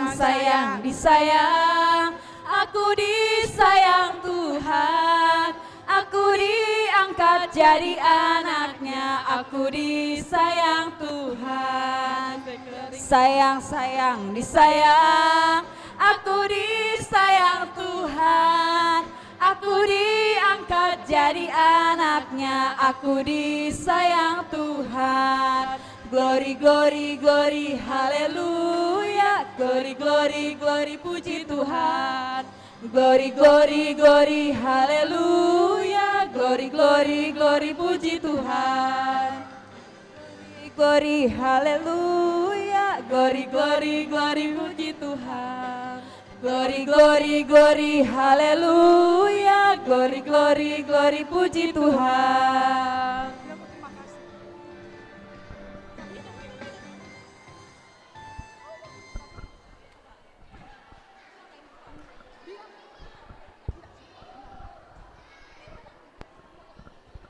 Sayang, disayang, aku disayang Tuhan. Aku diangkat jadi anaknya, aku disayang Tuhan. Sayang, disayang, aku disayang Tuhan. Aku diangkat jadi anaknya, aku disayang Tuhan. Glory, glory, glory, haleluya. Glory, glory, glory, puji Tuhan. Glory, glory, glory, haleluya. Glory, glory, glory, puji Tuhan. Glory, haleluya. Glory, glory, glory, puji Tuhan. Glory, glory, glory, haleluya. Glory, glory, glory, puji Tuhan.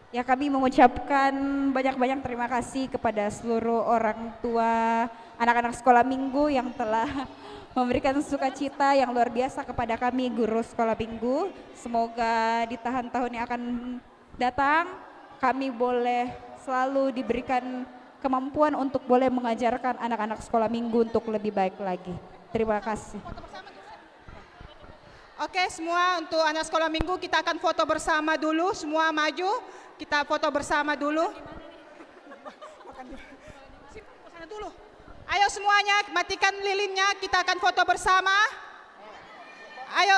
Ya, kami mengucapkan banyak-banyak terima kasih kepada seluruh orang tua anak-anak sekolah minggu yang telah memberikan sukacita yang luar biasa kepada kami guru sekolah minggu. Semoga di tahun-tahun yang akan datang kami boleh selalu diberikan kemampuan untuk boleh mengajarkan anak-anak sekolah minggu untuk lebih baik lagi. Terima kasih. Oke, semua untuk anak sekolah minggu kita akan foto bersama dulu. Semua maju, kita foto bersama dulu. Sana dulu. Ayo semuanya, matikan lilinnya, kita akan foto bersama. Ayo.